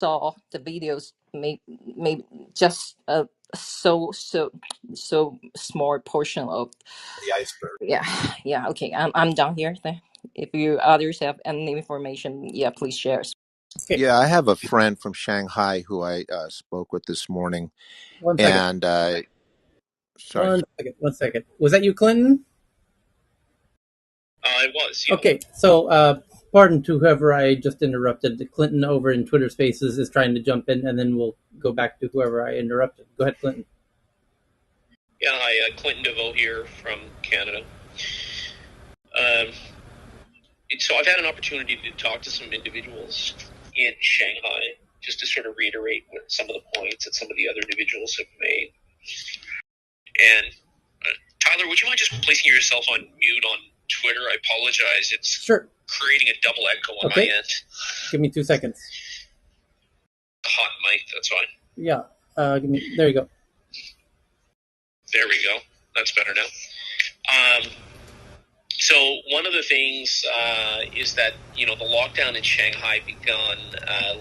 saw the videos, maybe just a so small portion of The iceberg. yeah. Okay, I'm done here. If you others have any information, yeah, please share. Okay, Yeah, I have a friend from Shanghai who I spoke with this morning, one second. and sorry. One second. Was that you, Clinton? It was, yeah. Okay, so pardon to whoever I just interrupted. Clinton over in Twitter Spaces is trying to jump in, and then we'll go back to whoever I interrupted. Go ahead, Clinton. Yeah, hi, Clinton DeVoe here from Canada. So I've had an opportunity to talk to some individuals in Shanghai, just to sort of reiterate what some of the points that some of the other individuals have made. And Tyler, would you mind just placing yourself on mute on Twitter? I apologize. It's Sure. creating a double echo on Okay. my end. Give me 2 seconds. A hot mic, that's fine. Yeah. There you go. There we go. That's better now. So one of the things is that, the lockdown in Shanghai begun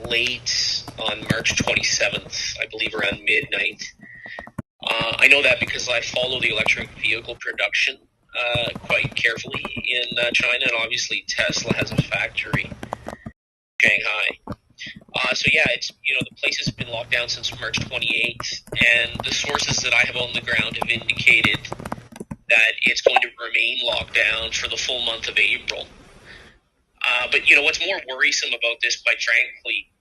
late on March 27th, I believe around midnight. I know that because I follow the electric vehicle production quite carefully in China, and obviously Tesla has a factory in Shanghai. So yeah, it's the place has been locked down since March 28th, and the sources that I have on the ground have indicated that it's going to remain locked down for the full month of April. But what's more worrisome about this, quite frankly,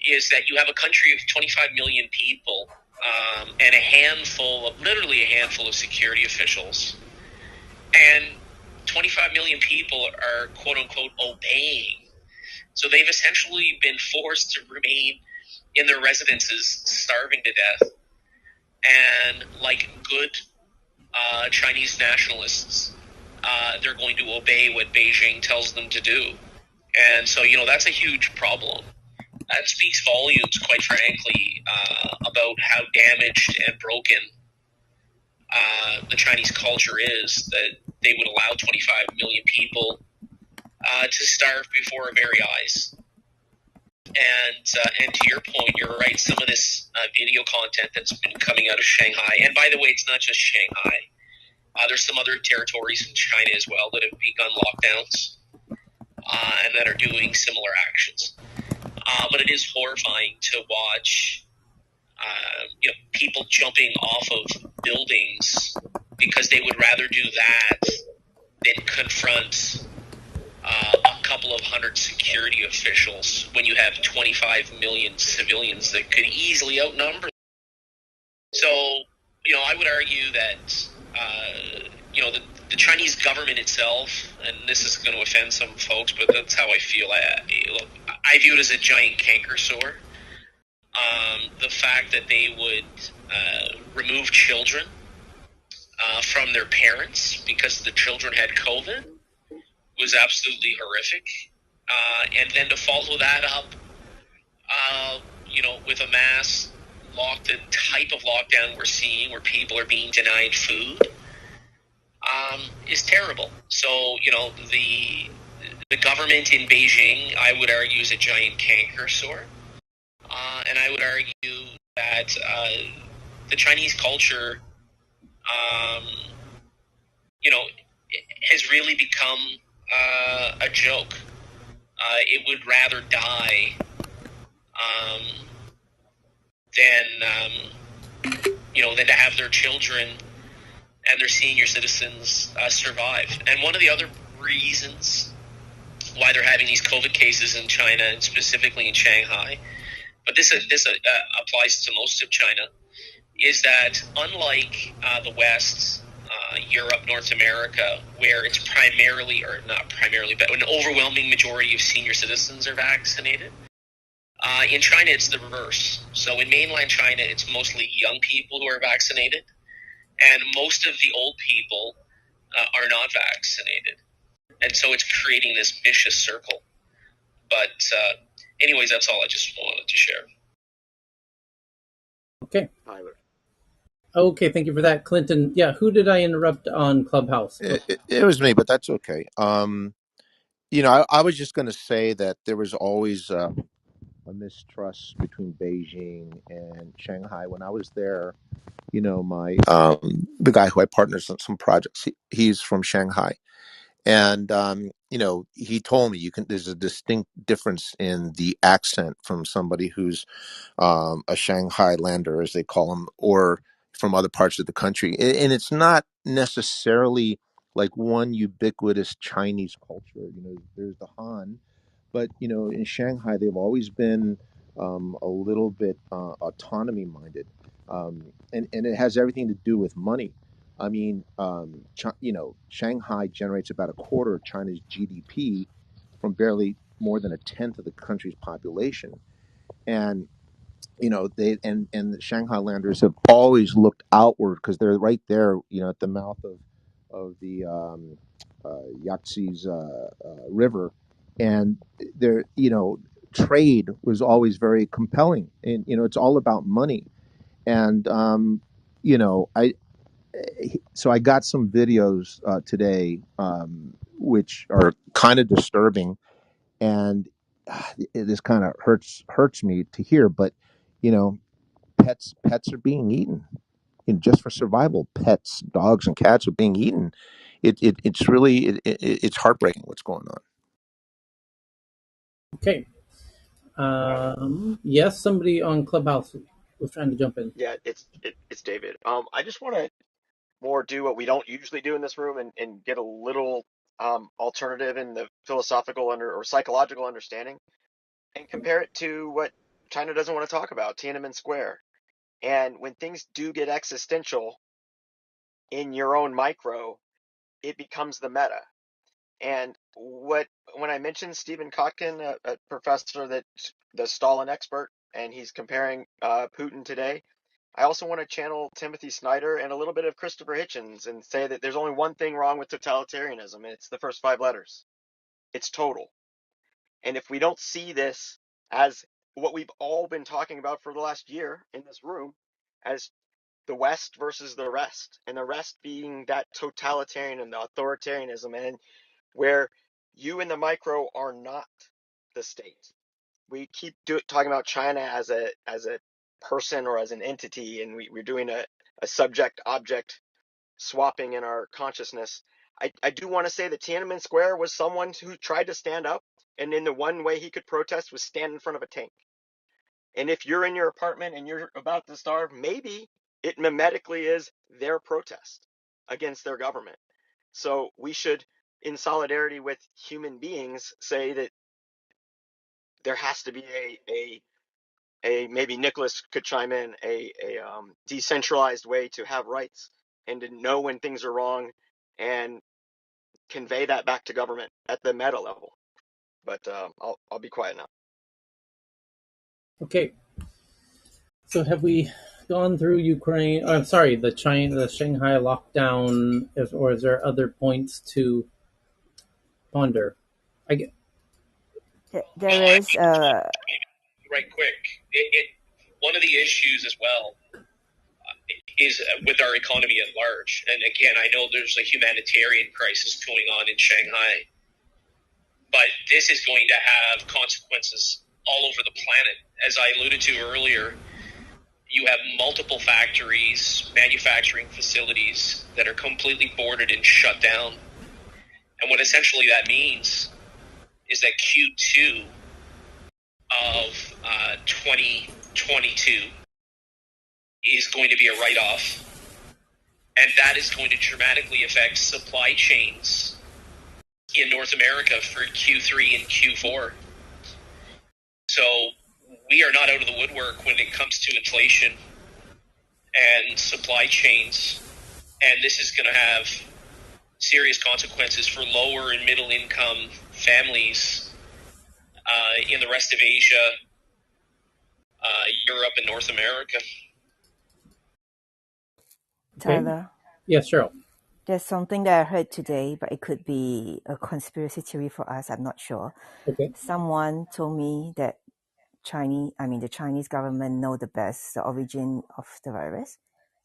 is that you have a country of 25 million people and literally a handful of security officials, and 25 million people are quote unquote obeying. So they've essentially been forced to remain in their residences, starving to death, and like good Chinese nationalists, they're going to obey what Beijing tells them to do. And so, that's a huge problem. That speaks volumes, quite frankly, about how damaged and broken the Chinese culture is, that they would allow 25 million people to starve before our very eyes. And to your point, you're right. Some of this video content that's been coming out of Shanghai, and by the way, it's not just Shanghai. There's some other territories in China as well that have begun lockdowns and that are doing similar actions. But it is horrifying to watch, people jumping off of buildings because they would rather do that than confront a couple of hundred security officials when you have 25 million civilians that could easily outnumber. So, I would argue that, the Chinese government itself, and this is going to offend some folks, but that's how I feel. I view it as a giant canker sore. The fact that they would remove children from their parents because the children had COVID was absolutely horrific. And then to follow that up, with a mass the type of lockdown we're seeing, where people are being denied food, is terrible. So, the government in Beijing, I would argue, is a giant canker sore. And I would argue that the Chinese culture, has really become a joke. It would rather die than to have their children and their senior citizens survive. And one of the other reasons why they're having these COVID cases in China, and specifically in Shanghai, but this applies to most of China, is that unlike the West, Europe, North America, where it's primarily, or not primarily, but an overwhelming majority of senior citizens are vaccinated, in China it's the reverse. So in mainland China, it's mostly young people who are vaccinated, and most of the old people are not vaccinated. And so it's creating this vicious circle. But anyways, that's all I just wanted to share. Okay. Tyler. Okay, thank you for that, Clinton. Yeah, who did I interrupt on Clubhouse? It was me, but that's okay. I was just going to say that there was always a mistrust between Beijing and Shanghai. When I was there, my the guy who I partnered on some projects, he's from Shanghai, and he told me there's a distinct difference in the accent from somebody who's a Shanghai lander, as they call them, or from other parts of the country. And it's not necessarily like one ubiquitous Chinese culture. There's the Han, but in Shanghai, they've always been a little bit autonomy minded, and it has everything to do with money. I mean, Shanghai generates about a quarter of China's GDP from barely more than a tenth of the country's population, and and the Shanghai landers have always looked outward because they're right there, at the mouth of the Yangtze's river, and trade was always very compelling, and it's all about money, and I so I got some videos today, which are kind of disturbing, and this kind of hurts me to hear, but you know pets are being eaten, just for survival. Pets, dogs, and cats are being eaten. It's really it's heartbreaking what's going on. Okay. Yes, somebody on Clubhouse was trying to jump in. Yeah, it's David. I just want to more do what we don't usually do in this room and get a little alternative in the philosophical or psychological understanding and compare it to what China doesn't want to talk about, Tiananmen Square. And when things do get existential in your own micro, it becomes the meta. And when I mentioned Stephen Kotkin, a professor that's the Stalin expert, and he's comparing Putin today, I also want to channel Timothy Snyder and a little bit of Christopher Hitchens and say that there's only one thing wrong with totalitarianism, and it's the first five letters. It's total. And if we don't see this as what we've all been talking about for the last year in this room, as the West versus the rest, and the rest being that totalitarian and the authoritarianism, and where you in the micro are not the state. We keep talking about China as a person or as an entity, and we're doing a subject object swapping in our consciousness. I do want to say that Tiananmen Square was someone who tried to stand up, and in the one way he could protest was stand in front of a tank. And if you're in your apartment and you're about to starve, maybe it mimetically is their protest against their government. So we should, in solidarity with human beings, say that there has to be a maybe Nicholas could chime in, a decentralized way to have rights and to know when things are wrong and convey that back to government at the meta level. But I'll be quiet now. Okay. So have we gone through Ukraine? I'm sorry, the Shanghai lockdown, or is there other points to ponder? I get. Well, There I is think right quick. One of the issues as well is with our economy at large. And again, I know there's a humanitarian crisis going on in Shanghai, but this is going to have consequences all over the planet. As I alluded to earlier, you have multiple factories, manufacturing facilities that are completely boarded and shut down. And what essentially that means is that Q2 of 2022 is going to be a write-off, and that is going to dramatically affect supply chains in North America for Q3 and Q4. So we are not out of the woodwork when it comes to inflation and supply chains, and this is going to have serious consequences for lower and middle income families in the rest of Asia, Europe, and North America. Okay. Tyler. Yes, Cheryl. There's something that I heard today, but it could be a conspiracy theory for us. I'm not sure. Okay. Someone told me that the Chinese government know the best the origin of the virus,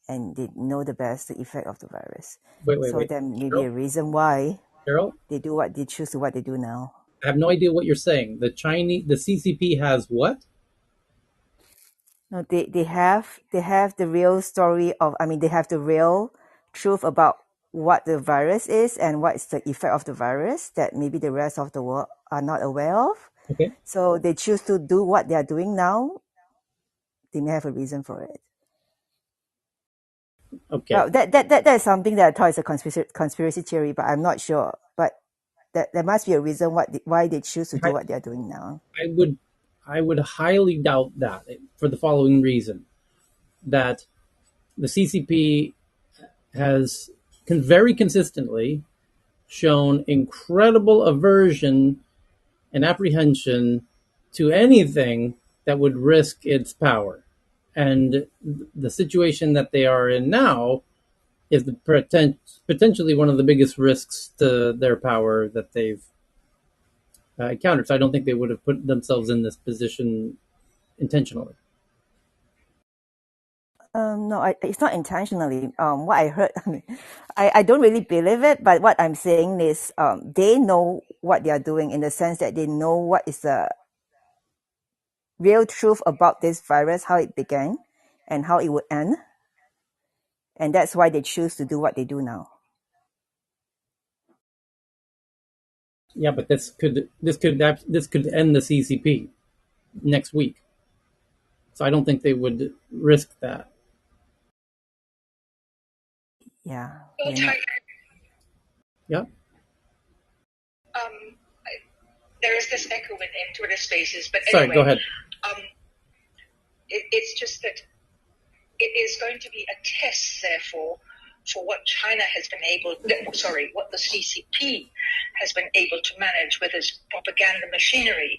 and they know the best the effect of the virus. So Wait. there may be Cheryl? a reason why Cheryl? they do what they choose to what they do now. I have no idea what you're saying. The CCP has what? No, they have the real story of, I mean, they have the real truth about what the virus is and what is the effect of the virus that maybe the rest of the world are not aware of. Okay. So they choose to do what they are doing now. They may have a reason for it. Okay. Well, that is something that I thought is a conspiracy theory, but I'm not sure. But there must be a reason why they choose to do I, what they are doing now. I would highly doubt that for the following reason: that the CCP has very consistently shown incredible aversion and apprehension to anything that would risk its power. And the situation that they are in now is potentially one of the biggest risks to their power that they've encountered. So I don't think they would have put themselves in this position intentionally. No, it's not intentionally. What I heard, I mean, I don't really believe it, but what I'm saying is, they know what they are doing in the sense that they know what is the real truth about this virus, how it began, and how it would end, and that's why they choose to do what they do now. Yeah, but this could end the CCP next week. So I don't think they would risk that. Yeah, Well, we're not. Yeah. Um, there is this echo in Twitter Spaces, but Sorry, anyway, go ahead. it's just that it is going to be a test, therefore, for what China has been what the CCP has been able to manage with its propaganda machinery.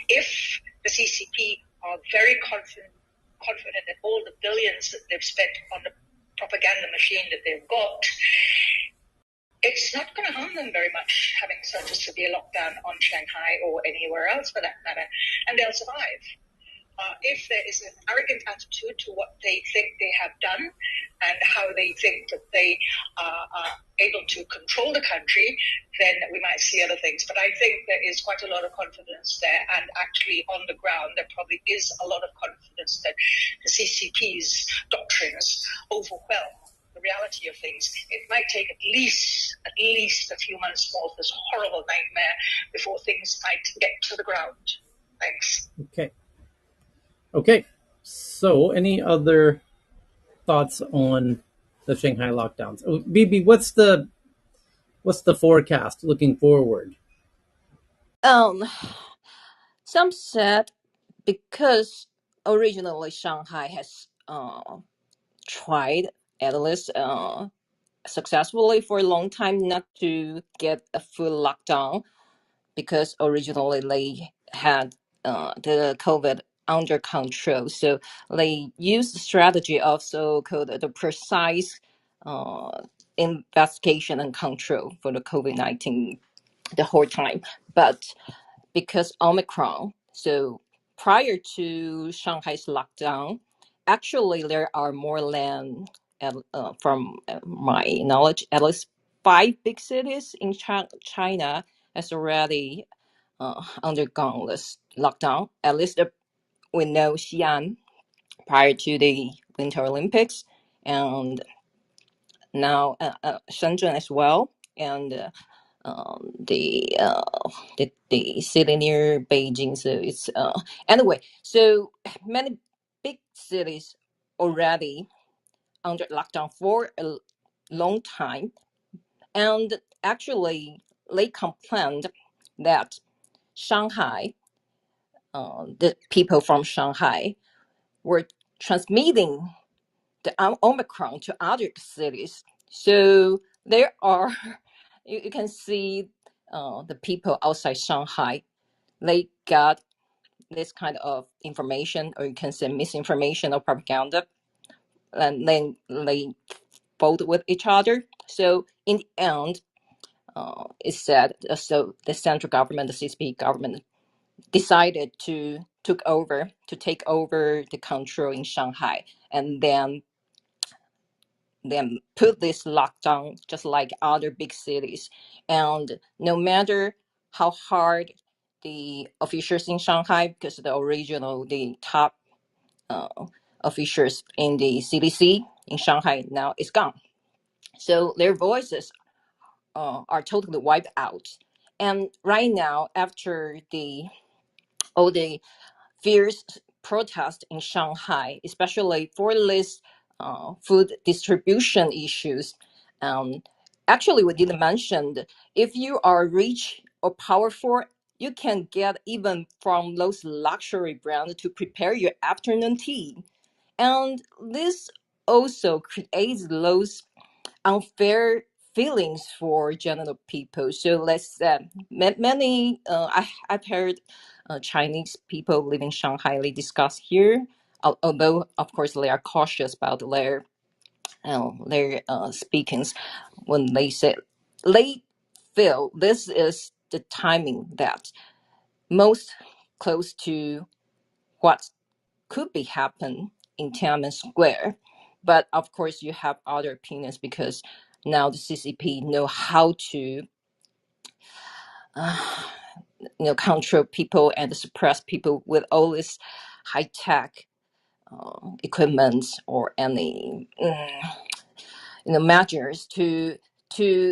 If the CCP are very confident that all the billions that they've spent on the propaganda machine that they've got, it's not going to harm them very much having such a severe lockdown on Shanghai or anywhere else for that matter, and they'll survive. If there is an arrogant attitude to what they think they have done and how they think that they are able to control the country, then we might see other things. But I think there is quite a lot of confidence there, and actually on the ground there probably is a lot of confidence that the CCP's doctrines overwhelm the reality of things. It might take at least a few months more of this horrible nightmare before things might get to the ground. Thanks. Okay. So, any other thoughts on the Shanghai lockdowns? Oh, BB, what's the forecast looking forward? Um, some said because originally Shanghai has tried at least successfully for a long time not to get a full lockdown because originally they had the COVID under control. So they used the strategy of so-called the precise uh, investigation and control for the COVID-19 the whole time. But because Omicron, so prior to Shanghai's lockdown, actually there are more than, from my knowledge, at least 5 big cities in China has already undergone this lockdown. At least we know Xi'an prior to the Winter Olympics, and now Shenzhen as well, and the city near Beijing. So it's anyway. So many big cities already under lockdown for a long time, and actually they complained that Shanghai, the people from Shanghai, were transmitting the Omicron to other cities. So there are, you can see the people outside Shanghai, they got this kind of information, or you can say misinformation or propaganda, and then they vote with each other. So in the end, it said so the central government, the CCP government, decided to take over the control in Shanghai, and then put this lockdown just like other big cities. And no matter how hard the officials in Shanghai, because the top officials in the CDC in Shanghai now is gone. So their voices are totally wiped out. And right now, after all the fierce protest in Shanghai, especially for this food distribution issues, um, actually, we didn't mention that if you are rich or powerful, you can get even from those luxury brands to prepare your afternoon tea. And this also creates those unfair feelings for general people. So let's say many I've heard Chinese people living in Shanghai they discuss here. Although of course they are cautious about their speakings when they say they feel this is the timing that most close to what could be happen in Tiananmen Square. But of course, you have other opinions because now the CCP know how to, uh, control people and suppress people with all this high tech equipment or any measures to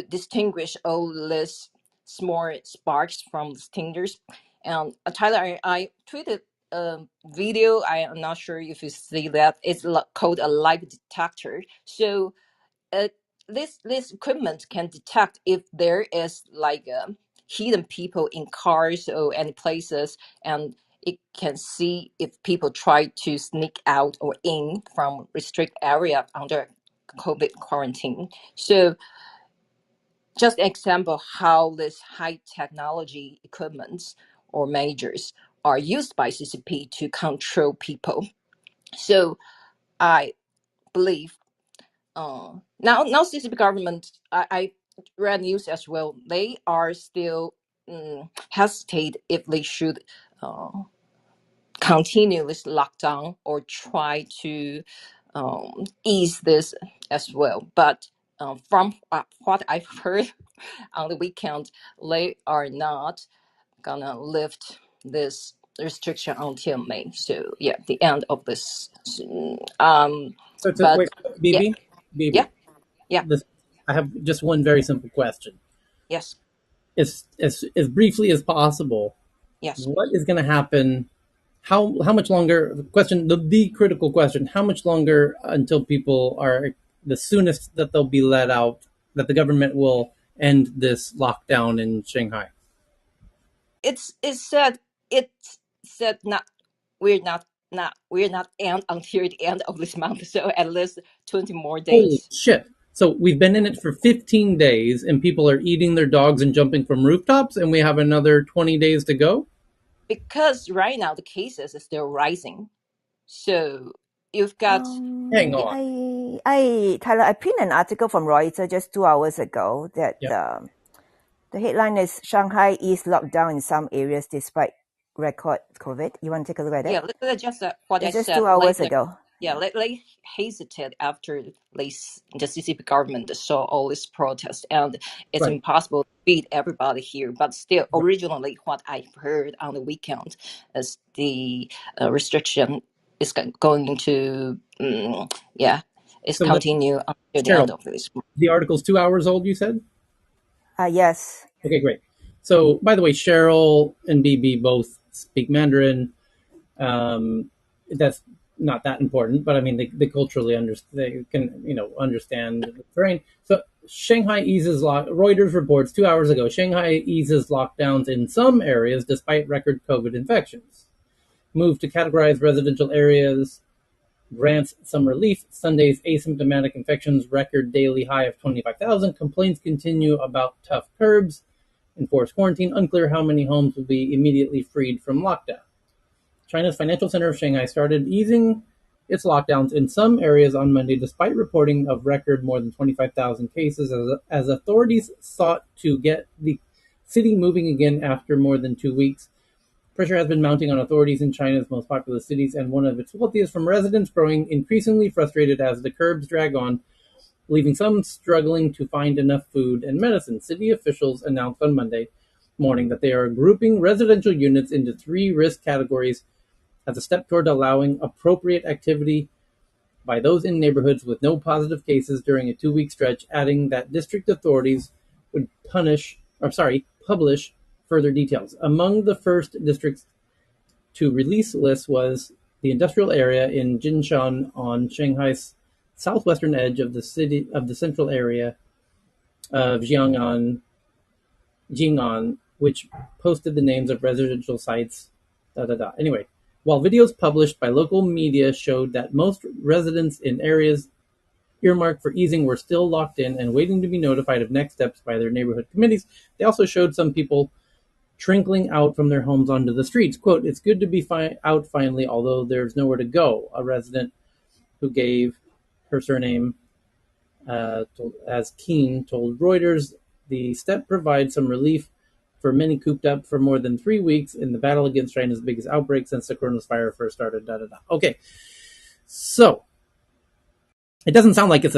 distinguish all these small sparks from extinguishers. And Tyler, I tweeted a video. I am not sure if you see that. It's called a light detector. So uh, this equipment can detect if there is like hidden people in cars or any places, and it can see if people try to sneak out or in from restrict area under COVID quarantine. So just example how this high technology equipments or measures are used by CCP to control people. So I believe now CCP government, I read news as well. They are still hesitate if they should uh, continue this lockdown or try to ease this as well. But from what I've heard on the weekend, they are not gonna lift this restriction until May. So yeah, the end of this. So But wait, yeah, BB, yeah, BB. yeah, This, I have just one very simple question. yes, As briefly as possible, yes. what is going to happen? How much longer? Question the critical question: how much longer until people are the soonest that they'll be let out? That the government will end this lockdown in Shanghai? It's said not we're not end until the end of this month. So at least 20 more Holy days. shit! So we've been in it for 15 days, and people are eating their dogs and jumping from rooftops, and we have another 20 days to go. Because right now the cases are still rising. So you've got Hang Um, on. Tyler, I pinned an article from Reuters just 2 hours ago that Yep. the headline is Shanghai is locked down in some areas despite record COVID. You want to take a look at it? yeah, that's just what I It's just said. 2 hours ago. Yeah, they hesitated after the CCP government saw all this protest, and it's Right. impossible to feed everybody here. But still, Right. originally, what I heard on the weekend is the restriction is going to, is So let continue until the end Cheryl. of this. The article's 2 hours old. You said. Yes. Okay, great. So, by the way, Cheryl and BB both speak Mandarin. That's not that important, but I mean, they culturally understand. They can, understand the terrain. So, Shanghai eases Reuters reports 2 hours ago. Shanghai eases lockdowns in some areas despite record COVID infections. Move to categorize residential areas grants some relief. Sunday's asymptomatic infections record daily high of 25,000. Complaints continue about tough curbs. Enforced quarantine, unclear how many homes will be immediately freed from lockdown. China's financial center of Shanghai started easing its lockdowns in some areas on Monday, despite reporting of record more than 25,000 cases, as authorities sought to get the city moving again after more than 2 weeks. Pressure has been mounting on authorities in China's most populous cities and one of its wealthiest, from residents growing increasingly frustrated as the curbs drag on, leaving some struggling to find enough food and medicine. City officials announced on Monday morning that they are grouping residential units into three risk categories as a step toward allowing appropriate activity by those in neighborhoods with no positive cases during a 2-week stretch, adding that district authorities would publish further details. Among the first districts to release lists was the industrial area in Jinshan on Shanghai's southwestern edge of the central area of Jing'an, which posted the names of residential sites. Anyway, while videos published by local media showed that most residents in areas earmarked for easing were still locked in and waiting to be notified of next steps by their neighborhood committees, they also showed some people trickling out from their homes onto the streets. Quote, "It's good to be out finally, although there's nowhere to go," a resident who gave her surname as Keen told Reuters. The step provides some relief for many cooped up for more than 3 weeks in the battle against China's biggest outbreak since the coronavirus first started. Okay, so it doesn't sound like it's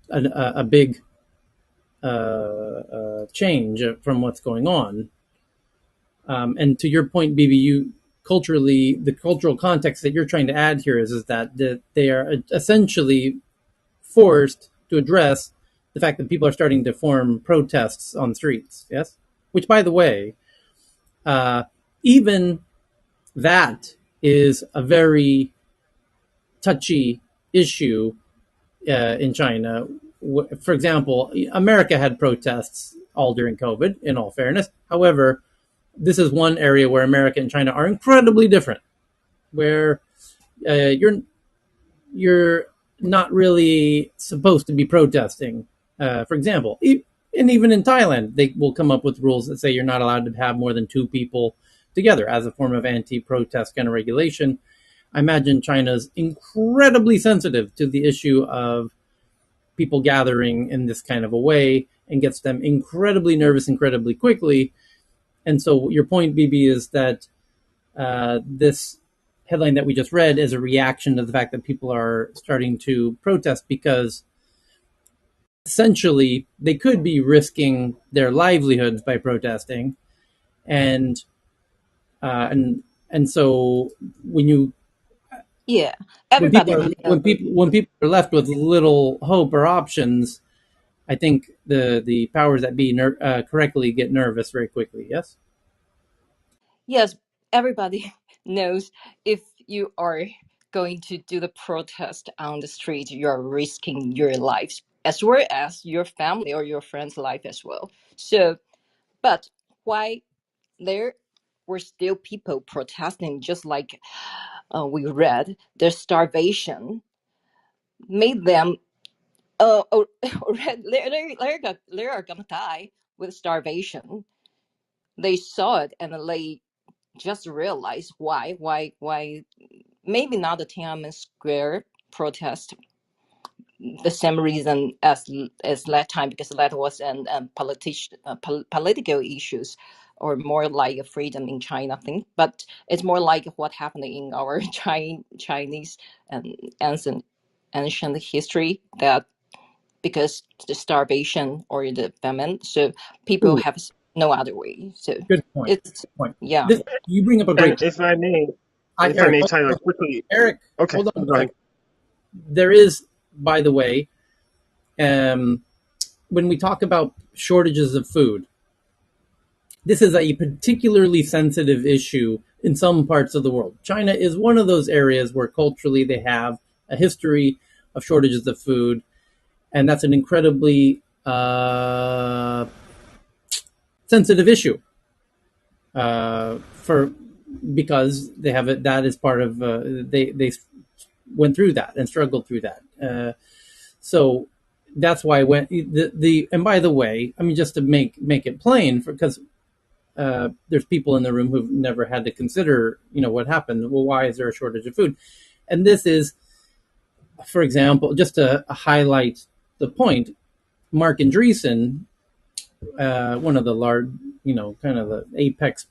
a big change from what's going on. And to your point, BB, culturally, the cultural context that you're trying to add here is that they are essentially forced to address the fact that people are starting to form protests on streets. Yes, which, by the way, even that is a very touchy issue in China. For example, America had protests all during COVID, in all fairness. However, this is one area where America and China are incredibly different, where you're not really supposed to be protesting. For example, and even in Thailand, they will come up with rules that say you're not allowed to have more than 2 people together as a form of anti-protest kind of regulation. I imagine China's incredibly sensitive to the issue of people gathering in this kind of a way and gets them incredibly nervous incredibly quickly. And so your point, BB, is that this headline that we just read is a reaction to the fact that people are starting to protest because essentially they could be risking their livelihoods by protesting. And so when everybody people are left with little hope or options, I think the powers that be correctly get nervous very quickly. Yes. Yes, everybody knows if you are going to do the protest on the street, you're risking your lives as well as your family or your friend's life as well. So, but why there were still people protesting, just like we read, the starvation made them they're gonna die with starvation. They saw it and they just realized why maybe not the Tiananmen Square protest the same reason as that time, because that was an political issues or more like a freedom in China thing, but it's more like what happened in our Chinese and ancient history, that because the starvation or the famine, so people Ooh, have no other way. So good point. it's Good point. yeah. You bring up a And great point. if I Eric, may, Tyler, quickly. Eric, Okay, hold on a go ahead. second. There is, by the way, when we talk about shortages of food, this is a particularly sensitive issue in some parts of the world. China is one of those areas where culturally they have a history of shortages of food, and that's an incredibly sensitive issue for because they have it. That is part of they went through that and struggled through that. So that's why when and by the way, I mean, just to make it plain, because there's people in the room who've never had to consider, what happened. Well, why is there a shortage of food? And this is, for example, just to highlight the point, Mark Andreessen, one of the large, kind of the apex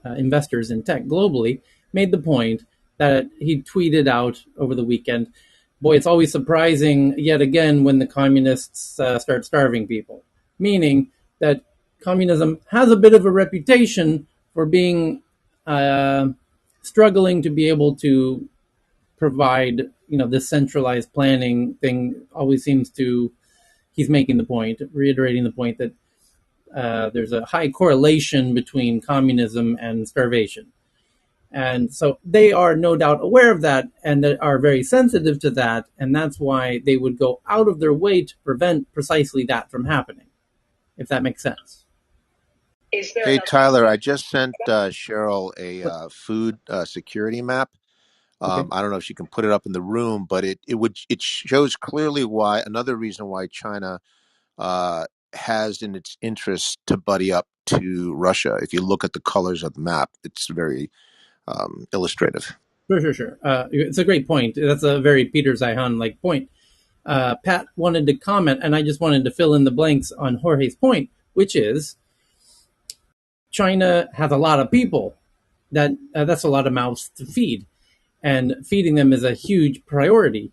investors in tech globally, made the point that he tweeted out over the weekend, boy, it's always surprising yet again when the communists start starving people. Meaning that communism has a bit of a reputation for being struggling to be able to provide, this centralized planning thing always seems to, he's making the point, reiterating the point that there's a high correlation between communism and starvation. And so they are no doubt aware of that and that are very sensitive to that. And that's why they would go out of their way to prevent precisely that from happening, if that makes sense. Hey, Tyler, I just sent Cheryl a food security map. Okay. I don't know if she can put it up in the room, but it shows clearly why, another reason why China has in its interest to buddy up to Russia. If you look at the colors of the map, it's very illustrative. Sure. It's a great point. That's a very Peter Zeihan like point. Pat wanted to comment, and I just wanted to fill in the blanks on Jorge's point, which is China has a lot of people. That's a lot of mouths to feed, and feeding them is a huge priority.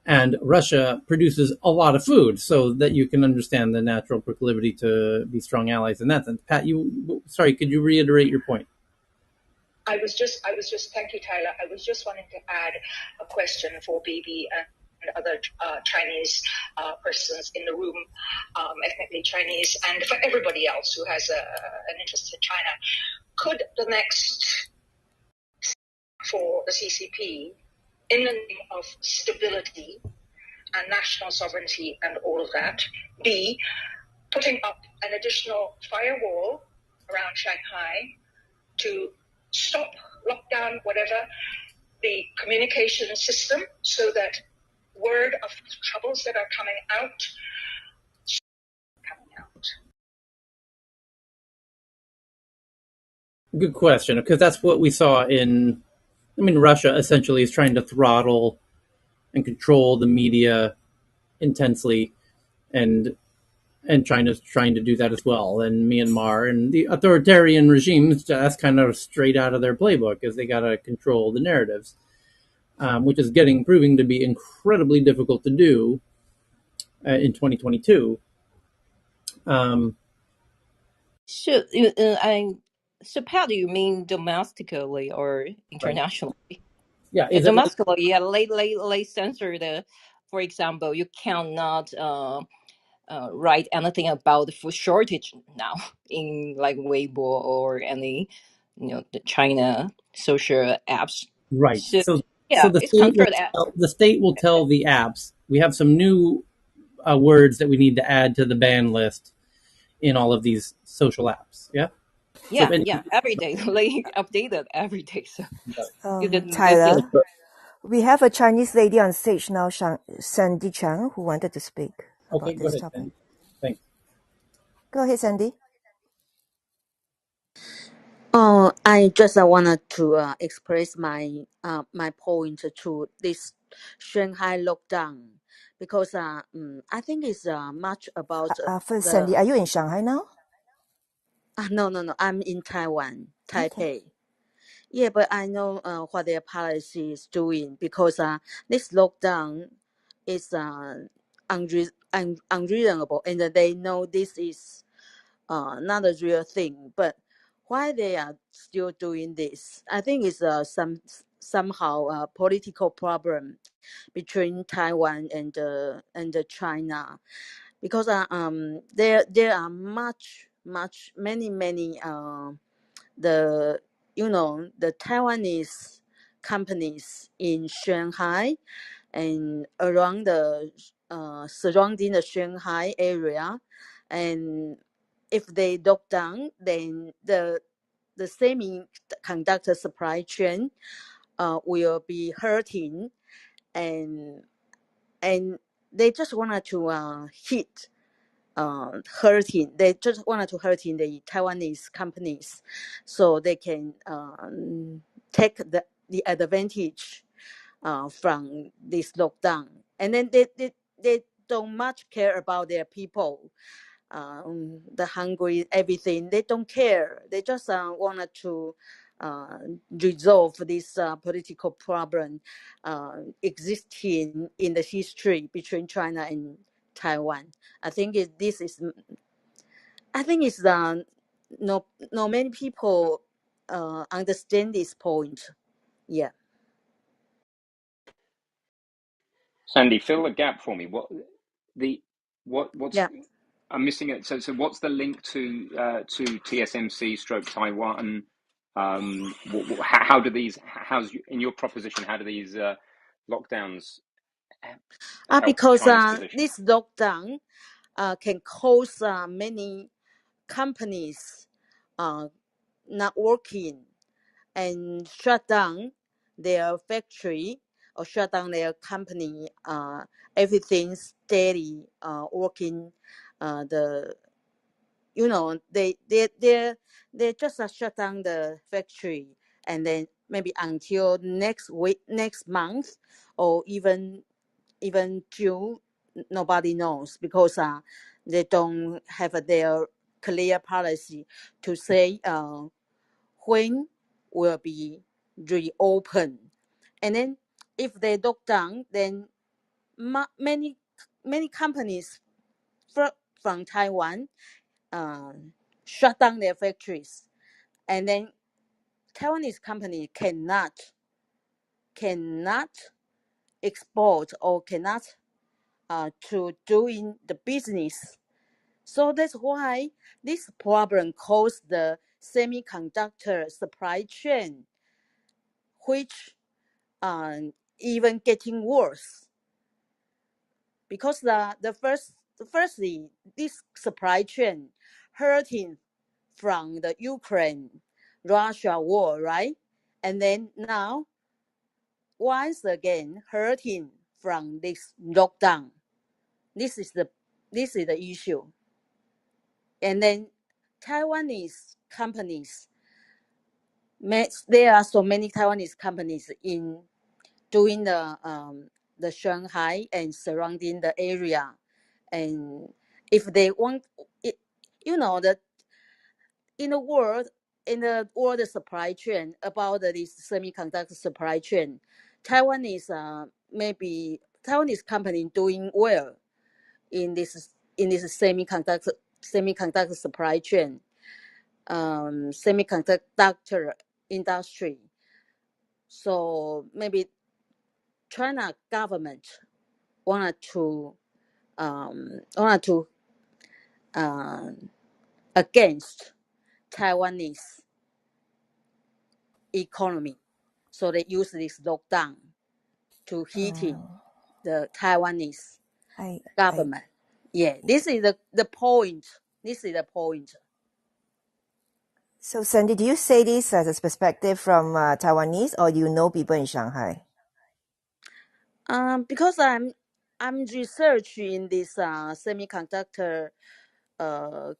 And Russia produces a lot of food, so that you can understand the natural proclivity to be strong allies in that sense. Pat, could you reiterate your point? I was just thank you, Tyler. I was just wanting to add a question for BB and other Chinese persons in the room, ethnically Chinese, and for everybody else who has an interest in China. Could the next for the CCP, in the name of stability and national sovereignty and all of that, be putting up an additional firewall around Shanghai to stop, lockdown, whatever, the communication system, so that word of troubles that are coming out. Good question, because that's what we saw Russia essentially is trying to throttle and control the media intensely, and China's trying to do that as well. And Myanmar and the authoritarian regimes, that's kind of straight out of their playbook, is they got to control the narratives, which is proving to be incredibly difficult to do in 2022. So, Pat, do you mean domestically or Right. internationally? Yeah. Yeah, Is it domestically, yeah, late censor the. For example, you cannot write anything about the food shortage now in like Weibo or any, the China social apps. right? So So yeah, the it's state will controlled app. tell the apps we have some new words that we need to add to the ban list in all of these social apps. Yeah. So Yeah, every day, like updated every day. So you can visit. Tyler, we have a Chinese lady on stage now, Sandy Chang, who wanted to speak okay, about go this ahead, topic. Sandy. Thanks. Go ahead, Sandy. Oh, I just wanted to express my point to this Shanghai lockdown because I think it's much about First, Sandy, the are you in Shanghai now? no, I'm in Taiwan, Okay. Taipei. Yeah, but I know what their policy is doing because this lockdown is unreasonable, and they know this is not a real thing. But why they are still doing this? I think it's somehow a political problem between Taiwan and China because there are many the the Taiwanese companies in Shanghai and around the surrounding the Shanghai area, and if they lock down, then the semiconductor supply chain will be hurting, and they just wanted to hurting. They just wanted to hurting the Taiwanese companies, so they can take the advantage from this lockdown, and then they don't much care about their people, the hungry, everything. They don't care. They just wanted to uh, resolve this political problem existing in the history between China and Taiwan. I think this is. I think it's no many people understand this point. Yeah. Sandy, fill the gap for me. What's Yeah. I'm missing it. So what's the link to TSMC stroke Taiwan? How do these? How's in your proposition? How do these lockdowns help Because China's position? this lockdown can cause many companies not working and shut down their factory or shut down their company. Everything's steady working. The they just shut down the factory, and then maybe until next week, next month, or even June, nobody knows, because they don't have their clear policy to say when will be reopened. And then if they lock down, then many companies from Taiwan uh, shut down their factories, and then Taiwanese company cannot export or cannot to doing the business. So that's why this problem caused the semiconductor supply chain, which even getting worse, because firstly this supply chain hurting from the Ukraine Russia war, right? And then now once again hurting from this lockdown. This is the issue. And then Taiwanese companies, there are so many Taiwanese companies in doing the Shanghai and surrounding the area, and if they want it, that in the world supply chain, about this semiconductor supply chain, Taiwanese company doing well in this semiconductor supply chain, semiconductor industry. So maybe China government wanted to wanted to against Taiwanese economy, so they use this lockdown to hitting the Taiwanese I I government. Yeah, this is the point. This is the point. So, Sandy, do you say this as a perspective from Taiwanese, or you know people in Shanghai? Because I'm researching this semiconductor uh,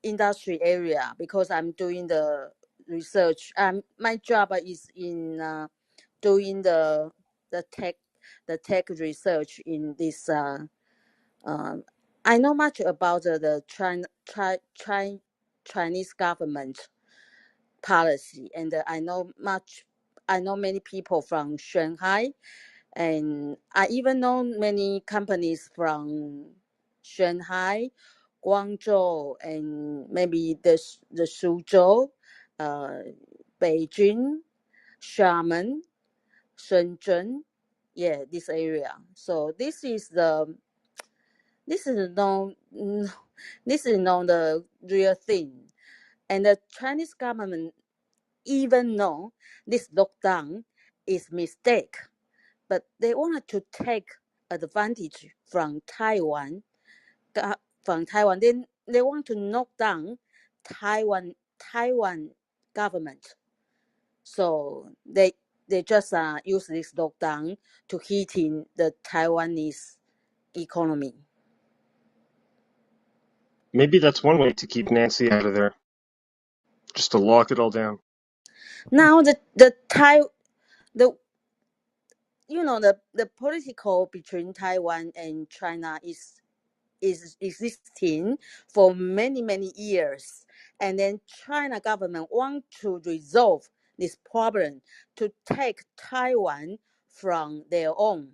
industry area, because I'm doing the research. My job is in doing the tech research in this. I know much about the Chinese government policy, and I know many people from Shanghai, and I even know many companies from Shanghai, Guangzhou, and maybe the Suzhou, uh, Beijing, Xiamen, Shenzhen, yeah, this area. So this is no this is not the real thing, and the Chinese government even know this lockdown is mistake, but they wanted to take advantage from Taiwan. Then they want to knock down Taiwan government. So they just use this lockdown to hitting the Taiwanese economy. Maybe that's one way to keep Nancy out of there, just to lock it all down. Now the the political between Taiwan and China is existing for many years, and then China government want to resolve this problem to take Taiwan from their own,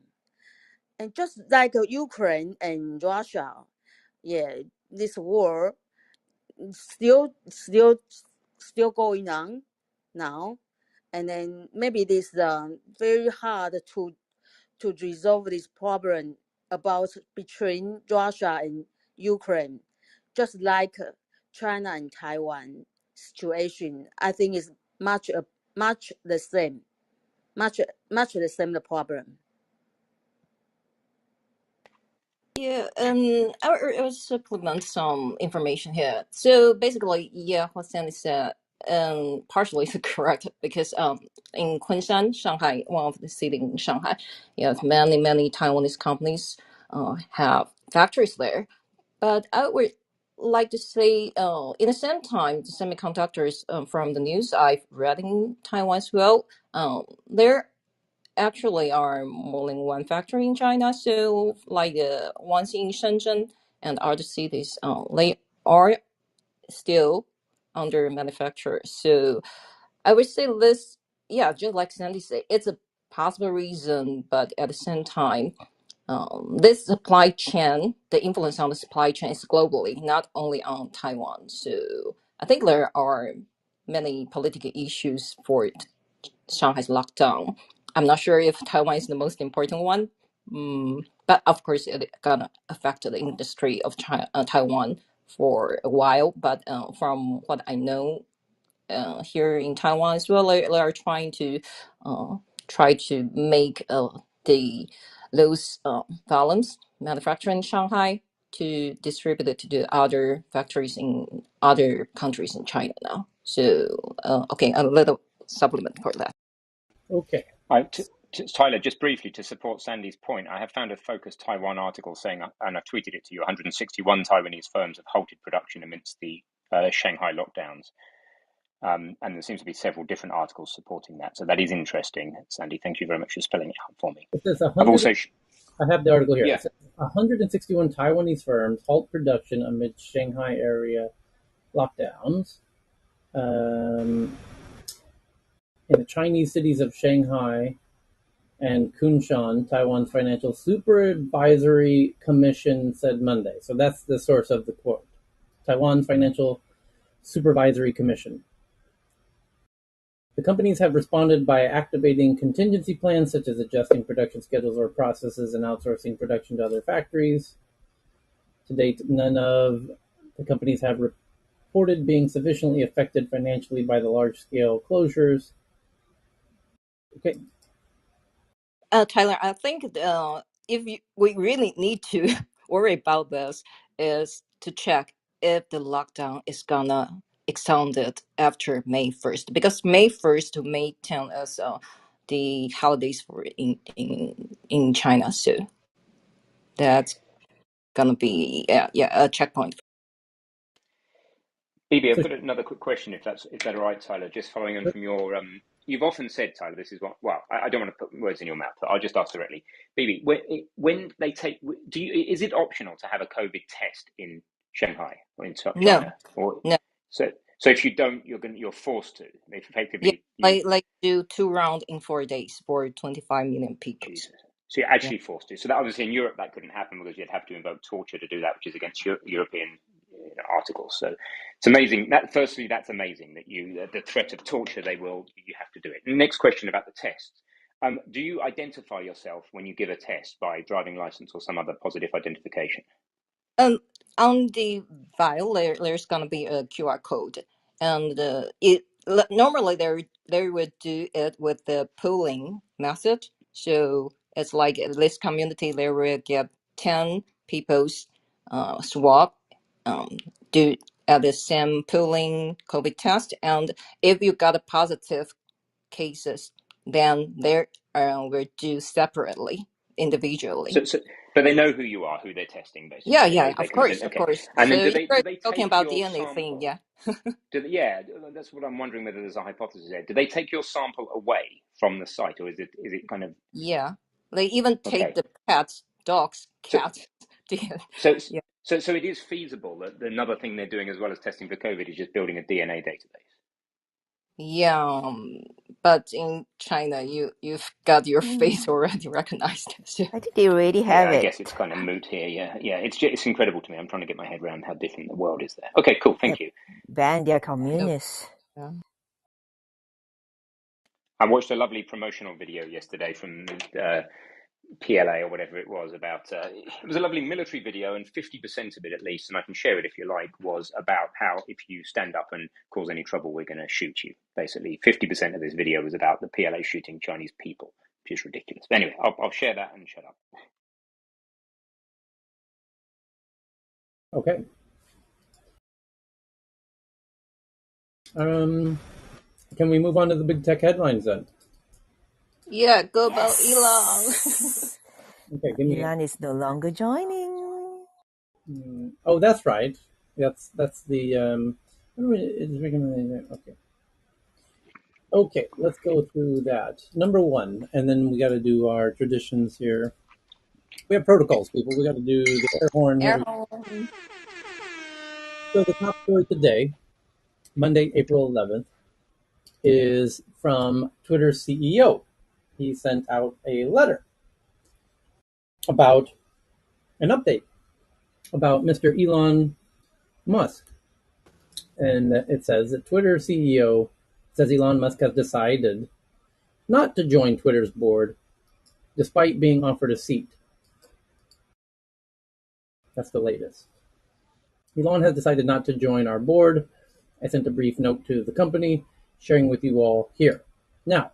and just like Ukraine and Russia, yeah, this war still going on now, and then maybe it is very hard to resolve this problem about between Russia and Ukraine, just like China and Taiwan situation. I think is much the same, much the same the problem. Yeah, I will supplement some information here. So basically, yeah, what Sandy said, partially is correct because in Kunshan, Shanghai, one of the city in Shanghai, yes, many Taiwanese companies have factories there. But I would like to say, in the same time, the semiconductors from the news I've read in Taiwan as well, there actually are more than one factory in China. So, like the ones in Shenzhen and other cities, they are still under manufacture. So, I would say this, yeah, just like Sandy said, it's a possible reason, but at the same time, this supply chain, the influence on the supply chain is globally, not only on Taiwan. So, I think there are many political issues for Shanghai's lockdown. I'm not sure if Taiwan is the most important one, but of course it gonna affect the industry of China, Taiwan for a while. But from what I know, here in Taiwan as well, they are uh, try to make the those volumes manufactured in Shanghai to distribute it to the other factories in other countries in China now. So okay, a little supplement for that. Okay. Tyler, just briefly to support Sandy's point, I have found a Focus Taiwan article saying, and I tweeted it to you, 161 Taiwanese firms have halted production amidst the Shanghai lockdowns. And there seems to be several different articles supporting that. So that is interesting. Sandy, thank you very much for spelling it out for me. It says I've 100. also, I have the article here. yeah, It says 161 Taiwanese firms halt production amid Shanghai area lockdowns. In the Chinese cities of Shanghai and Kunshan, Taiwan's Financial Supervisory Commission said Monday. So that's the source of the quote. Taiwan Financial Supervisory Commission. The companies have responded by activating contingency plans such as adjusting production schedules or processes and outsourcing production to other factories. To date, none of the companies have reported being sufficiently affected financially by the large-scale closures. Okay. Tyler, I think if we really need to worry about this is to check if the lockdown is gonna extend it after May 1st, because May 1st to May 10th is the holidays for in China, so that's gonna be a checkpoint. Phoebe, I've So, got another quick question, if that's all right, Tyler. Just following on from your, you've often said, Tyler, this is what. Well, I don't want to put words in your mouth, but I'll just ask directly. Phoebe, when they take, is it optional to have a COVID test in Shanghai or in No, China, or no. so if you don't, you're forced to. If Yeah, effectively you, like do 2 rounds in 4 days for 25 million people. Jesus. So you're Yeah. actually forced to. So that obviously in Europe that couldn't happen because you'd have to invoke torture to do that, which is against European articles. So it's amazing. Firstly, that's amazing that the threat of torture you have to do it. Next question about the tests. Do you identify yourself when you give a test by driving license or some other positive identification? On the vial, there's gonna be a QR code, and normally they would do it with the pooling method. So it's like this community, they will get 10 people's swab, um, do at the same pooling COVID test, and if you got a positive cases, then they will do separately, individually. So, but they know who you are, who they're testing, Yeah, basically. yeah, They of can course, identify. of Okay, course. and So then do if they we're do they talking take about your DNA thing, sample? yeah. Yeah, that's what I'm wondering whether there's a hypothesis there. Do they take your sample away from the site, or is it kind of Yeah, they even take okay? the pets, dogs, So cats. so Yeah, so it is feasible that another thing they're doing as well as testing for COVID is just building a DNA database. yeah. But in China, you've got your face Mm, already recognized. So, I think they already Yeah, have I it. guess it's kind of moot here. Yeah. It's incredible to me. I'm trying to get my head around how different the world is there. Okay, cool. Yep. Thank you. Ban, they're no, communists. yeah. I watched a lovely promotional video yesterday from PLA or whatever it was about. It was a lovely military video, and 50% of it, at least, and I can share it if you like, was about how if you stand up and cause any trouble, we're going to shoot you. Basically, 50% of this video was about the PLA shooting Chinese people, which is ridiculous. But anyway, I'll share that and shut up. Okay. Can we move on to the big tech headlines then? Yeah, go about Elon. Yes. Okay, give me. Elon is no longer joining. Oh, that's right. That's the. Okay. Okay, let's go through that. Number one, and then we got to do our traditions here. We have protocols, people. We got to do the air horn Air here. horn. So the top story today, Monday, April 11th, is from Twitter's CEO. He sent out a letter about an update about Mr. Elon Musk. And it says that Twitter CEO says Elon Musk has decided not to join Twitter's board despite being offered a seat. That's the latest. Elon has decided not to join our board. I sent a brief note to the company, sharing with you all here. Now,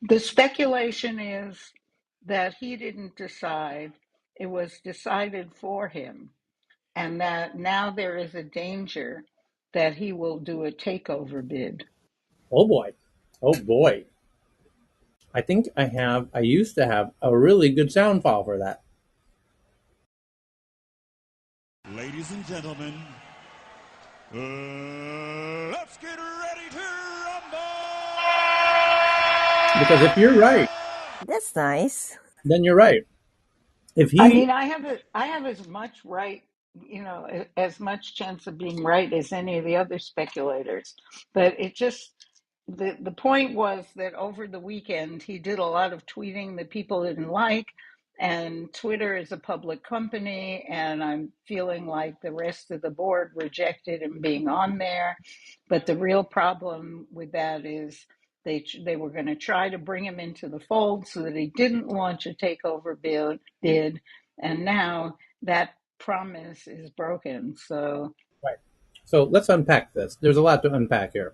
The speculation is that he didn't decide, it was decided for him, and that now there is a danger that he will do a takeover bid. oh boy, oh boy. I used to have a really good sound file for that. Ladies and gentlemen, let's get ready to rumble! Because if you're right, That's nice. then you're right. If I he, mean, I have as much right, as much chance of being right as any of the other speculators. But it just the point was that over the weekend he did a lot of tweeting that people didn't like, and Twitter is a public company, and I'm feeling like the rest of the board rejected him being on there. But the real problem with that is they were going to try to bring him into the fold so that he didn't launch a takeover bid, and now that promise is broken. So right. So let's unpack this. There's a lot to unpack here.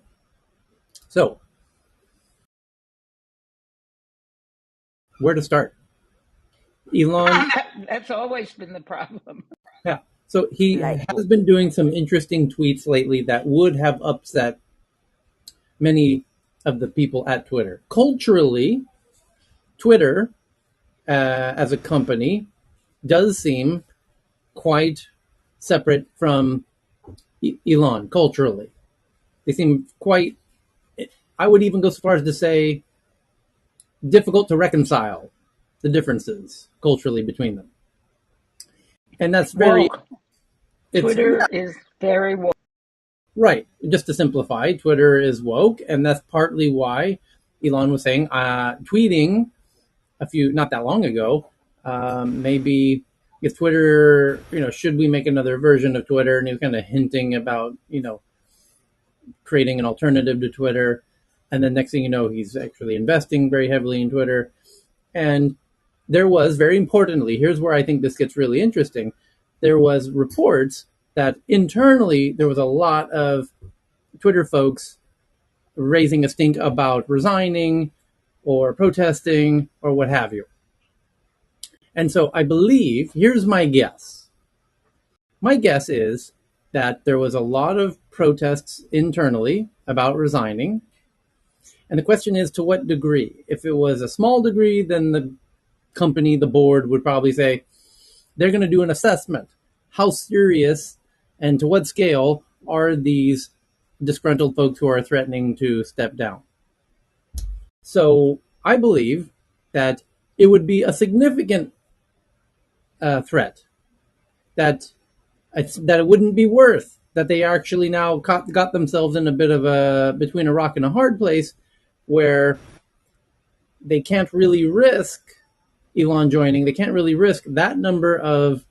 So, where to start? Elon, that's always been the problem. yeah. So he Like, has been doing some interesting tweets lately that would have upset many of the people at Twitter. Culturally, Twitter, as a company, does seem quite separate from Elon culturally. They seem quite, I would even go so far as to say, difficult to reconcile the differences culturally between them. And that's very, Woke. it's Twitter is very woke. right. Just to simplify, Twitter is woke, and that's partly why Elon was saying, tweeting not that long ago, maybe if Twitter, should we make another version of Twitter? And he was kind of hinting about, creating an alternative to Twitter. And then next thing you know, he's actually investing very heavily in Twitter. And there was, very importantly, here's where I think this gets really interesting. There was reports that internally there was a lot of Twitter folks raising a stink about resigning or protesting or what have you. And so I believe, here's my guess. My guess is that there was a lot of protests internally about resigning. And the question is, to what degree? If it was a small degree, then the company, the board would probably say, they're going to do an assessment. How serious and to what scale are these disgruntled folks who are threatening to step down? So I believe that it would be a significant threat, that it wouldn't be worth, that they actually now got themselves in a bit of between a rock and a hard place where they can't really risk Elon joining. They can't really risk that number of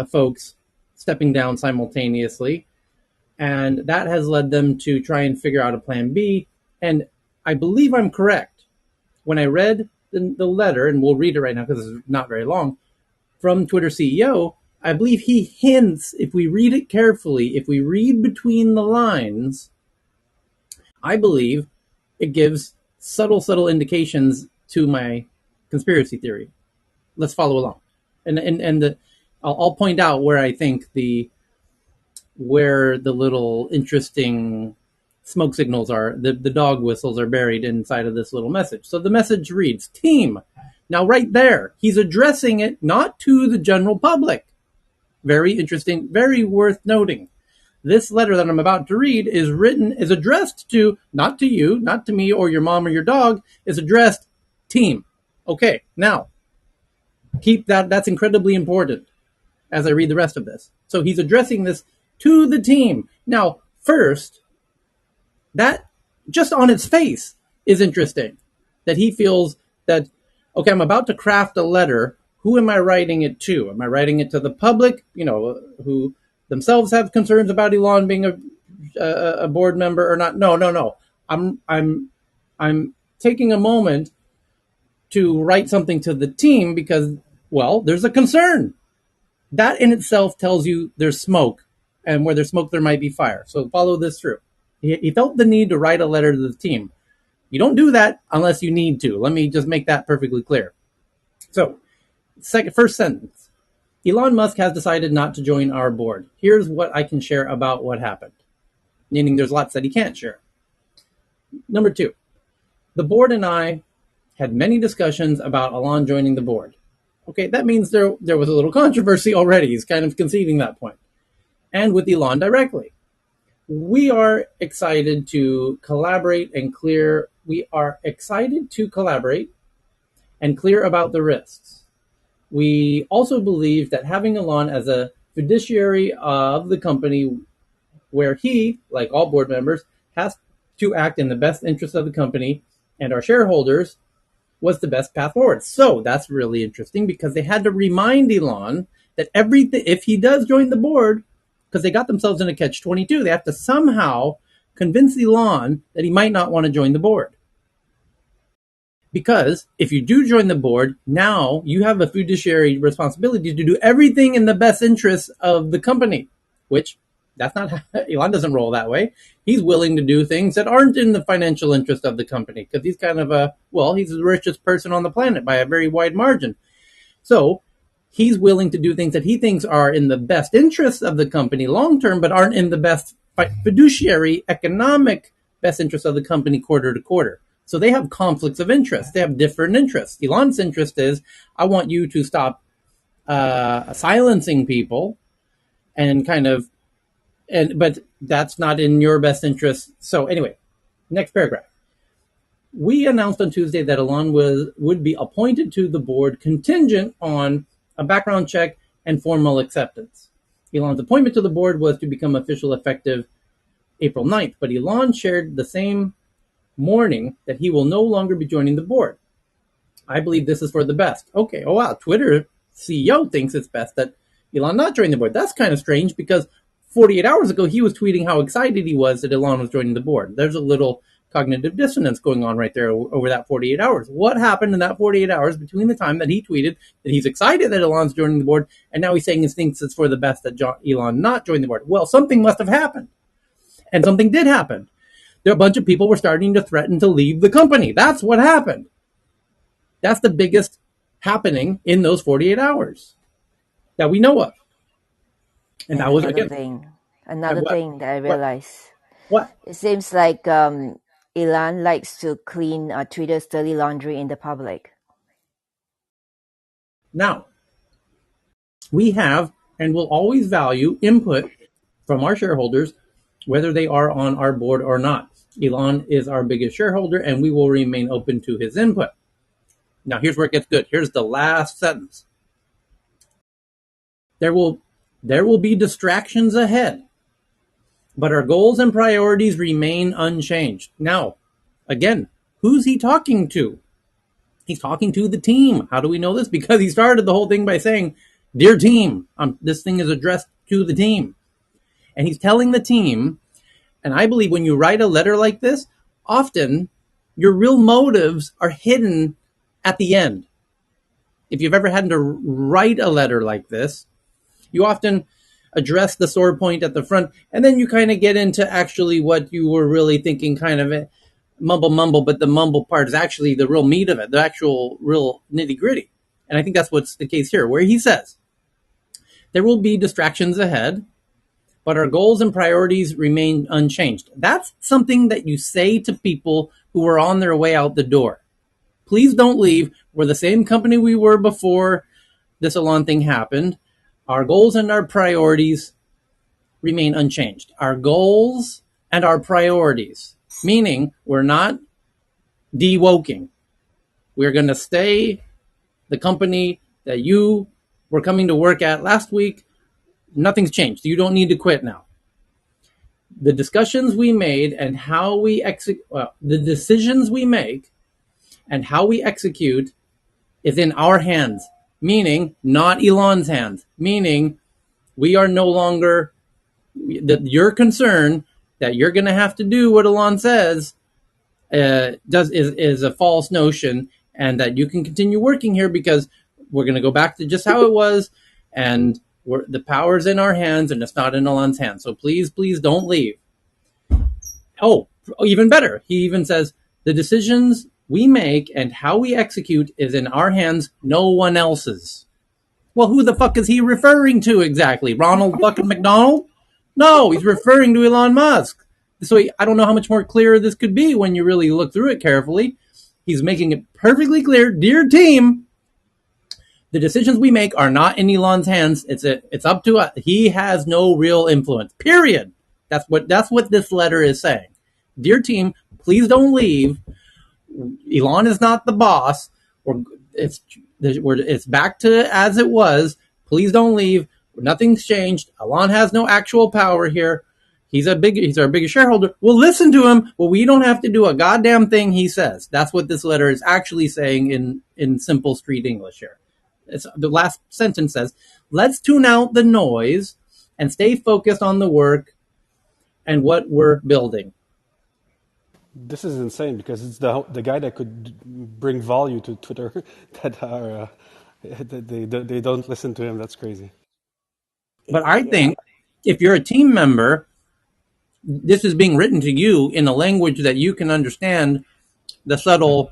folks stepping down simultaneously And that has led them to try and figure out a plan B. And I believe I'm correct. When I read the letter, and we'll read it right now because it's not very long, from Twitter CEO, I believe he hints, if we read it carefully, if we read between the lines, I believe it gives subtle indications to my conspiracy theory. Let's follow along. I'll point out where I think where the little interesting smoke signals are, the dog whistles are buried inside of this little message. So the message reads, team. Now right there, he's addressing it not to the general public. Very interesting, very worth noting. This letter that I'm about to read is addressed to, not to you, not to me or your mom or your dog, is addressed team. Okay, now, keep that's incredibly important as I read the rest of this. So he's addressing this to the team. Now, first, that just on its face is interesting. That he feels that, okay, I'm about to craft a letter. Who am I writing it to? Am I writing it to the public, who themselves have concerns about Elon being a board member or not? No. I'm taking a moment to write something to the team because, well, there's a concern. That in itself tells you there's smoke, and where there's smoke, there might be fire. So follow this through. He felt the need to write a letter to the team. You don't do that unless you need to. Let me just make that perfectly clear. So, first sentence. Elon Musk has decided not to join our board. Here's what I can share about what happened. Meaning there's lots that he can't share. Number 2. The board and I had many discussions about Elon joining the board. Okay, that means there was a little controversy already. He's kind of conceding that point. And with Elon directly. We are excited to collaborate and clear. We are excited to collaborate and clear about the risks. We also believe that having Elon as a fiduciary of the company, where he, like all board members, has to act in the best interest of the company and our shareholders, was the best path forward. So that's really interesting because they had to remind Elon that everything, if he does join the board, because they got themselves in a catch-22, they have to somehow convince Elon that he might not want to join the board. Because if you do join the board, now you have a fiduciary responsibility to do everything in the best interest of the company, which that's not how Elon doesn't roll that way. He's willing to do things that aren't in the financial interest of the company because he's kind of he's the richest person on the planet by a very wide margin. So he's willing to do things that he thinks are in the best interest of the company long term, but aren't in the best fiduciary economic best interest of the company quarter to quarter. So they have conflicts of interest. They have different interests. Elon's interest is, I want you to stop silencing people and but that's not in your best interest. So anyway, next paragraph. We announced on Tuesday that Elon would be appointed to the board contingent on a background check and formal acceptance. Elon's appointment to the board was to become official effective April 9th, but Elon shared the same morning that he will no longer be joining the board. I believe this is for the best. Okay, oh wow, Twitter CEO thinks it's best that Elon not join the board. That's kind of strange because 48 hours ago he was tweeting how excited he was that Elon was joining the board. There's a little cognitive dissonance going on right there over that 48 hours. What happened in that 48 hours between the time that he tweeted that he's excited that Elon's joining the board and now he's saying he thinks it's for the best that Elon not join the board? Well, something must have happened. And something did happen. There a bunch of people were starting to threaten to leave the company. That's what happened. That's the biggest happening in those 48 hours that we know of. And that was, again, another thing that I realized. What? It seems like Elon likes to clean Twitter's dirty laundry in the public. Now, we have and will always value input from our shareholders, whether they are on our board or not. Elon is our biggest shareholder, and we will remain open to his input. Now, here's where it gets good. Here's the last sentence. There will be distractions ahead, but our goals and priorities remain unchanged. Now, again, who's he talking to? He's talking to the team. How do we know this? Because he started the whole thing by saying, "Dear team, this thing is addressed to the team." And he's telling the team, and I believe when you write a letter like this, often your real motives are hidden at the end. If you've ever had to write a letter like this, you often address the sore point at the front, and then you kind of get into actually what you were really thinking, kind of mumble, but the mumble part is actually the real meat of it, the actual real nitty gritty. And I think that's what's the case here, where he says, there will be distractions ahead, but our goals and priorities remain unchanged. That's something that you say to people who are on their way out the door. Please don't leave. We're the same company we were before this Elon thing happened. Our goals and our priorities remain unchanged. Our goals and our priorities, meaning we're not de-woking. We're going to stay the company that you were coming to work at last week. Nothing's changed. You don't need to quit now. The discussions we made and how we the decisions we make and how we execute is in our hands, meaning not Elon's hands, meaning we are no longer that your concern that you're going to have to do what Elon says is a false notion, and that you can continue working here because we're going to go back to just how it was, and the power's in our hands and it's not in Elon's hands. So please, please don't leave. Oh, even better. He even says the decisions we make and how we execute is in our hands, no one else's. Well, who the fuck is he referring to exactly? Ronald fucking McDonald? No, he's referring to Elon Musk. So I don't know how much more clear this could be when you really look through it carefully. He's making it perfectly clear, dear team, the decisions we make are not in Elon's hands. It's up to us. He has no real influence. Period. That's what this letter is saying. Dear team, please don't leave. Elon is not the boss. It's back to as it was. Please don't leave. Nothing's changed. Elon has no actual power here. He's our biggest shareholder. We'll listen to him, but we don't have to do a goddamn thing he says. That's what this letter is actually saying in simple street English here. The last sentence says, let's tune out the noise and stay focused on the work and what we're building. This is insane because it's the guy that could bring value to Twitter that are they don't listen to him. That's crazy. But I think if you're a team member, this is being written to you in a language that you can understand the subtle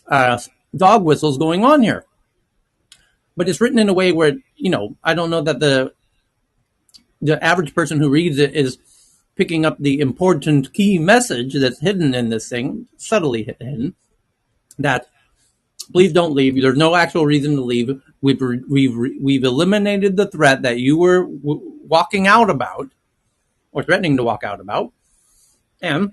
dog whistles going on here. But it's written in a way where, I don't know that the average person who reads it is picking up the important key message that's hidden in this thing, subtly hidden, that please don't leave. There's no actual reason to leave. We've eliminated the threat that you were walking out about or threatening to walk out about. And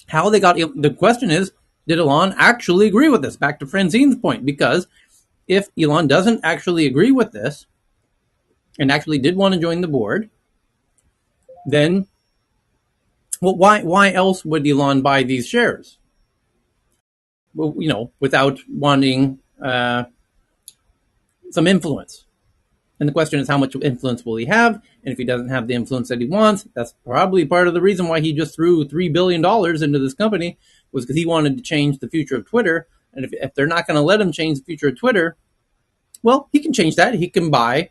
how they got the question is, did Elon actually agree with this? Back to Francine's point, because if Elon doesn't actually agree with this and actually did want to join the board, then why else would Elon buy these shares? Well, without wanting some influence. And the question is, how much influence will he have? And if he doesn't have the influence that he wants, that's probably part of the reason why he just threw $3 billion into this company, was because he wanted to change the future of Twitter. And if they're not going to let him change the future of Twitter, well, he can change that. He can buy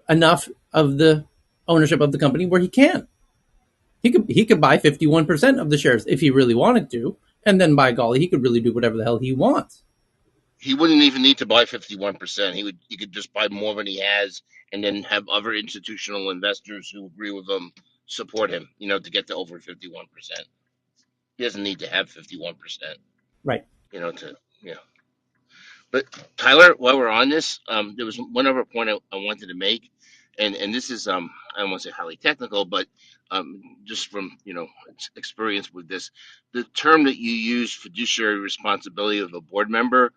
enough of the ownership of the company where he can. He could buy 51% of the shares if he really wanted to. And then, by golly, he could really do whatever the hell he wants. He wouldn't even need to buy 51%. He could just buy more than he has, and then have other institutional investors who agree with him support him. To get to over 51%. He doesn't need to have 51%. Right. To But Tyler, while we're on this, there was one other point I wanted to make, and this is I don't want to say highly technical, but just from experience with this, the term that you use, fiduciary responsibility of a board member,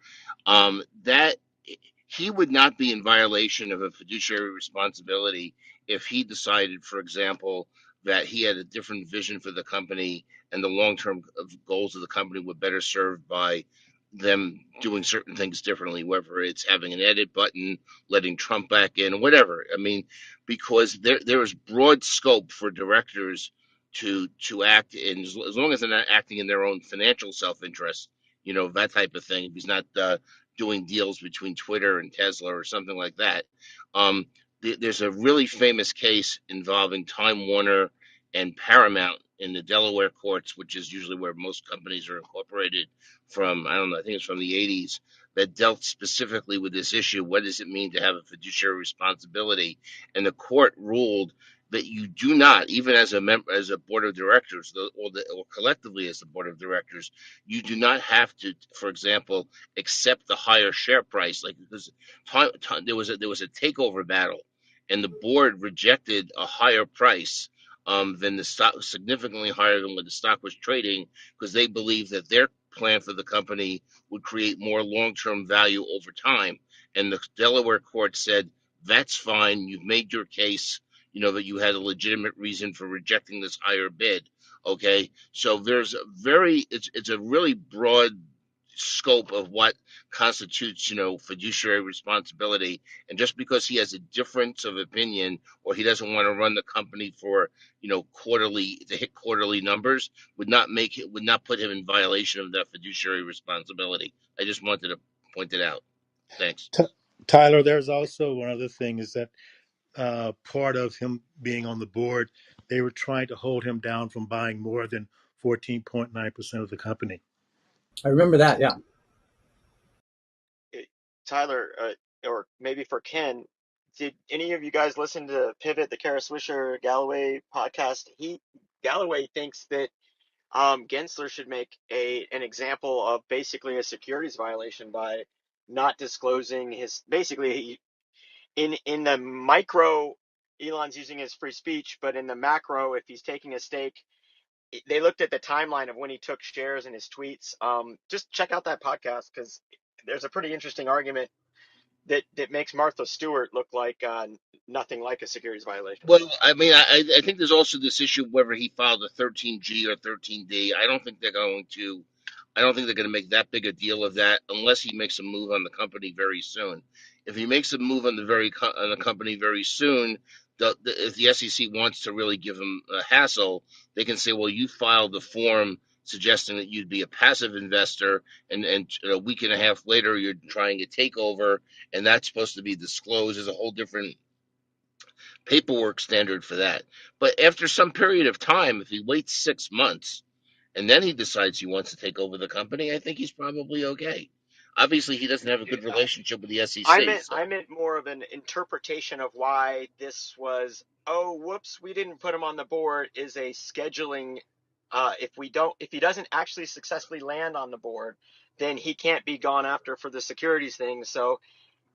that he would not be in violation of a fiduciary responsibility if he decided, for example, that he had a different vision for the company and the long-term goals of the company were better served by them doing certain things differently, whether it's having an edit button, letting Trump back in, whatever. I mean, because there is broad scope for directors to act in, as long as they're not acting in their own financial self interest, that type of thing. If he's not doing deals between Twitter and Tesla or something like that. Um, there's a really famous case involving Time Warner and Paramount in the Delaware courts, which is usually where most companies are incorporated from. I don't know, I think it's from the 80s, that dealt specifically with this issue. What does it mean to have a fiduciary responsibility? And the court ruled that you do not, even as a member, as a board of directors, or collectively as the board of directors, you do not have to, for example, accept the higher share price. Like, because there was a takeover battle, and the board rejected a higher price than the stock, significantly higher than what the stock was trading, because they believed that their plan for the company would create more long-term value over time. And the Delaware court said, that's fine. You've made your case, that you had a legitimate reason for rejecting this higher bid. Okay. So it's a really broad scope of what constitutes, fiduciary responsibility. And just because he has a difference of opinion, or he doesn't want to run the company for, quarterly, to hit quarterly numbers, would not put him in violation of that fiduciary responsibility. I just wanted to point it out. Thanks. T- Tyler, there's also one other thing is that part of him being on the board, they were trying to hold him down from buying more than 14.9% of the company. I remember that. Yeah. Tyler, or maybe for Ken, did any of you guys listen to Pivot, the Kara Swisher Galloway podcast? Galloway thinks that Gensler should make an example of basically a securities violation by not disclosing his, basically in the micro, Elon's using his free speech, but in the macro, if he's taking a stake, they looked at the timeline of when he took shares in his tweets. Just check out that podcast, because there's a pretty interesting argument that makes Martha Stewart look like nothing like a securities violation. Well, I mean, I think there's also this issue of whether he filed a 13G or 13D. I don't think they're going to make that big a deal of that unless he makes a move on the company very soon. If he makes a move on the company very soon, if the SEC wants to really give him a hassle, they can say, well, you filed the form suggesting that you'd be a passive investor, and a week and a half later you're trying to take over, and that's supposed to be disclosed. As a whole different paperwork standard for that. But after some period of time, if he waits 6 months and then he decides he wants to take over the company, I think he's probably okay. Obviously, he doesn't have a good relationship with the I SEC. meant So I meant more of an interpretation of why this was, oh, whoops, we didn't put him on the board, is a scheduling. If he doesn't actually successfully land on the board, then he can't be gone after for the securities thing. So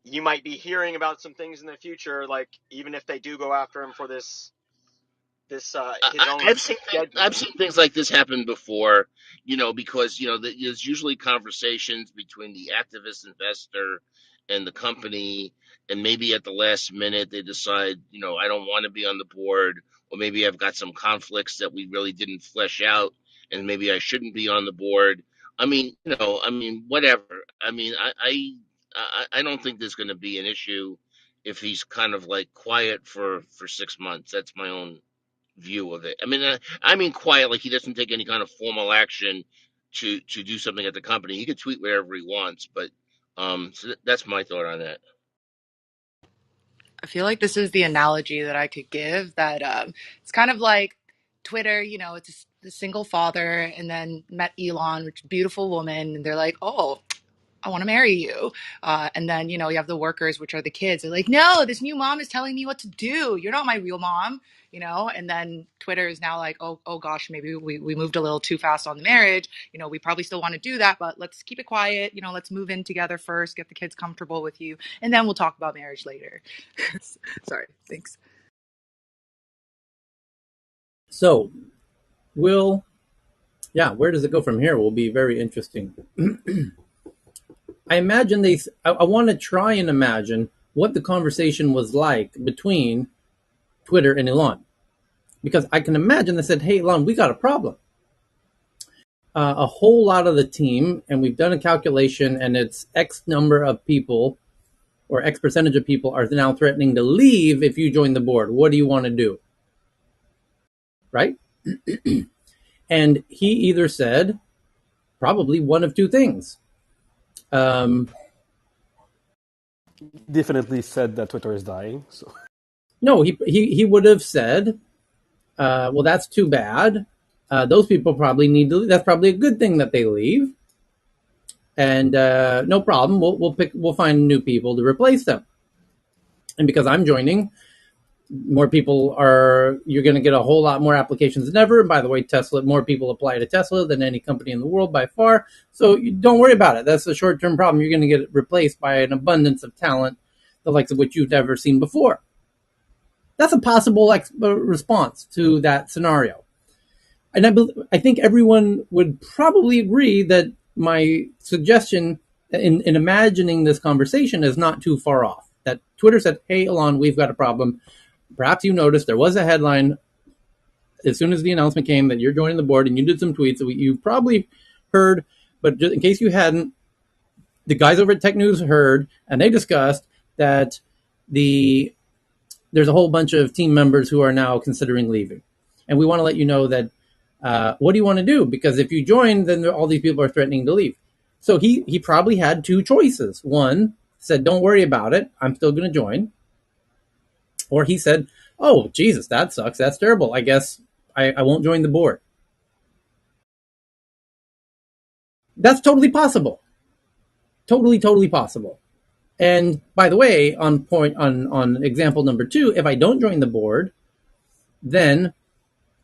you might be hearing about some things in the future, like even if they do go after him for this his own I've scheduling. seen things like this happen before, because there's usually conversations between the activist investor and the company, and maybe at the last minute they decide, I don't want to be on the board, or maybe I've got some conflicts that we really didn't flesh out, and maybe I shouldn't be on the board. Whatever. I mean, I don't think there's going to be an issue if he's kind of like quiet for 6 months. That's my own view of it. I mean quiet, like he doesn't take any kind of formal action to do something at the company. He can tweet wherever he wants, but that's my thought on that. I feel like this is the analogy that I could give, that it's kind of like Twitter, it's a single father and then met Elon, which is a beautiful woman, and they're like, oh, I want to marry you. And then, you have the workers, which are the kids. They're like, no, this new mom is telling me what to do. You're not my real mom, And then Twitter is now like, oh gosh, maybe we moved a little too fast on the marriage. We probably still want to do that, but let's keep it quiet. Let's move in together first, get the kids comfortable with you, and then we'll talk about marriage later. Sorry. Thanks. So, where does it go from here? Will be very interesting. I imagine I want to try and imagine what the conversation was like between Twitter and Elon. Because I can imagine they said, hey, Elon, we got a problem. a whole lot of the team, and we've done a calculation, and it's X number of people or X percentage of people are now threatening to leave if you join the board. What do you want to do? Right? And he either said probably one of two things. Definitely said that Twitter is dying. So No, he would have said, well, that's too bad. Those people probably need to leave. That's probably a good thing that they leave. And no problem. We'll find new people to replace them. And because I'm joining, more people are. You're going to get a whole lot more applications than ever. And by the way, Tesla, more people apply to Tesla than any company in the world by far. So don't worry about it. That's a short-term problem. You're going to get replaced by an abundance of talent, the likes of which you've never seen before. That's a possible response to that scenario. And I think everyone would probably agree that my suggestion in imagining this conversation is not too far off. That Twitter said, hey, Elon, we've got a problem. Perhaps you noticed there was a headline as soon as the announcement came that you're joining the board, and you did some tweets that you probably heard, but just in case you hadn't, the guys over at Tech News heard, and they discussed that there's a whole bunch of team members who are now considering leaving. And we want to let you know that what do you want to do? Because if you join, then all these people are threatening to leave. So he probably had two choices. One said, don't worry about it. I'm still going to join. Or he said, oh, Jesus, that sucks. That's terrible. I guess I won't join the board. That's totally possible. Totally possible. And by the way, on example number 2, if I don't join the board, then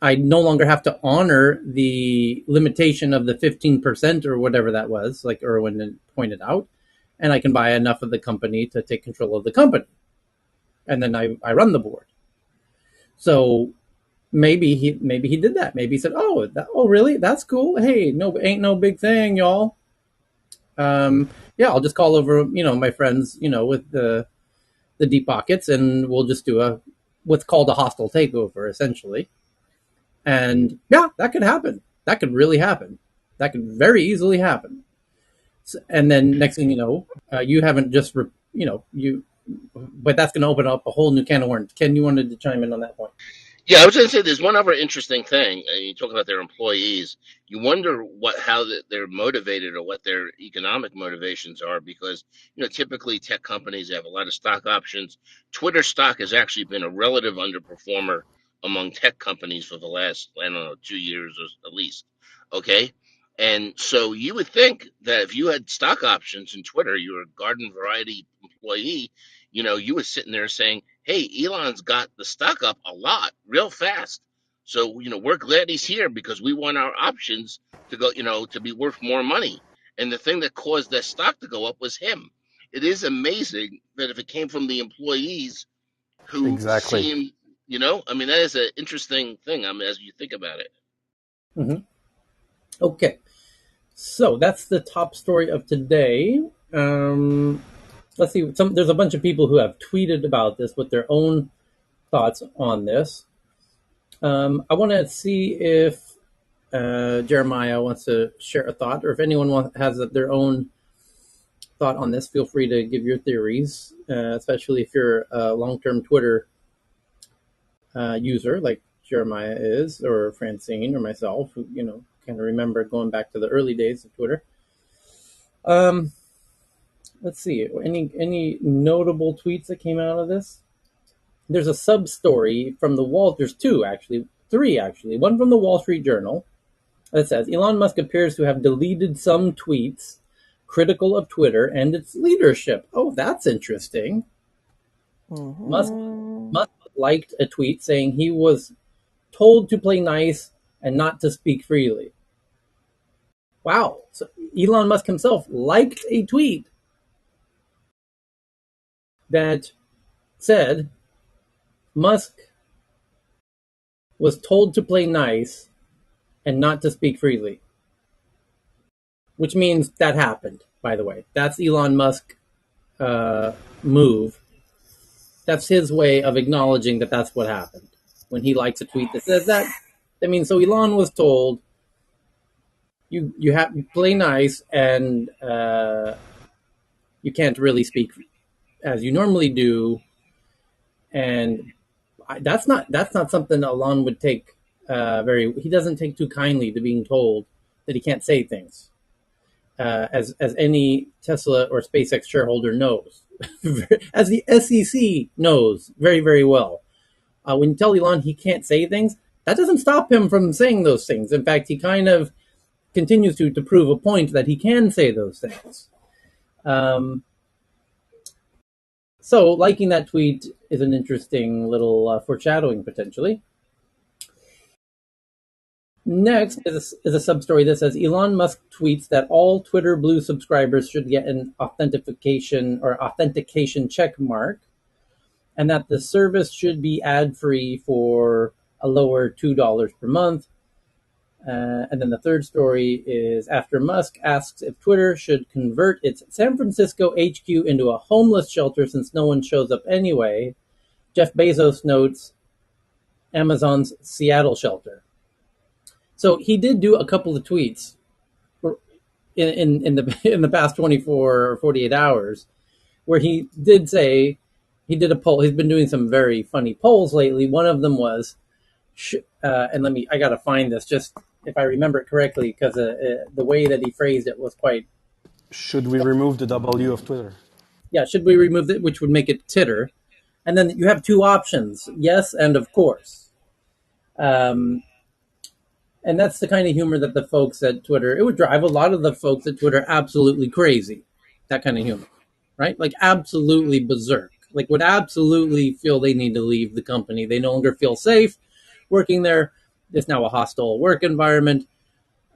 I no longer have to honor the limitation of the 15% or whatever that was, like Erwin pointed out, and I can buy enough of the company to take control of the company. And then I run the board. So maybe he did that. Maybe he said, "Oh, really? That's cool. Hey, ain't no big thing, y'all. Yeah, I'll just call over, my friends, with the deep pockets, and we'll just do what's called a hostile takeover, essentially." And yeah, that could happen. That could really happen. That could very easily happen. And then next thing you know, you haven't just, but that's going to open up a whole new can of worms. Ken, you wanted to chime in on that point? Yeah, I was going to say there's one other interesting thing. You talk about their employees. You wonder how they're motivated or what their economic motivations are, because typically tech companies have a lot of stock options. Twitter stock has actually been a relative underperformer among tech companies for the last, I don't know, 2 years or at least. Okay, and so you would think that if you had stock options in Twitter, you're a garden variety employee. You were sitting there saying, hey, Elon's got the stock up a lot real fast. So, we're glad he's here because we want our options to go, to be worth more money. And the thing that caused that stock to go up was him. It is amazing that if it came from the employees who exactly. seem, I mean, that is an interesting thing. I mean, as you think about it. Mm-hmm. Okay. So that's the top story of today. Let's see. There's a bunch of people who have tweeted about this with their own thoughts on this. I want to see if Jeremiah wants to share a thought, or if anyone has their own thought on this. Feel free to give your theories, especially if you're a long-term Twitter user like Jeremiah is, or Francine, or myself, who kind of remember going back to the early days of Twitter. Let's see. Any notable tweets that came out of this? There's a sub story from the Wall. There's three actually. One from the Wall Street Journal that says Elon Musk appears to have deleted some tweets critical of Twitter and its leadership. Oh, that's interesting. Musk Mm-hmm. liked a tweet saying he was told to play nice and not to speak freely. Wow. So Elon Musk himself liked a tweet that said Musk was told to play nice and not to speak freely, which means that happened, by the way. That's Elon Musk move. That's his way of acknowledging that that's what happened. When he likes a tweet that says that, I mean, so Elon was told, you have you play nice, and you can't really speak as you normally do, and that's not something Elon would take very. He doesn't take too kindly to being told that he can't say things, as any Tesla or SpaceX shareholder knows, as the SEC knows very very well. When you tell Elon he can't say things, that doesn't stop him from saying those things. In fact, he kind of continues to prove a point that he can say those things. Um, so, liking that tweet is an interesting little foreshadowing potentially. Next is a sub story that says Elon Musk tweets that all Twitter Blue subscribers should get an authentication check mark, and that the service should be ad free for a lower $2 per month. And then the third story is after Musk asks if Twitter should convert its San Francisco HQ into a homeless shelter since no one shows up anyway, Jeff Bezos notes Amazon's Seattle shelter. So he did do a couple of tweets in the past 24 or 48 hours where he did say he did a poll. He's been doing some very funny polls lately. One of them was, and I got to find this just if I remember it correctly because the way that he phrased it was quite. Should we remove the W of Twitter? Yeah, should we remove it, which would make it titter? And then you have two options: yes and of course. And that's the kind of humor that the folks at Twitter, it would drive a lot of the folks at Twitter absolutely crazy. That kind of humor, right? Like absolutely berserk. Like would absolutely feel they need to leave the company. They no longer feel safe working there. There's now a hostile work environment,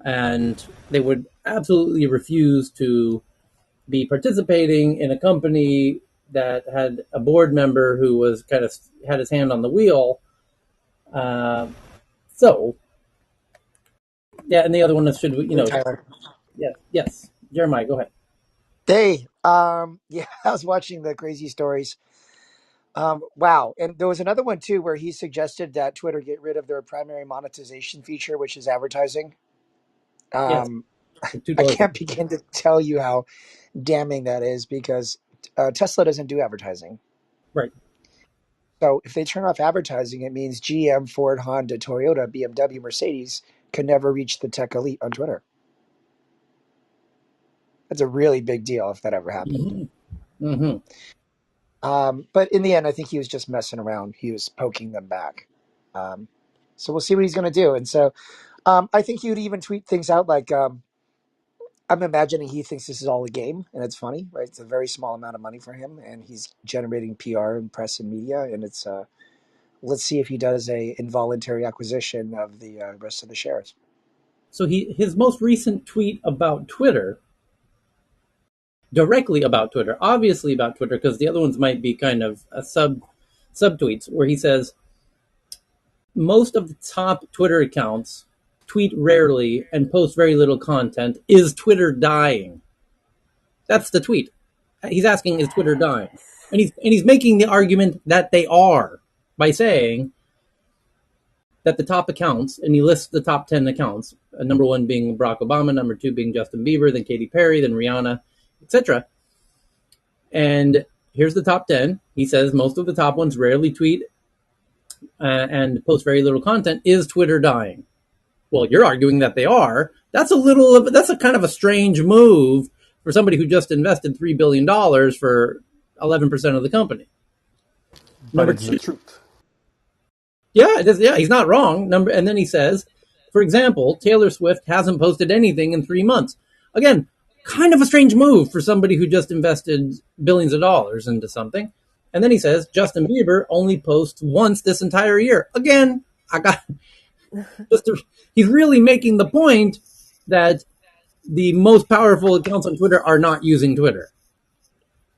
and they would absolutely refuse to be participating in a company that had a board member who was kind of had his hand on the wheel. So yeah, and the other one is should we, Hey, Tyler. yes, Jeremiah, go ahead. Hey, yeah, I was watching the crazy stories. Wow. And there was another one too where he suggested that Twitter get rid of their primary monetization feature, which is advertising. Yes, Um, for two I dollars. can't begin to tell you how damning that is because Tesla doesn't do advertising. Right. So if they turn off advertising, it means GM, Ford, Honda, Toyota, BMW, Mercedes can never reach the tech elite on Twitter. That's a really big deal if that ever happened. Mm-hmm. Mm-hmm. But in the end, I think he was just messing around. He was poking them back. So we'll see what he's going to do. And so I think he would even tweet things out like, I'm imagining he thinks this is all a game and it's funny, right? It's a very small amount of money for him and he's generating PR and press and media. And it's, let's see if he does a involuntary acquisition of the rest of the shares. So his most recent tweet about Twitter, directly about Twitter, obviously about Twitter, because the other ones might be kind of a subtweets, where he says most of the top Twitter accounts tweet rarely and post very little content. Is Twitter dying? That's the tweet. He's asking, is Twitter dying? And he's making the argument that they are by saying that the top accounts, and he lists the top 10 accounts, number one being Barack Obama, number two being Justin Bieber, then Katy Perry, then Rihanna, etc. And here's the top 10. He says most of the top ones rarely tweet and post very little content. Is Twitter dying? Well, you're arguing that they are. That's a kind of a strange move for somebody who just invested $3 billion for 11% of the company. But Number it's the two, truth. yeah, he's not wrong. And then he says, for example, Taylor Swift hasn't posted anything in 3 months. Again, kind of a strange move for somebody who just invested billions of dollars into something. And then he says Justin Bieber only posts once this entire year. Again, he's really making the point that the most powerful accounts on Twitter are not using Twitter.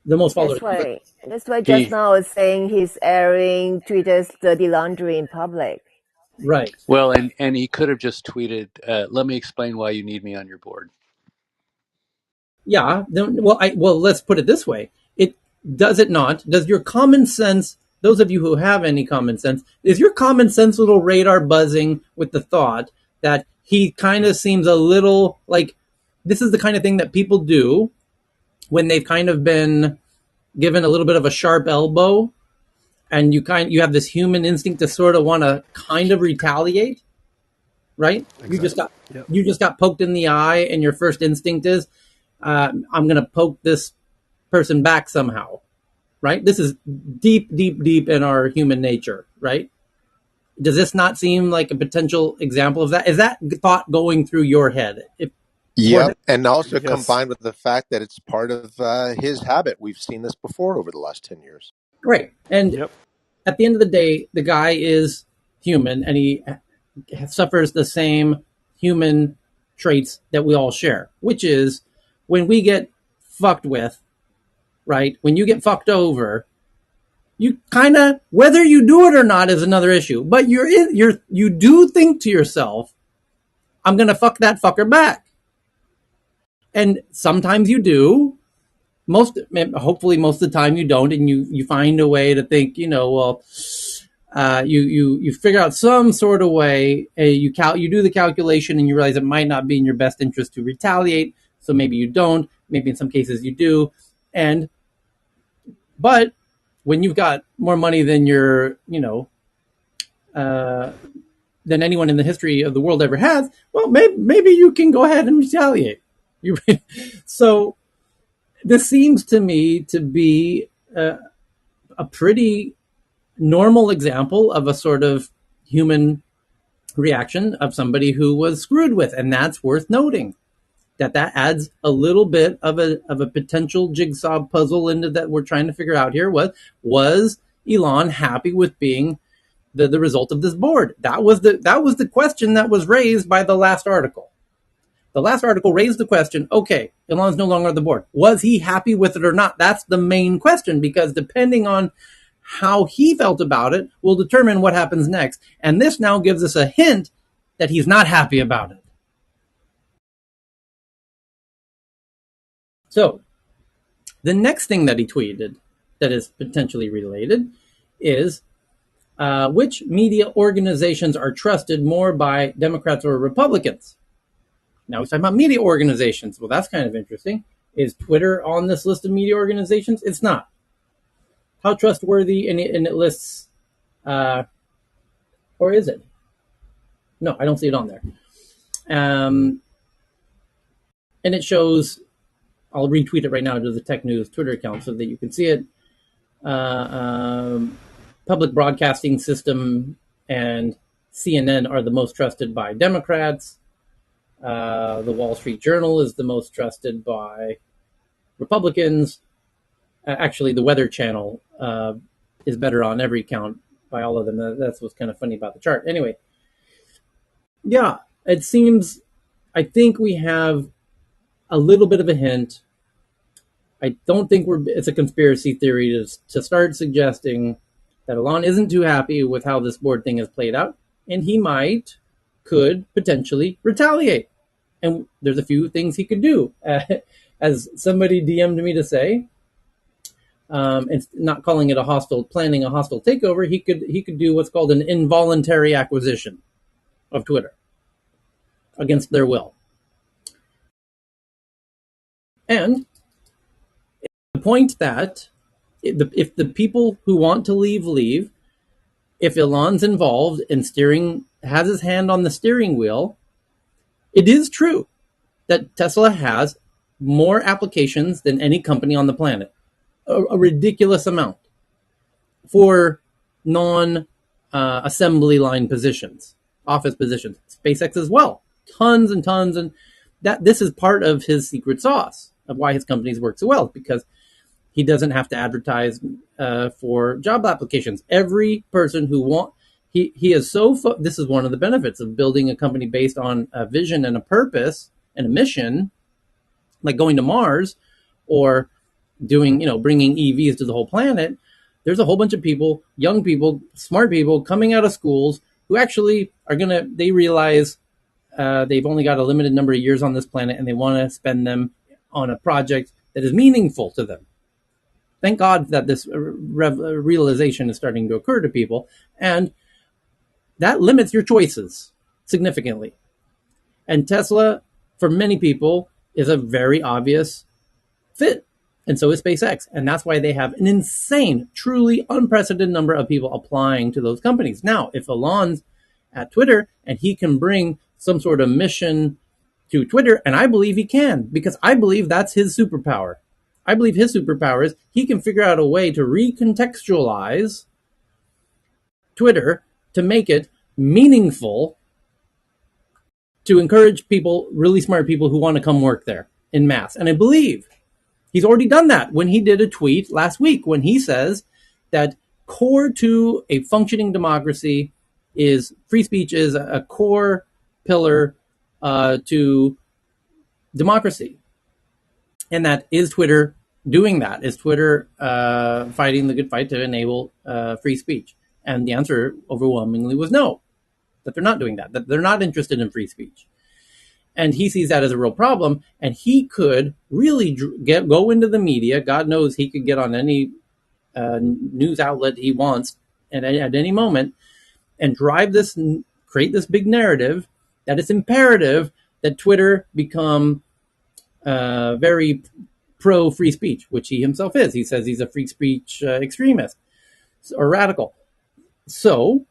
The most followed. That's why just He now I was saying he's airing Twitter's dirty laundry in public. Right. well, and he could have just tweeted, "Let me explain why you need me on your board." Yeah. Well, let's put it this way. Does it not? Does your common sense, those of you who have any common sense, is your common sense little radar buzzing with the thought that he kind of seems a little like this is the kind of thing that people do when they've kind of been given a little bit of a sharp elbow, and you have this human instinct to sort of want to kind of retaliate, right? Exactly. Yep. You just got poked in the eye, and your first instinct is, I'm going to poke this person back somehow, right? This is deep, deep, deep in our human nature, right? Does this not seem like a potential example of that? Is that thought going through your head? Go Yep, ahead. and also Yes. combined with the fact that it's part of his habit. We've seen this before over the last 10 years. Right. And Yep. at the end of the day, the guy is human, and he suffers the same human traits that we all share, which is when we get fucked with, right? When you get fucked over, you kind of, whether you do it or not is another issue, but you do think to yourself, I'm going to fuck that fucker back. And sometimes you do. Hopefully most of the time you don't, and you find a way to think, well, you figure out some sort of way. You do the calculation, and you realize it might not be in your best interest to retaliate. So maybe you don't. Maybe in some cases you do. But when you've got more money than uh, than anyone in the history of the world ever has, well, maybe you can go ahead and retaliate. You so this seems to me to be a pretty normal example of a sort of human reaction of somebody who was screwed with, and that's worth noting. That adds a little bit of a potential jigsaw puzzle into that we're trying to figure out here. Was Elon happy with being the result of this board? That was the question that was raised by the last article. The last article raised the question, okay, Elon's no longer on the board. Was he happy with it or not? That's the main question, because depending on how he felt about it will determine what happens next. And this now gives us a hint that he's not happy about it. So the next thing that he tweeted that is potentially related is which media organizations are trusted more by Democrats or Republicans? Now he's talking about media organizations. Well, that's kind of interesting. Is Twitter on this list of media organizations? It's not. How trustworthy? And it lists, or is it? No, I don't see it on there. And it shows, I'll retweet it right now to the Tech News Twitter account so that you can see it. Public broadcasting system and CNN are the most trusted by Democrats. The Wall Street Journal is the most trusted by Republicans. Actually, the Weather Channel is better on every count by all of them. That's what's kind of funny about the chart. Anyway, yeah, it seems, I think we have a little bit of a hint. I don't think it's a conspiracy theory to start suggesting that Elon isn't too happy with how this board thing has played out, and he could potentially retaliate. And there's a few things he could do. As somebody DM'd me to say, and not calling it planning a hostile takeover, he could do what's called an involuntary acquisition of Twitter against their will. And the point that if the people who want to leave, if Elon's involved in steering, has his hand on the steering wheel, it is true that Tesla has more applications than any company on the planet. A ridiculous amount for non-assembly line positions, office positions. SpaceX as well, tons and tons, and this is part of his secret sauce of why his companies work so well, because he doesn't have to advertise for job applications. Every person who he is this is one of the benefits of building a company based on a vision and a purpose and a mission, like going to Mars or bringing EVs to the whole planet. There's a whole bunch of people, young people, smart people coming out of schools who actually they realize they've only got a limited number of years on this planet, and they want to spend them on a project that is meaningful to them. Thank God that this realization is starting to occur to people, and that limits your choices significantly. And Tesla, for many people, is a very obvious fit. And so is SpaceX. And that's why they have an insane, truly unprecedented number of people applying to those companies. Now, if Elon's at Twitter and he can bring some sort of mission to Twitter, and I believe he can, because I believe that's his superpower. I believe his superpower is he can figure out a way to recontextualize Twitter to make it meaningful to encourage people, really smart people who want to come work there in mass. And I believe he's already done that when he did a tweet last week when he says that core to a functioning democracy is free speech is a core pillar to democracy. And that is Twitter doing that? Is Twitter fighting the good fight to enable free speech? And the answer overwhelmingly was no, that they're not doing that they're not interested in free speech. And he sees that as a real problem. And he could really go into the media. God knows he could get on any news outlet he wants at any moment and create this big narrative that it's imperative that Twitter become very pro free speech, which he himself is. He says he's a free speech extremist or radical. So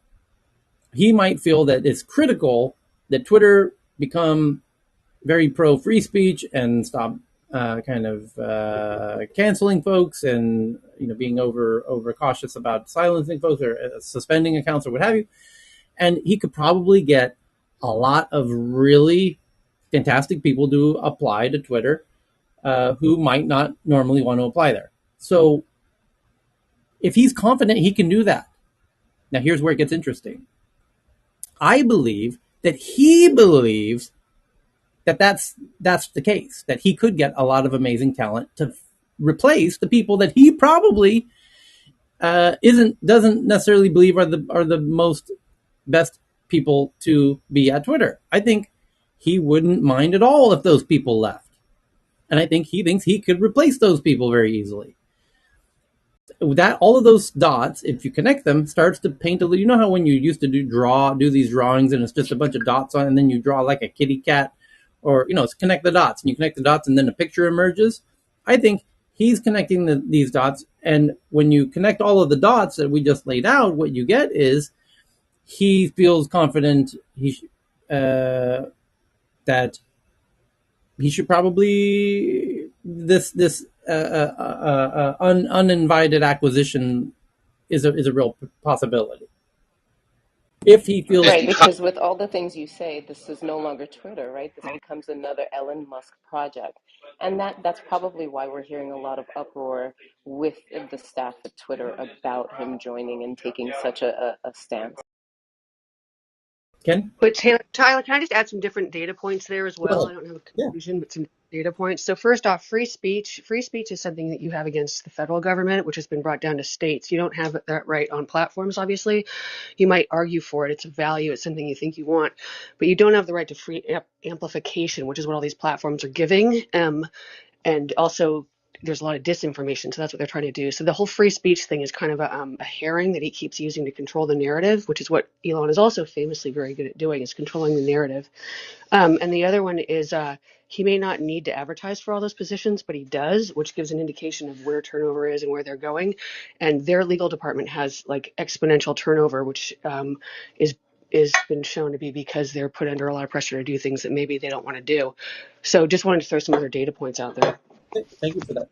he might feel that it's critical that Twitter become very pro free speech and stop canceling folks and being over cautious about silencing folks or suspending accounts or what have you. And he could probably get a lot of really fantastic people to apply to Twitter who might not normally want to apply there. So if he's confident he can do that, now here's where it gets interesting. I believe that he believes that that's the case, that he could get a lot of amazing talent to replace the people that he probably doesn't necessarily believe are the most best people to be at Twitter. I think he wouldn't mind at all if those people left. And I think he thinks he could replace those people very easily. That all of those dots, if you connect them, starts to paint a. You know how when you used to do these drawings and it's just a bunch of dots on, and then you draw like a kitty cat, or it's connect the dots, and you connect the dots, and then a picture emerges. I think he's connecting these dots, and when you connect all of the dots that we just laid out, what you get is he feels confident that he should probably this uninvited acquisition is a real possibility if he feels. Right, because with all the things you say, this is no longer Twitter, right? This becomes another Elon Musk project. And that's probably why we're hearing a lot of uproar with the staff at Twitter about him joining and taking such a stance. Ken, But Tyler, can I just add some different data points there as go well? ahead. I don't have a Yeah, conclusion, but some data points. So first off, free speech. Free speech is something that you have against the federal government, which has been brought down to states. You don't have that right on platforms, obviously. You might argue for it. It's a value. It's something you think you want, but you don't have the right to free amplification, which is what all these platforms are giving. And also there's a lot of disinformation, so that's what they're trying to do. So the whole free speech thing is kind of a herring that he keeps using to control the narrative, which is what Elon is also famously very good at doing, is controlling the narrative. And the other one is he may not need to advertise for all those positions, but he does, which gives an indication of where turnover is and where they're going. And their legal department has like exponential turnover, which is been shown to be because they're put under a lot of pressure to do things that maybe they don't want to do. So just wanted to throw some other data points out there. thank you for that,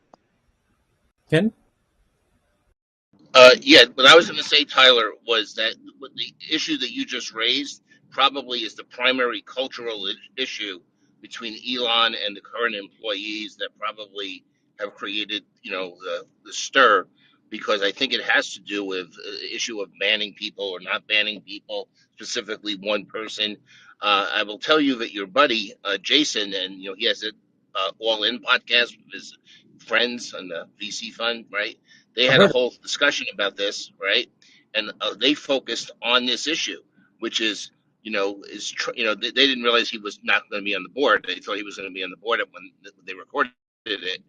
Ken. Yeah, what I was going to say, Tyler, was that what the issue that you just raised probably is the primary cultural issue between Elon and the current employees that probably have created, the stir, because I think it has to do with the issue of banning people or not banning people, specifically one person. I will tell you that your buddy Jason, and he has a All In podcast with his friends and the VC fund, right? They I've had a heard. whole discussion about this, right? And they focused on this issue, which is, they didn't realize he was not going to be on the board. They thought he was going to be on the board when they recorded it,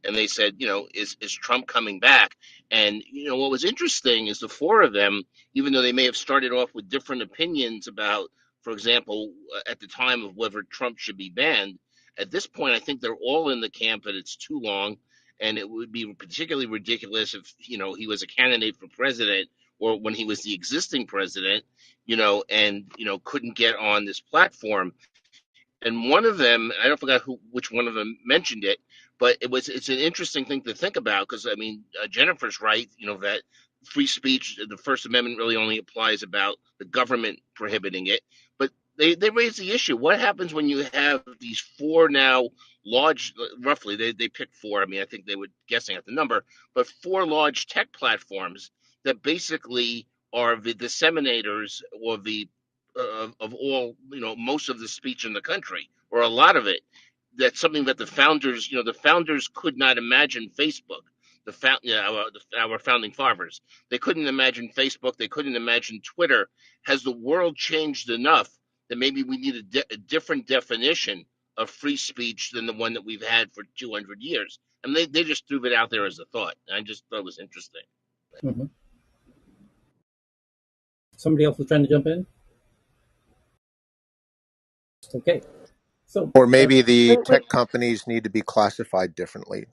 and they said, is Trump coming back? And what was interesting is the four of them, even though they may have started off with different opinions about for example, at the time of whether Trump should be banned. At this point, I think they're all in the camp that it's too long, and it would be particularly ridiculous if he was a candidate for president, or when he was the existing president, and couldn't get on this platform. And one of them, I don't forget which one of them mentioned it, but it's an interesting thing to think about, because I mean, Jennifer's right, that free speech, the First Amendment really only applies about the government prohibiting it. But they raise the issue: what happens when you have these four now large, roughly they picked four, I mean, I think they were guessing at the number, but four large tech platforms that basically are the disseminators, or the of all, most of the speech in the country, or a lot of it. That's something that the founders could not imagine. Facebook, our founding fathers, they couldn't imagine Facebook, they couldn't imagine Twitter. Has the world changed enough that maybe we need a different definition of free speech than the one that we've had for 200 years? And they just threw it out there as a thought. I just thought it was interesting. Mm-hmm. Somebody else was trying to jump in. Okay, so Or maybe the tech companies need to be classified differently.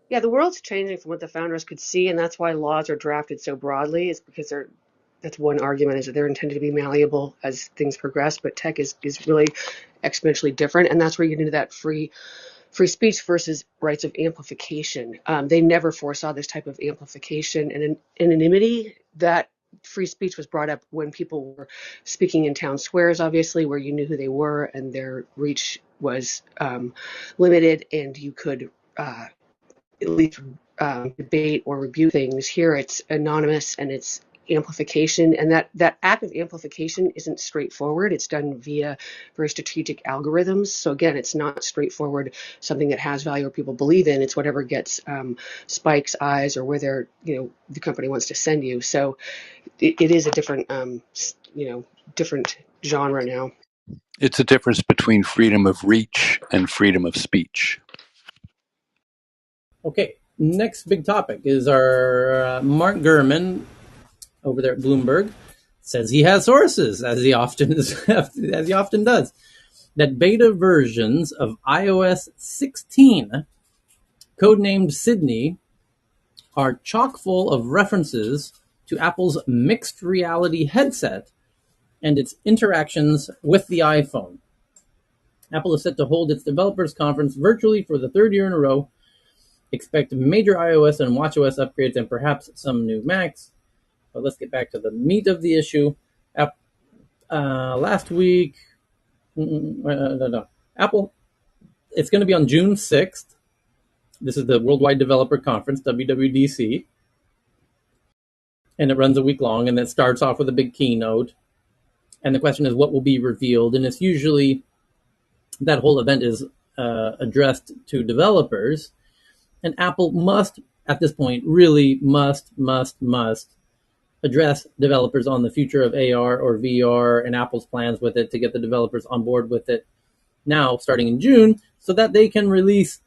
Yeah, the world's changing from what the founders could see, and that's why laws are drafted so broadly. Is because that's one argument, is that they're intended to be malleable as things progress. But tech is really exponentially different, and that's where you get into that free speech versus rights of amplification. They never foresaw this type of amplification and anonymity. That free speech was brought up when people were speaking in town squares, obviously, where you knew who they were and their reach was limited, and you could at least debate or rebuke things. Here it's anonymous and it's amplification, and that act of amplification isn't straightforward. It's done via very strategic algorithms. So again, it's not straightforward, something that has value or people believe in. It's whatever gets spikes, eyes, or where they're, the company wants to send you. So it is a different different genre now. It's a difference between freedom of reach and freedom of speech. okay, next big topic is our Mark Gurman over there at Bloomberg says he has sources, as he often does, that beta versions of iOS 16, codenamed Sydney, are chock full of references to Apple's mixed reality headset and its interactions with the iPhone. Apple is set to hold its developers conference virtually for the third year in a row. Expect major iOS and watchOS upgrades and perhaps some new Macs. But let's get back to the meat of the issue. Last week, no. Apple, it's going to be on June 6th. This is the Worldwide Developer Conference, WWDC. And it runs a week long, and it starts off with a big keynote. And the question is, what will be revealed? And it's usually, that whole event is addressed to developers. And Apple must, at this point, really must address developers on the future of AR or VR and Apple's plans with it to get the developers on board with it now, starting in June, so that they can release,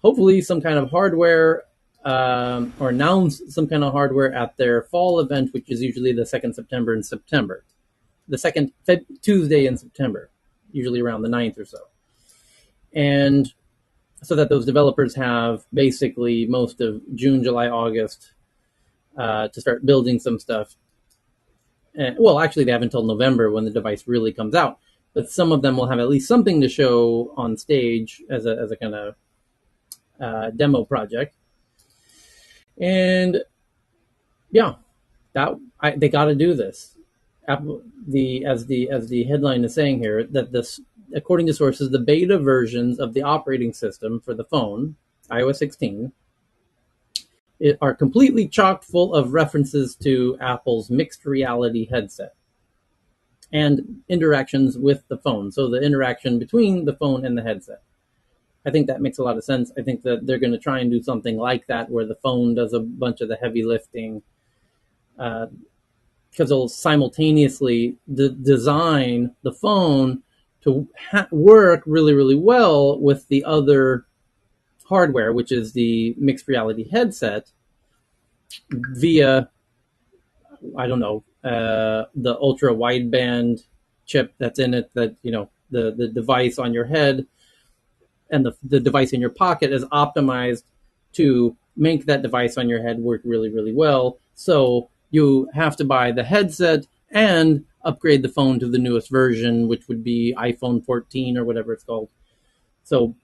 hopefully, some kind of hardware or announce some kind of hardware at their fall event, which is usually the second September. The second Tuesday in September, usually around the 9th or so. And so that those developers have basically most of June, July, August to start building some stuff. Well, actually, they have until November when the device really comes out. But some of them will have at least something to show on stage as a kind of demo project. And yeah, they got to do this. Apple, as the headline is saying here, that this, according to sources, the beta versions of the operating system for the phone, iOS 16, are completely chock full of references to Apple's mixed reality headset and interactions with the phone. So the interaction between the phone and the headset. I think that makes a lot of sense. I think that they're going to try and do something like that, where the phone does a bunch of the heavy lifting, because they'll simultaneously design the phone to work really, really well with the other hardware, which is the mixed reality headset, via, I don't know, the ultra wideband chip that's in it, that the device on your head and the device in your pocket is optimized to make that device on your head work really, really well. So you have to buy the headset and upgrade the phone to the newest version, which would be iPhone 14 or whatever it's called. So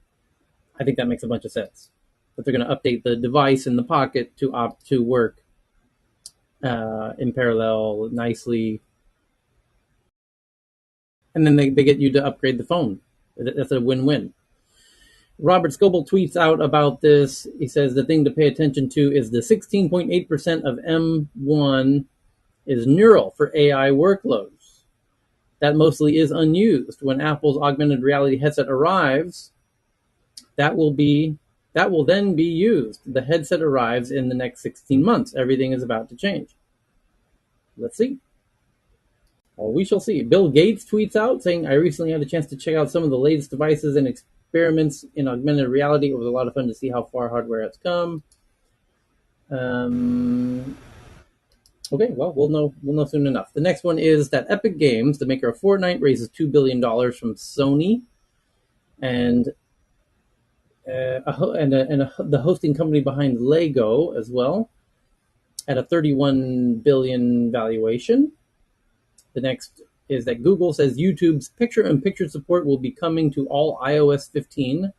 I think that makes a bunch of sense. But they're going to update the device in the pocket to work in parallel nicely, and then they get you to upgrade the phone. That's a win-win. Robert Scoble tweets out about this. He says the thing to pay attention to is the 16.8% of M1 is neural for AI workloads. That mostly is unused. When Apple's augmented reality headset arrives, that will then be used. The headset arrives in the next 16 months. Everything is about to change. Let's see. Well, we shall see. Bill Gates tweets out saying, I recently had a chance to check out some of the latest devices and experiments in augmented reality. It was a lot of fun to see how far hardware has come. Okay, well, we'll know soon enough. The next one is that Epic Games, the maker of Fortnite, raises $2 billion from Sony and the hosting company behind Lego as well, at a $31 billion valuation. The next is that Google says YouTube's picture-in-picture support will be coming to all iOS 15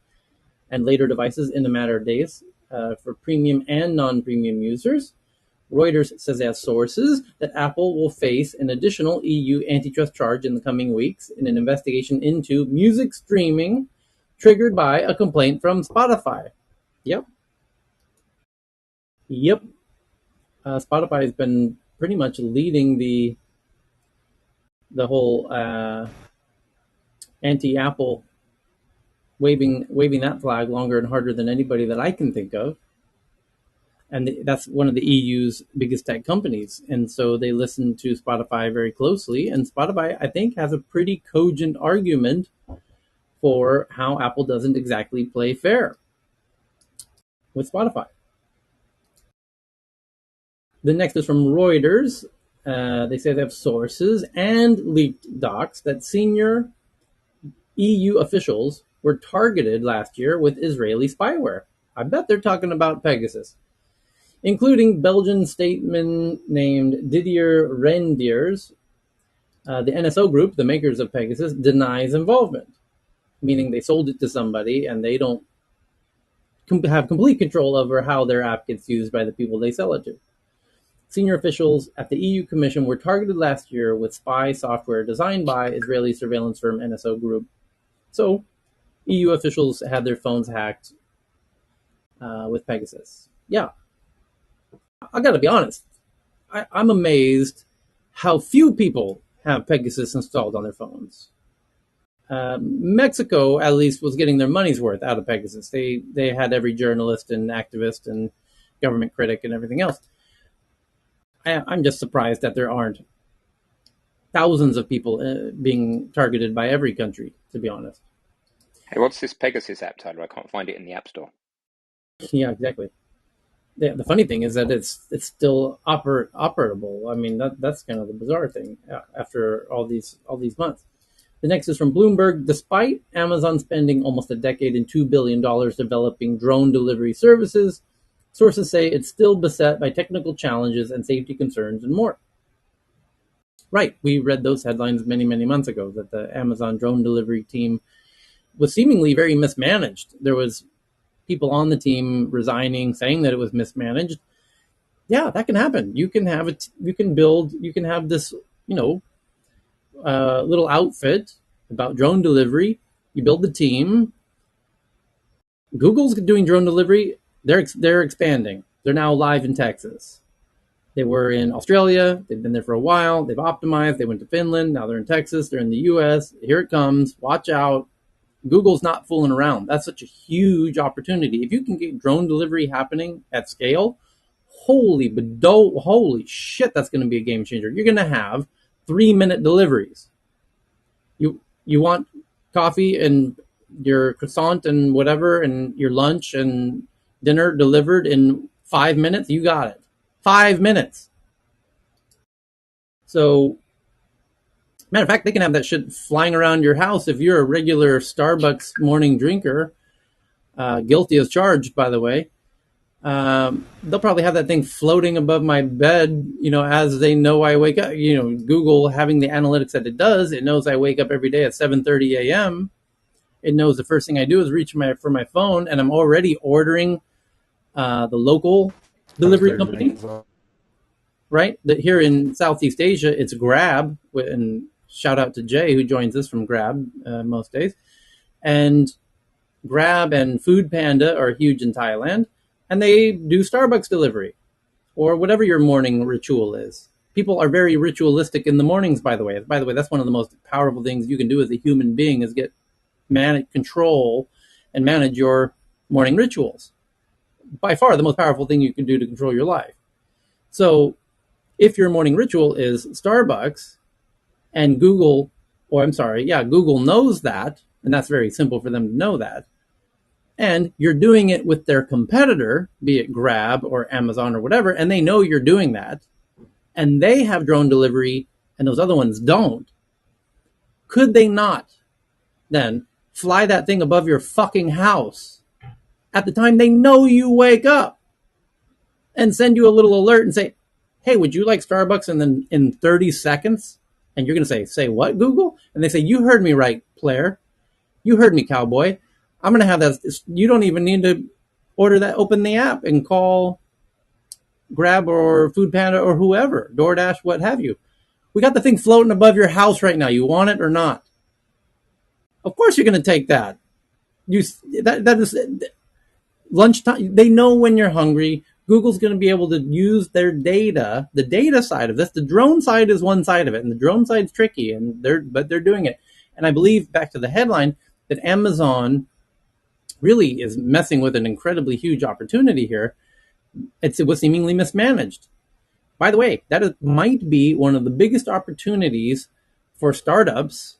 and later devices in a matter of days for premium and non-premium users. Reuters says as sources that Apple will face an additional EU antitrust charge in the coming weeks in an investigation into music streaming triggered by a complaint from Spotify. Yep. Spotify has been pretty much leading the whole anti-Apple, waving that flag longer and harder than anybody that I can think of. And that's one of the EU's biggest tech companies. And so they listen to Spotify very closely. And Spotify, I think, has a pretty cogent argument for how Apple doesn't exactly play fair with Spotify. The next is from Reuters. They say they have sources and leaked docs that senior EU officials were targeted last year with Israeli spyware. I bet they're talking about Pegasus, including Belgian statesman named Didier Reynders. The NSO group, the makers of Pegasus, denies involvement, meaning they sold it to somebody and they don't have complete control over how their app gets used by the people they sell it to. Senior officials at the EU Commission were targeted last year with spy software designed by Israeli surveillance firm NSO Group. So EU officials had their phones hacked with Pegasus. Yeah, I got to be honest. I'm amazed how few people have Pegasus installed on their phones. Mexico, at least, was getting their money's worth out of Pegasus. They had every journalist and activist and government critic and everything else. I'm just surprised that there aren't thousands of people being targeted by every country, to be honest. Hey, what's this Pegasus app, Tyler? I can't find it in the App Store. Yeah, exactly. The funny thing is that it's still operable. I mean, that's kind of the bizarre thing after all these months. The next is from Bloomberg. Despite Amazon spending almost a decade and $2 billion developing drone delivery services, sources say it's still beset by technical challenges and safety concerns and more. Right, we read those headlines many, many months ago that the Amazon drone delivery team was seemingly very mismanaged. There was people on the team resigning, saying that it was mismanaged. Yeah, that can happen. You can have you can have this, little outfit about drone delivery. You build the team. Google's doing drone delivery. They're expanding. They're now live in Texas. They were in Australia. They've been there for a while. They've optimized. They went to Finland. Now they're in Texas. They're in the US. Here it comes. Watch out. Google's not fooling around. That's such a huge opportunity. If you can get drone delivery happening at scale, holy shit, that's going to be a game changer. You're going to have 3-minute deliveries. You want coffee and your croissant and whatever and your lunch and dinner delivered in 5 minutes? You got it. 5 minutes. So, Matter of fact, they can have that shit flying around your house if you're a regular Starbucks morning drinker, guilty as charged, by the way. They'll probably have that thing floating above my bed, as they know I wake up. Google having the analytics that it does, it knows I wake up every day at 7:30 a.m. It knows the first thing I do is reach for my phone, and I'm already ordering the local delivery company, right? That here in Southeast Asia, it's Grab, and shout out to Jay who joins us from Grab most days. And Grab and Food Panda are huge in Thailand, and they do Starbucks delivery or whatever your morning ritual is. People are very ritualistic in the mornings, by the way. By the way, that's one of the most powerful things you can do as a human being is control and manage your morning rituals. By far the most powerful thing you can do to control your life. So if your morning ritual is Starbucks and Google knows that, and that's very simple for them to know that, and you're doing it with their competitor, be it Grab or Amazon or whatever, and they know you're doing that, and they have drone delivery and those other ones don't, could they not then fly that thing above your fucking house at the time they know you wake up and send you a little alert and say, hey, would you like Starbucks? And then in 30 seconds, and you're going to say what, Google? And they say, you heard me right, player. You heard me, cowboy. I'm going to have that. You don't even need to open the app and call Grab or Food Panda or whoever, DoorDash, what have you. We got the thing floating above your house right now. You want it or not? Of course you're going to take that. That is lunchtime. They know when you're hungry. Google's going to be able to use their data, the data side of this. The drone side is one side of it, and the drone side's tricky, but they're doing it. And I believe, back to the headline, that Amazon really is messing with an incredibly huge opportunity here. It was seemingly mismanaged. By the way, might be one of the biggest opportunities for startups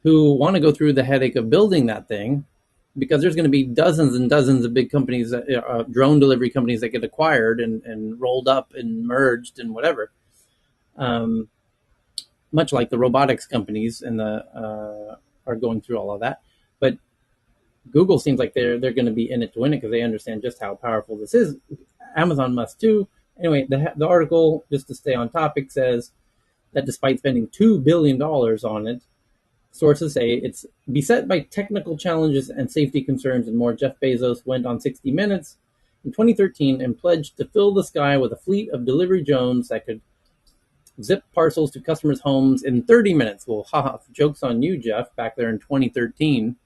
who want to go through the headache of building that thing, because there's going to be dozens and dozens of big companies, drone delivery companies that get acquired and rolled up and merged and whatever. Much like the robotics companies and are going through all of that. But Google seems like they're going to be in it to win it because they understand just how powerful this is. Amazon must too. Anyway, the article, just to stay on topic, says that despite spending $2 billion on it, sources say it's beset by technical challenges and safety concerns and more. Jeff Bezos went on 60 Minutes in 2013 and pledged to fill the sky with a fleet of delivery drones that could zip parcels to customers' homes in 30 minutes. Well, haha, joke's on you, Jeff, back there in 2013.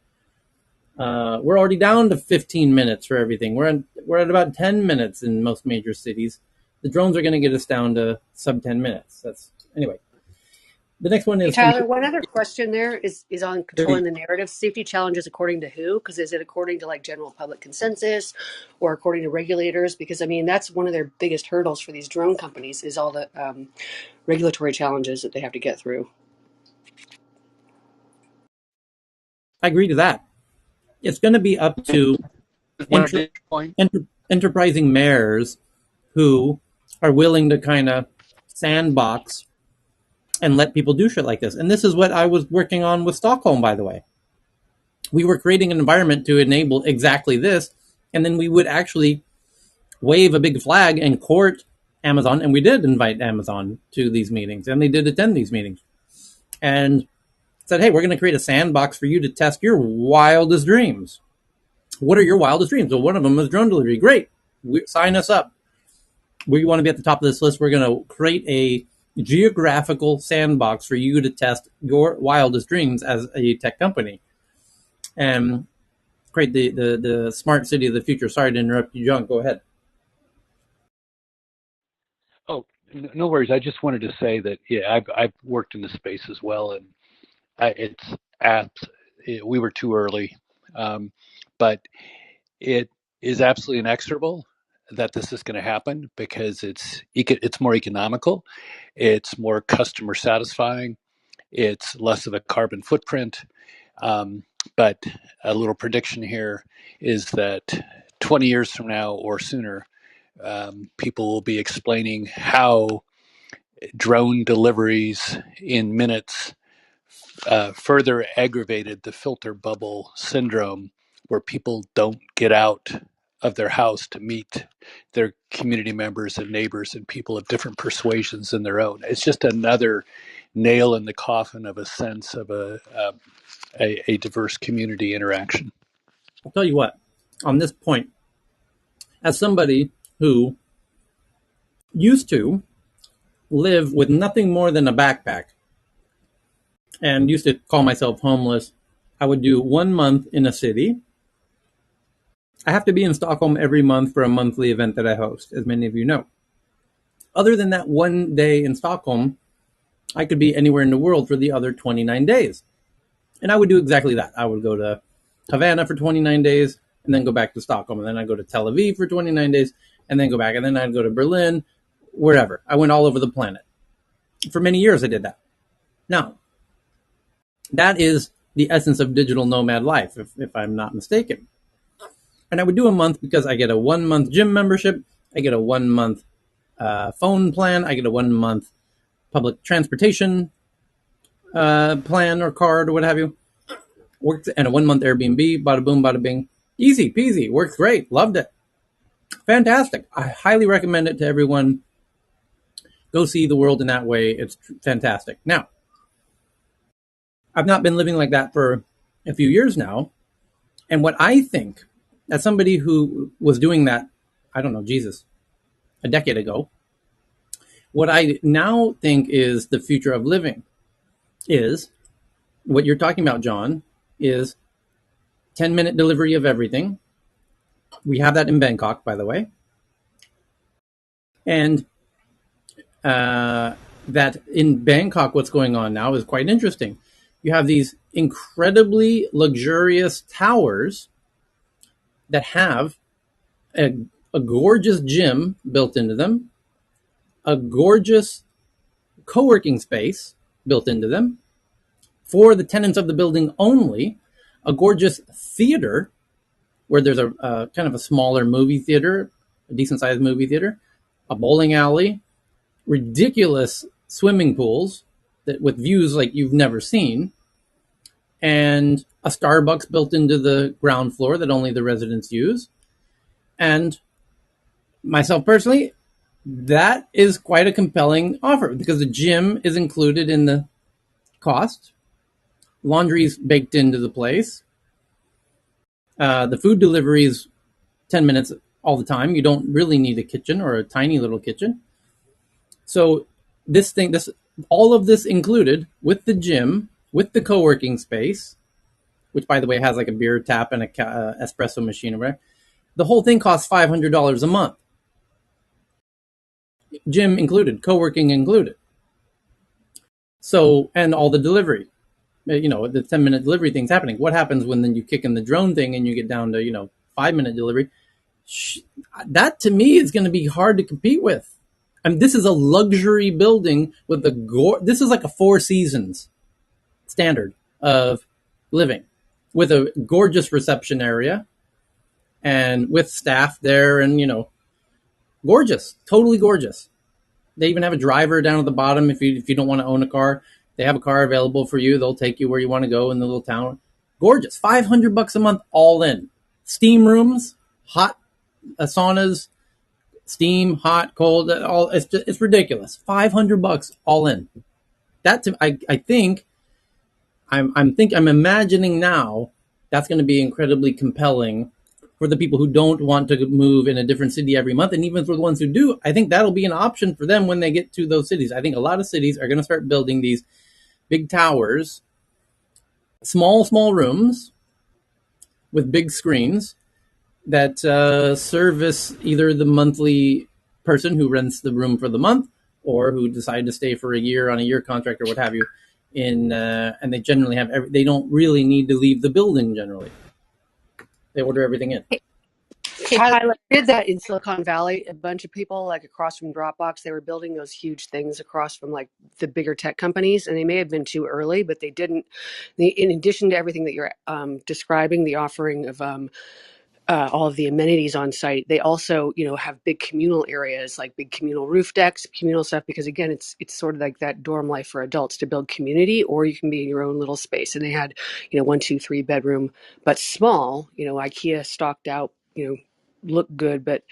We're already down to 15 minutes for everything. We're at about 10 minutes in most major cities. The drones are going to get us down to sub 10 minutes. Anyway. The next one Hey, is from Tyler, one other question there is on controlling the narrative. Safety challenges according to who? Because is it according to like general public consensus or according to regulators? Because I mean, that's one of their biggest hurdles for these drone companies is all the regulatory challenges that they have to get through. I agree to that. It's going to be up to One additional point. enterprising mayors who are willing to kind of sandbox and let people do shit like this. And this is what I was working on with Stockholm, by the way. We were creating an environment to enable exactly this, and then we would actually wave a big flag and court Amazon, and we did invite Amazon to these meetings, and they did attend these meetings, and said, hey, we're going to create a sandbox for you to test your wildest dreams. What are your wildest dreams? Well, one of them is drone delivery. Great. Sign us up. We want to be at the top of this list. We're going to create a geographical sandbox for you to test your wildest dreams as a tech company and create the smart city of the future. Sorry to interrupt you, John. Go ahead. Oh, no worries. I just wanted to say that, yeah, I've worked in the space as well, and it's apps. We were too early, but it is absolutely inexorable that this is going to happen because it's more economical, it's more customer satisfying, it's less of a carbon footprint. But a little prediction here is that 20 years from now or sooner, people will be explaining how drone deliveries in minutes further aggravated the filter bubble syndrome, where people don't get out of their house to meet their community members and neighbors and people of different persuasions than their own. It's just another nail in the coffin of a sense of a diverse community interaction. I'll tell you what, on this point, as somebody who used to live with nothing more than a backpack and used to call myself homeless, I would do 1 month in a city. I have to be in Stockholm every month for a monthly event that I host, as many of you know. Other than that one day in Stockholm, I could be anywhere in the world for the other 29 days. And I would do exactly that. I would go to Havana for 29 days and then go back to Stockholm. And then I'd go to Tel Aviv for 29 days and then go back. And then I'd go to Berlin, wherever. I went all over the planet. For many years, I did that. Now, that is the essence of digital nomad life, if I'm not mistaken. And I would do a month because I get a 1 month gym membership. I get a 1 month phone plan. I get a 1 month public transportation plan or card or what have you. Worked and a 1 month Airbnb. Bada boom, bada bing. Easy peasy. Worked great. Loved it. Fantastic. I highly recommend it to everyone. Go see the world in that way. It's fantastic. Now, I've not been living like that for a few years now. And what I think, as somebody who was doing that, I don't know, Jesus, a decade ago, what I now think is the future of living is what you're talking about, John, is 10-minute delivery of everything. We have that in Bangkok, by the way. And that in Bangkok, what's going on now is quite interesting. You have these incredibly luxurious towers that have a gorgeous gym built into them, a gorgeous co-working space built into them for the tenants of the building only, a gorgeous theater where there's a kind of a smaller movie theater, a decent sized movie theater, a bowling alley, ridiculous swimming pools that with views like you've never seen, and a Starbucks built into the ground floor that only the residents use. And myself personally, that is quite a compelling offer because the gym is included in the cost. Laundry's baked into the place. The food delivery is 10 minutes all the time. You don't really need a kitchen or a tiny little kitchen. So all of this included with the gym, with the co-working space, which by the way has like a beer tap and a espresso machine or whatever. The whole thing costs $500 a month. Gym included, co-working included. So, and all the delivery, the 10-minute delivery thing's happening. What happens when then you kick in the drone thing and you get down to, 5-minute delivery? That to me is going to be hard to compete with. I mean, this is a luxury building with this is like a Four Seasons standard of living with a gorgeous reception area and with staff there and, gorgeous, totally gorgeous. They even have a driver down at the bottom if you don't want to own a car. They have a car available for you. They'll take you where you want to go in the little town. Gorgeous. $500 a month all in. Steam rooms, hot saunas, steam, hot, cold, all it's ridiculous. $500 all in. I think I'm imagining now that's going to be incredibly compelling for the people who don't want to move in a different city every month. And even for the ones who do, I think that'll be an option for them when they get to those cities. I think a lot of cities are going to start building these big towers, small rooms with big screens that service either the monthly person who rents the room for the month or who decided to stay for a year on a year contract or what have you. And they generally have, they don't really need to leave the building generally. They order everything in. Hey, Tyler, I did that in Silicon Valley. A bunch of people, like across from Dropbox, they were building those huge things across from like the bigger tech companies, and they may have been too early, but they didn't. In addition to everything that you're describing, the offering of all of the amenities on site. They also, have big communal areas like big communal roof decks, communal stuff. Because again, it's sort of like that dorm life for adults to build community, or you can be in your own little space. And they had, 1, 2, 3 bedroom, but small. IKEA stocked out. Look good, but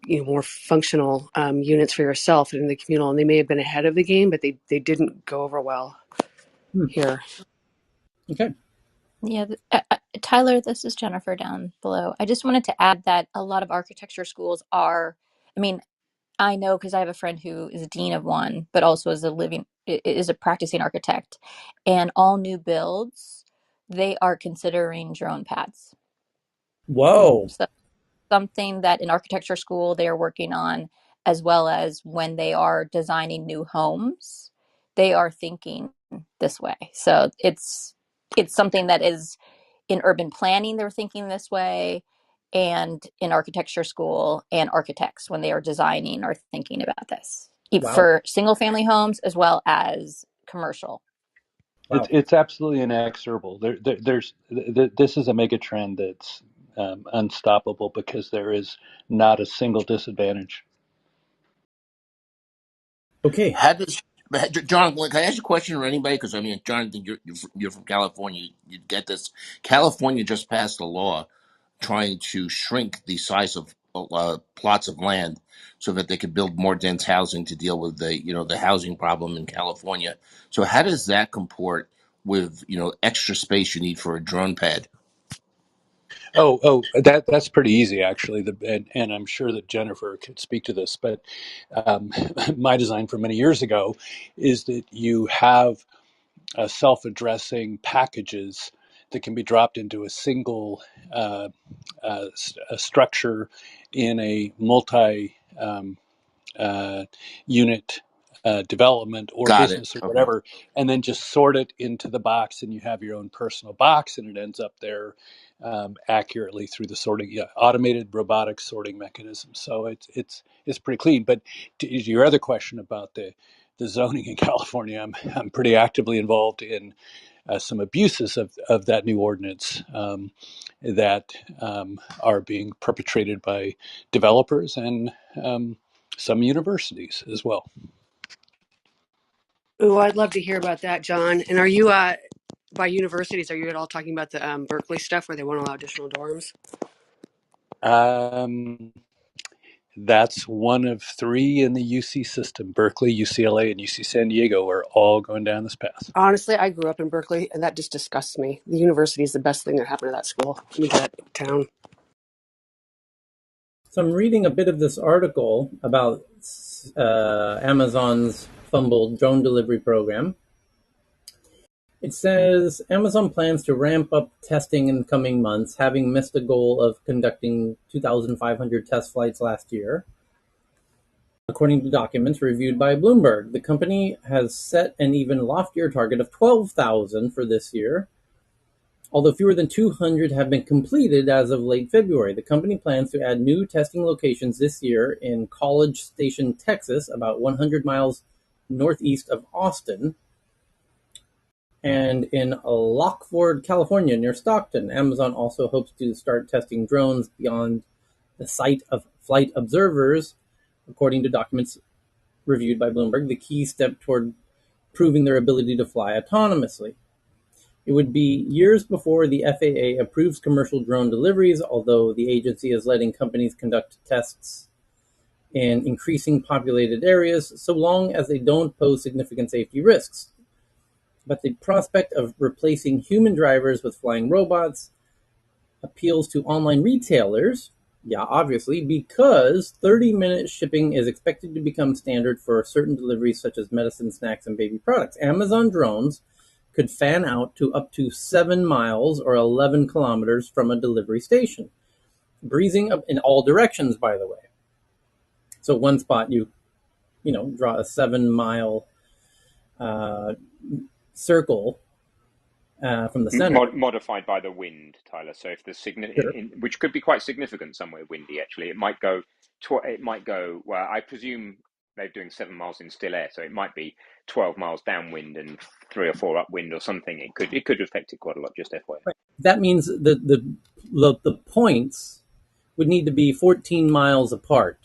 more functional units for yourself in the communal. And they may have been ahead of the game, but they didn't go over well Hmm. here. Okay. Yeah, Tyler, this is Jennifer down below. I just wanted to add that a lot of architecture schools are, I mean, I know because I have a friend who is a dean of one, but also is a practicing architect. And all new builds, they are considering drone pads. Whoa. So something that in architecture school they are working on, as well as when they are designing new homes, they are thinking this way. So it's something that is in urban planning, they're thinking this way, and in architecture school and architects when they are designing are thinking about this Wow. for single family homes as well as commercial. Wow. It's absolutely inexorable. This is a mega trend that's unstoppable because there is not a single disadvantage. Okay. How does John? Can I ask a question or anybody? Because I mean, John, you're from California. You get this. California just passed a law trying to shrink the size of plots of land so that they could build more dense housing to deal with the housing problem in California. So how does that comport with extra space you need for a drone pad? That's pretty easy actually. And I'm sure that Jennifer could speak to this, but my design from many years ago is that you have self-addressing packages that can be dropped into a single a structure in a multi unit development or Got it. business or Okay. whatever, and then just sort it into the box, and you have your own personal box, and it ends up there accurately through the sorting, automated robotic sorting mechanism. So it's pretty clean. But to your other question about the zoning in California, I'm pretty actively involved in some abuses of that new ordinance that are being perpetrated by developers and some universities as well. Oh, I'd love to hear about that, John. And are you by universities? Are you at all talking about the Berkeley stuff where they won't allow additional dorms? Um, that's one of three in the UC system. Berkeley, UCLA, and UC San Diego are all going down this path. Honestly, I grew up in Berkeley, and that just disgusts me. The university is the best thing that happened to that school, that town. So I'm reading a bit of this article about Amazon's fumbled drone delivery program. It says Amazon plans to ramp up testing in the coming months, having missed a goal of conducting 2,500 test flights last year. According to documents reviewed by Bloomberg, the company has set an even loftier target of 12,000 for this year, although fewer than 200 have been completed as of late February. The company plans to add new testing locations this year in College Station, Texas, about 100 miles northeast of Austin, and in Lockford, California, near Stockton. Amazon also hopes to start testing drones beyond the sight of flight observers, according to documents reviewed by Bloomberg, the key step toward proving their ability to fly autonomously. It would be years before the FAA approves commercial drone deliveries, although the agency is letting companies conduct tests in increasing populated areas so long as they don't pose significant safety risks. But the prospect of replacing human drivers with flying robots appeals to online retailers, obviously, because 30-minute shipping is expected to become standard for certain deliveries such as medicine, snacks, and baby products. Amazon drones could fan out to up to 7 miles or 11 kilometers from a delivery station, breezing up in all directions, by the way. So one spot you draw a 7-mile circle from the center. Modified by the wind, Tyler. So if the Sure. which could be quite significant somewhere windy, actually, it might go. It might go. Well, I presume they're doing 7 miles in still air, so it might be 12 miles downwind and 3 or 4 upwind or something. It could affect it quite a lot. Just FYI. Right. That means the points would need to be 14 miles apart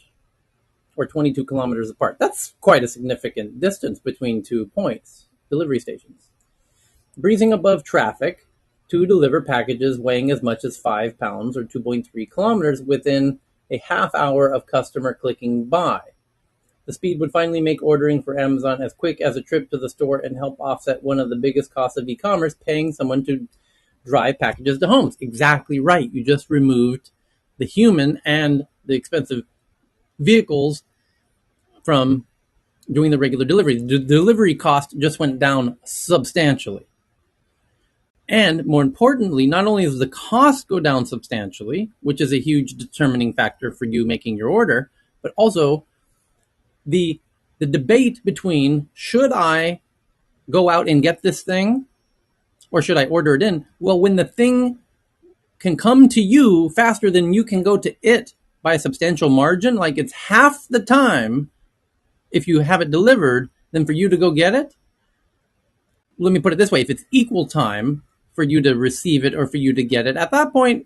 or 22 kilometers apart. That's quite a significant distance between 2 points, delivery stations. Breezing above traffic to deliver packages weighing as much as 5 pounds or 2.3 kilometers within a half hour of customer clicking buy. The speed would finally make ordering for Amazon as quick as a trip to the store and help offset one of the biggest costs of e-commerce, paying someone to drive packages to homes. Exactly right. You just removed the human and the expensive vehicles from doing the regular delivery. The delivery cost just went down substantially. And more importantly, not only does the cost go down substantially, which is a huge determining factor for you making your order, but also the debate between should I go out and get this thing or should I order it in? Well, when the thing can come to you faster than you can go to it by a substantial margin, like it's half the time if you have it delivered than for you to go get it. Let me put it this way: if it's equal time for you to receive it or for you to get it, at that point,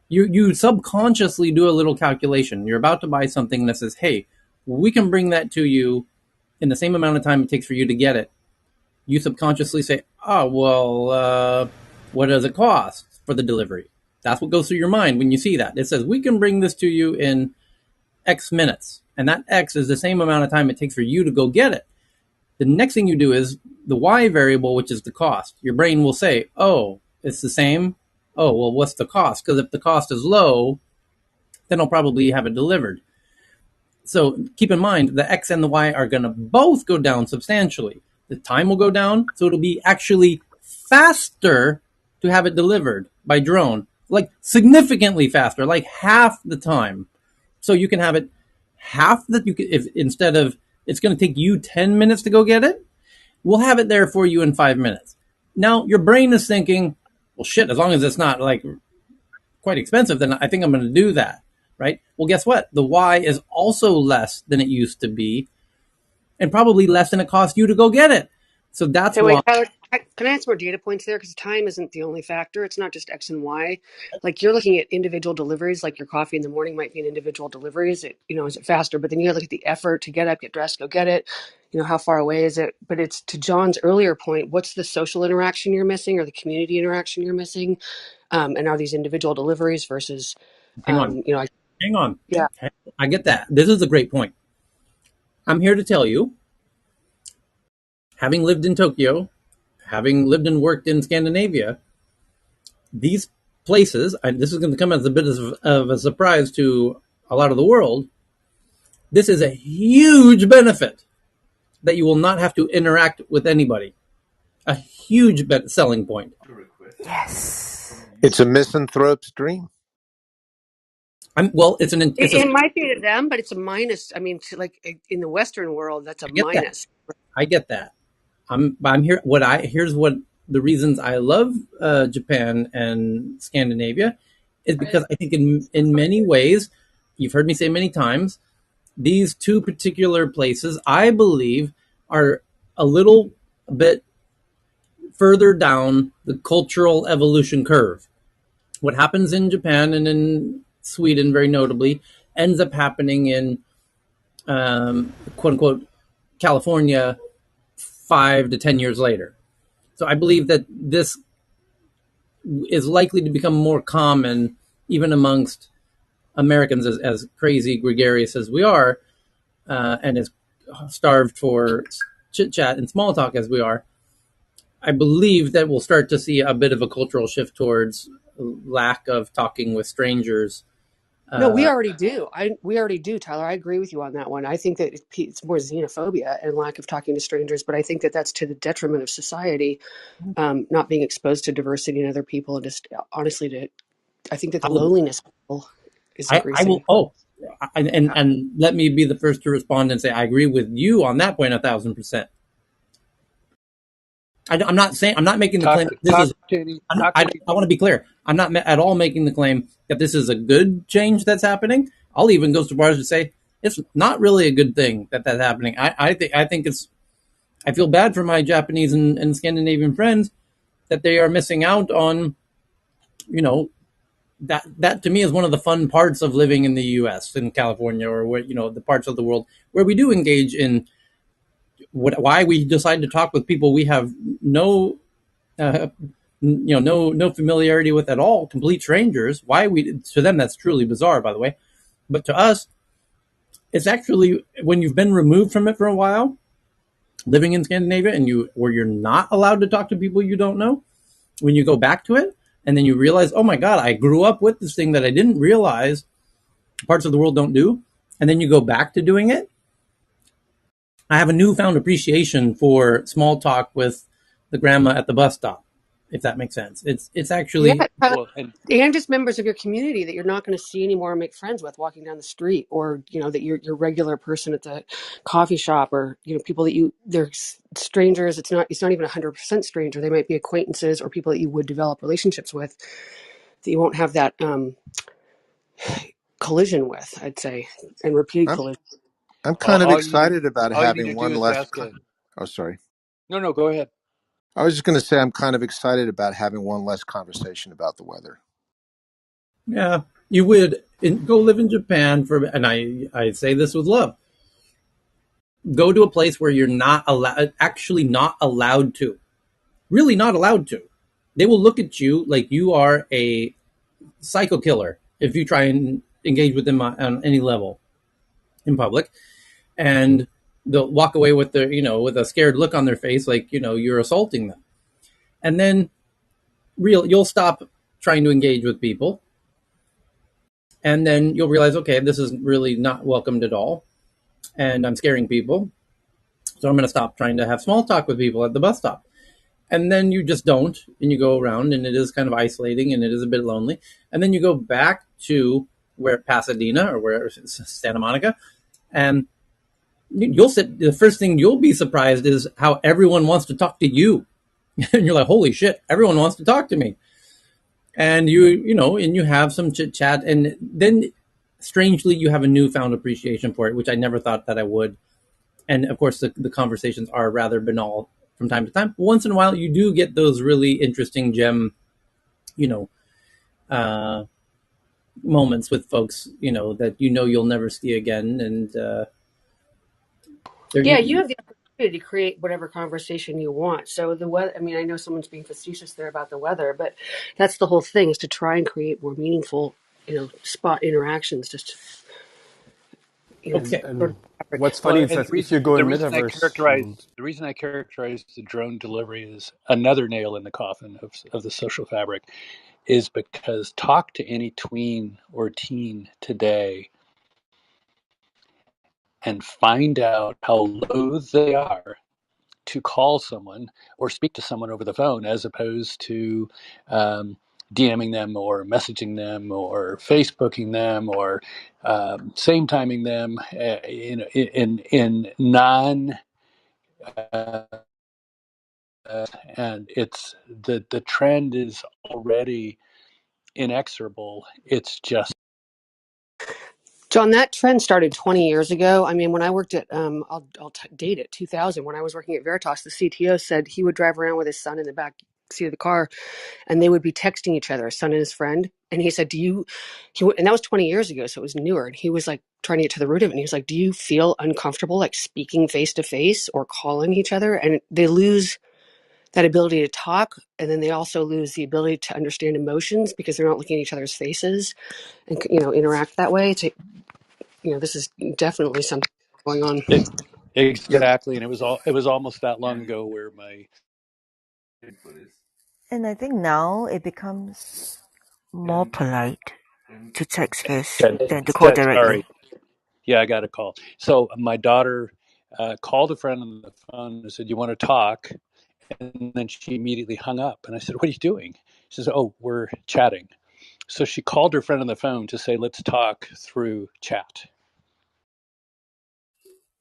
you subconsciously do a little calculation. You're about to buy something that says, hey, we can bring that to you in the same amount of time it takes for you to get it. You subconsciously say, oh, well, what does it cost for the delivery? That's what goes through your mind when you see that. It says, we can bring this to you in X minutes. And that X is the same amount of time it takes for you to go get it. The next thing you do is the Y variable, which is the cost. Your brain will say, oh, it's the same. Oh, well, what's the cost? Because if the cost is low, then I'll probably have it delivered. So keep in mind, the X and the Y are going to both go down substantially. The time will go down, so it'll be actually faster to have it delivered by drone, like significantly faster, like half the time. So you can have it half that you can, if instead of it's going to take you 10 minutes to go get it, we'll have it there for you in 5 minutes. Now your brain is thinking, well, shit, as long as it's not like quite expensive, then I think I'm going to do that, right? Well, guess what? The Y is also less than it used to be, and probably less than it cost you to go get it. So that's Hey, wait, why. Tyler, can I add some more data points there? Because time isn't the only factor. It's not just X and Y. Like you're looking at individual deliveries, like your coffee in the morning might be an individual delivery. Is it, is it faster? But then you got to look at the effort to get up, get dressed, go get it. How far away is it? But it's to John's earlier point, what's the social interaction you're missing or the community interaction you're missing? And are these individual deliveries versus, Hang on, hang on. yeah. I get that. This is a great point. I'm here to tell you, having lived in Tokyo, having lived and worked in Scandinavia, these places, this is going to come as a bit of a surprise to a lot of the world. This is a huge benefit that you will not have to interact with anybody. A huge selling point. Yes. It's a misanthrope's dream. Well, It might be to them, but it's a minus. I mean, like in the Western world, that's a I get that. minus. I get that. I'm here. Here's what the reasons I love Japan and Scandinavia is because I think in many ways, you've heard me say many times, these two particular places, I believe, are a little bit further down the cultural evolution curve. What happens in Japan and in Sweden, very notably, ends up happening in quote unquote California 5 to 10 years later. So I believe that this is likely to become more common even amongst Americans, as crazy, gregarious as we are, and as starved for chit chat and small talk as we are. I believe that we'll start to see a bit of a cultural shift towards lack of talking with strangers. No, we already do. We already do, Tyler. I agree with you on that one. I think that it's more xenophobia and lack of talking to strangers, but I think that that's to the detriment of society, not being exposed to diversity and other people, and just honestly, I think that I the will. loneliness is I will. increasing. Oh, and let me be the first to respond and say I agree with you on that point 1,000%. I'm not saying I'm not making the claim that this is. I want to be clear. I'm not at all making the claim that this is a good change that's happening. I'll even go so far as to say it's not really a good thing that's happening. I think it's. I feel bad for my Japanese and Scandinavian friends that they are missing out on, you know, that to me is one of the fun parts of living in the U.S. in California, or where, the parts of the world where we do engage in why we decide to talk with people we have no no familiarity with at all, complete strangers. Why we To them that's truly bizarre, by the way, but to us it's actually, when you've been removed from it for a while, living in Scandinavia, and you're not allowed to talk to people you don't know, when you go back to it and then you realize, oh my god, I grew up with this thing that I didn't realize parts of the world don't do, and then you go back to doing it. I have a newfound appreciation for small talk with the grandma at the bus stop, if that makes sense. It's Yeah, actually, Tyler, Well, and and just members of your community that you're not going to see anymore and make friends with walking down the street, or that you're regular person at the coffee shop, or people that they're strangers. It's not even 100% stranger. They might be acquaintances or people that you would develop relationships with that you won't have that collision with, I'd say, and repeated I'm collision. I'm kind of all you need excited about all you need to having do one is less. ask a. Oh, sorry. No, no, go ahead. I was just going to say I'm kind of excited about having one less conversation about the weather. yeah, you would go live in Japan for, and I say this with love, go to a place where you're not allowed, actually not allowed to, really not allowed to. They will look at you like you are a psycho killer if you try and engage with them on any level in public, and they'll walk away with with a scared look on their face, like you're assaulting them. And then you'll stop trying to engage with people, and then you'll realize, okay, this is really not welcomed at all, and I'm scaring people, so I'm going to stop trying to have small talk with people at the bus stop. And then you just don't, and you go around, and it is kind of isolating, and it is a bit lonely. And then you go back to where Pasadena, or where Santa Monica, and you'll sit. The first thing you'll be surprised is how everyone wants to talk to you, and you're like, holy shit, everyone wants to talk to me. And and you have some chit chat, and then strangely you have a newfound appreciation for it, which I never thought that I would. And of course, the conversations are rather banal from time to time. Once in a while, you do get those really interesting gem, you know, uh, moments with folks, that you'll never see again, and Yeah, you have the opportunity to create whatever conversation you want. So the weather, I mean, I know someone's being facetious there about the weather, but that's the whole thing, is to try and create more meaningful, spot interactions. Just, okay. sort of And fabric. what's Well, funny is and that if you go the in reason I metaverse, characterize the reason I characterize the drone delivery as another nail in the coffin of the social fabric is because talk to any tween or teen today and find out how loath they are to call someone or speak to someone over the phone, as opposed to DMing them or messaging them or Facebooking them or same timing them in non uh, and it's the trend is already inexorable. It's just John, that trend started 20 years ago. I mean, when I worked at, date it, 2000, when I was working at Veritas, the CTO said he would drive around with his son in the back seat of the car, and they would be texting each other, his son and his friend. And he said, and that was 20 years ago, so it was newer. And he was like trying to get to the root of it. And he was like, do you feel uncomfortable like speaking face to face or calling each other? And they lose that ability to talk. And then they also lose the ability to understand emotions because they're not looking at each other's faces and, interact that way. This is definitely something going on. it, Yeah. exactly, and it was almost that long ago where my And I think now it becomes more polite to text first Ted, than to call Ted, sorry. directly. Yeah, I got a call. So my daughter called a friend on the phone and said, "You want to talk?" And then she immediately hung up. And I said, "What are you doing?" She says, "Oh, we're chatting." So she called her friend on the phone to say, "Let's talk through chat."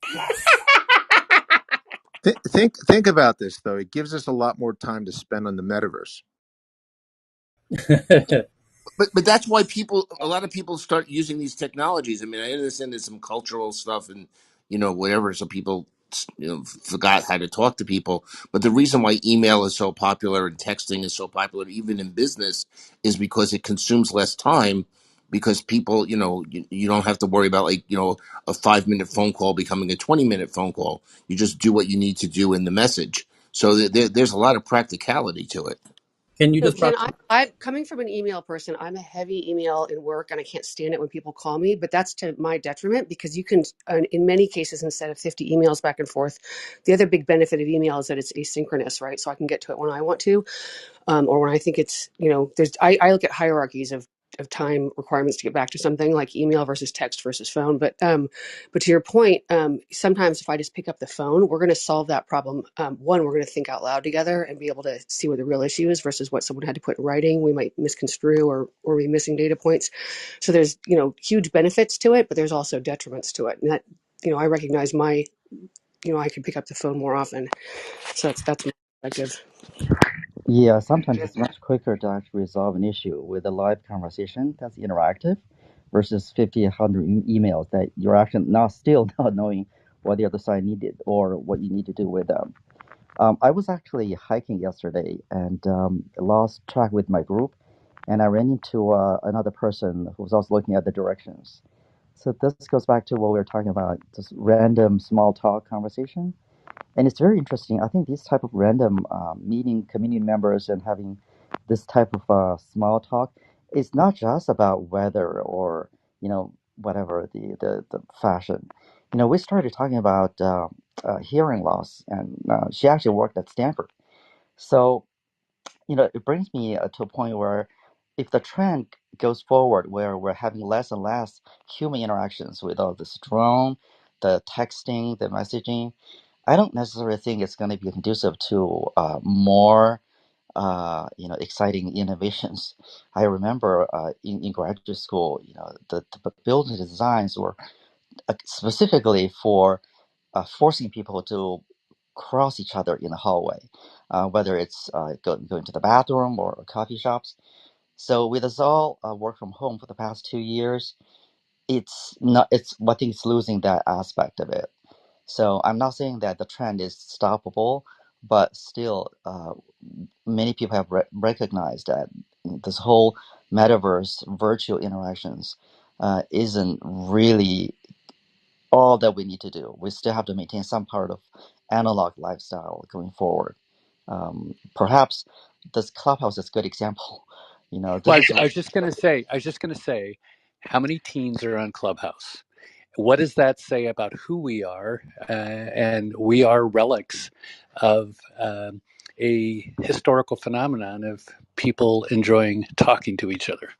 Yes. Think about this though. It gives us a lot more time to spend on the metaverse. But that's why a lot of people start using these technologies. I mean, I understand there's some cultural stuff and whatever. So people forgot how to talk to people. But the reason why email is so popular and texting is so popular, even in business, is because it consumes less time. Because people, you don't have to worry about a 5 minute phone call becoming a 20-minute phone call. You just do what you need to do in the message. So there's a lot of practicality to it. Can you No, just Ken, talk? I'm coming from an email person. I'm a heavy email in work, and I can't stand it when people call me. But that's to my detriment because you can, in many cases, instead of 50 emails back and forth, the other big benefit of email is that it's asynchronous, right? So I can get to it when I want to. Or when I think it's, there's, I look at hierarchies of time requirements to get back to something like email versus text versus phone. But to your point, sometimes if I just pick up the phone, we're going to solve that problem. One, we're going to think out loud together and be able to see what the real issue is versus what someone had to put in writing. We might misconstrue or be missing data points. So there's, huge benefits to it, but there's also detriments to it. And that, I recognize I can pick up the phone more often. So that's my perspective. Yeah, sometimes it's much quicker to actually resolve an issue with a live conversation that's interactive versus 50, 100 emails that you're actually not still not knowing what the other side needed or what you need to do with them. I was actually hiking yesterday and lost track with my group, and I ran into another person who was also looking at the directions. So this goes back to what we were talking about, just random small talk conversation. And it's very interesting. I think these type of random meeting community members and having this type of small talk is not just about weather or whatever the fashion. We started talking about hearing loss, and she actually worked at Stanford. So it brings me to a point where if the trend goes forward, where we're having less and less human interactions with all this drone, the texting, the messaging, I don't necessarily think it's going to be conducive to more, exciting innovations. I remember in graduate school, the building designs were specifically for forcing people to cross each other in the hallway, whether it's going to the bathroom or coffee shops. So with us all work from home for the past 2 years, it's not. It's I think it's losing that aspect of it. So I'm not saying that the trend is stoppable, but still, many people have recognized that this whole metaverse virtual interactions isn't really all that we need to do. We still have to maintain some part of analog lifestyle going forward. Perhaps this clubhouse is a good example. Well, This is I was just gonna say, how many teens are on Clubhouse? What does that say about who we are? And we are relics of a historical phenomenon of people enjoying talking to each other.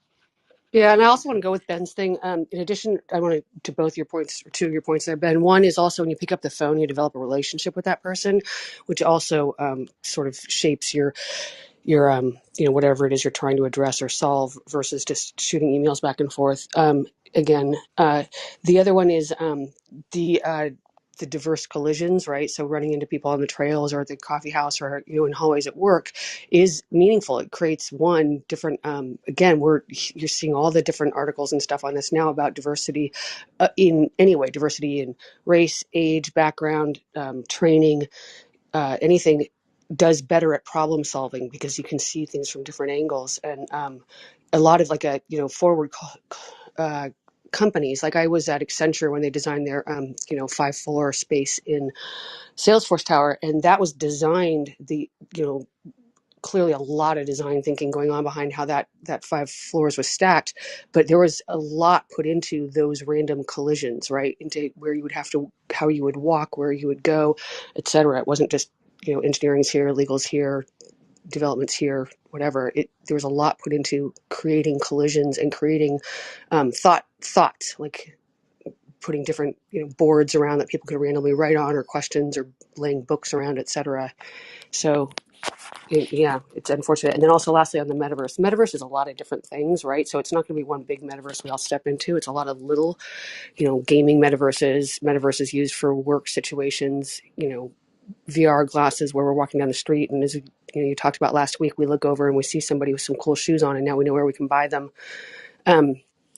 Yeah, and I also want to go with Ben's thing. In addition, I want to both your points, or two of your points there, Ben. One is also when you pick up the phone, you develop a relationship with that person, which also sort of shapes your whatever it is you're trying to address or solve versus just shooting emails back and forth. Again, the other one is the uh, the diverse collisions, right? So running into people on the trails or at the coffee house or in hallways at work is meaningful. It creates one different. Again, you're seeing all the different articles and stuff on this now about diversity in any way, diversity in race, age, background, training, anything does better at problem solving because you can see things from different angles and a lot of like forward companies like I was at Accenture when they designed their 5 floor space in Salesforce Tower, and that was designed clearly a lot of design thinking going on behind how that 5 floors was stacked, but there was a lot put into those random collisions, right, into where you would have to, how you would walk, where you would go, etc. It wasn't just engineering's here, legal's here, development's here, whatever. There was a lot put into creating collisions and creating thoughts like putting different boards around that people could randomly write on, or questions, or laying books around, etc. So yeah, it's unfortunate. And then also lastly on the metaverse is a lot of different things, right? So it's not going to be one big metaverse we all step into. It's a lot of little, gaming metaverses used for work situations, VR glasses where we're walking down the street, and as you talked about last week, we look over and we see somebody with some cool shoes on, and now we know where we can buy them. um,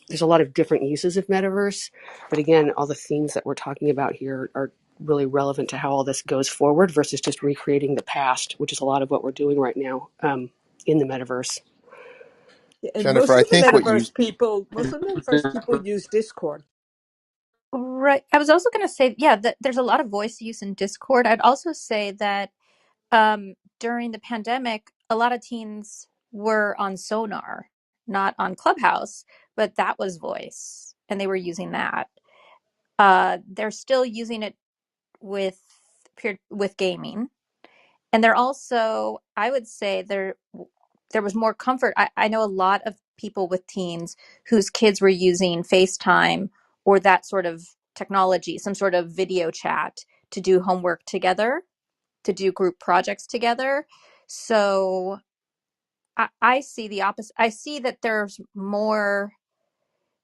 there's a lot of different uses of metaverse, but again, all the themes that we're talking about here are really relevant to how all this goes forward versus just recreating the past, which is a lot of what we're doing right now in the metaverse. Yeah, and Jennifer, I think what you most of the metaverse people use Discord. Right. I was also going to say, yeah, that there's a lot of voice use in Discord. I'd also say that during the pandemic, a lot of teens were on Sonar, not on Clubhouse, but that was voice, and they were using that. They're still using it with with gaming, and they're also, I would say, there was more comfort. I know a lot of people with teens whose kids were using FaceTime or that sort of technology, some sort of video chat to do homework together, to do group projects together. So I see the opposite. I see that there's more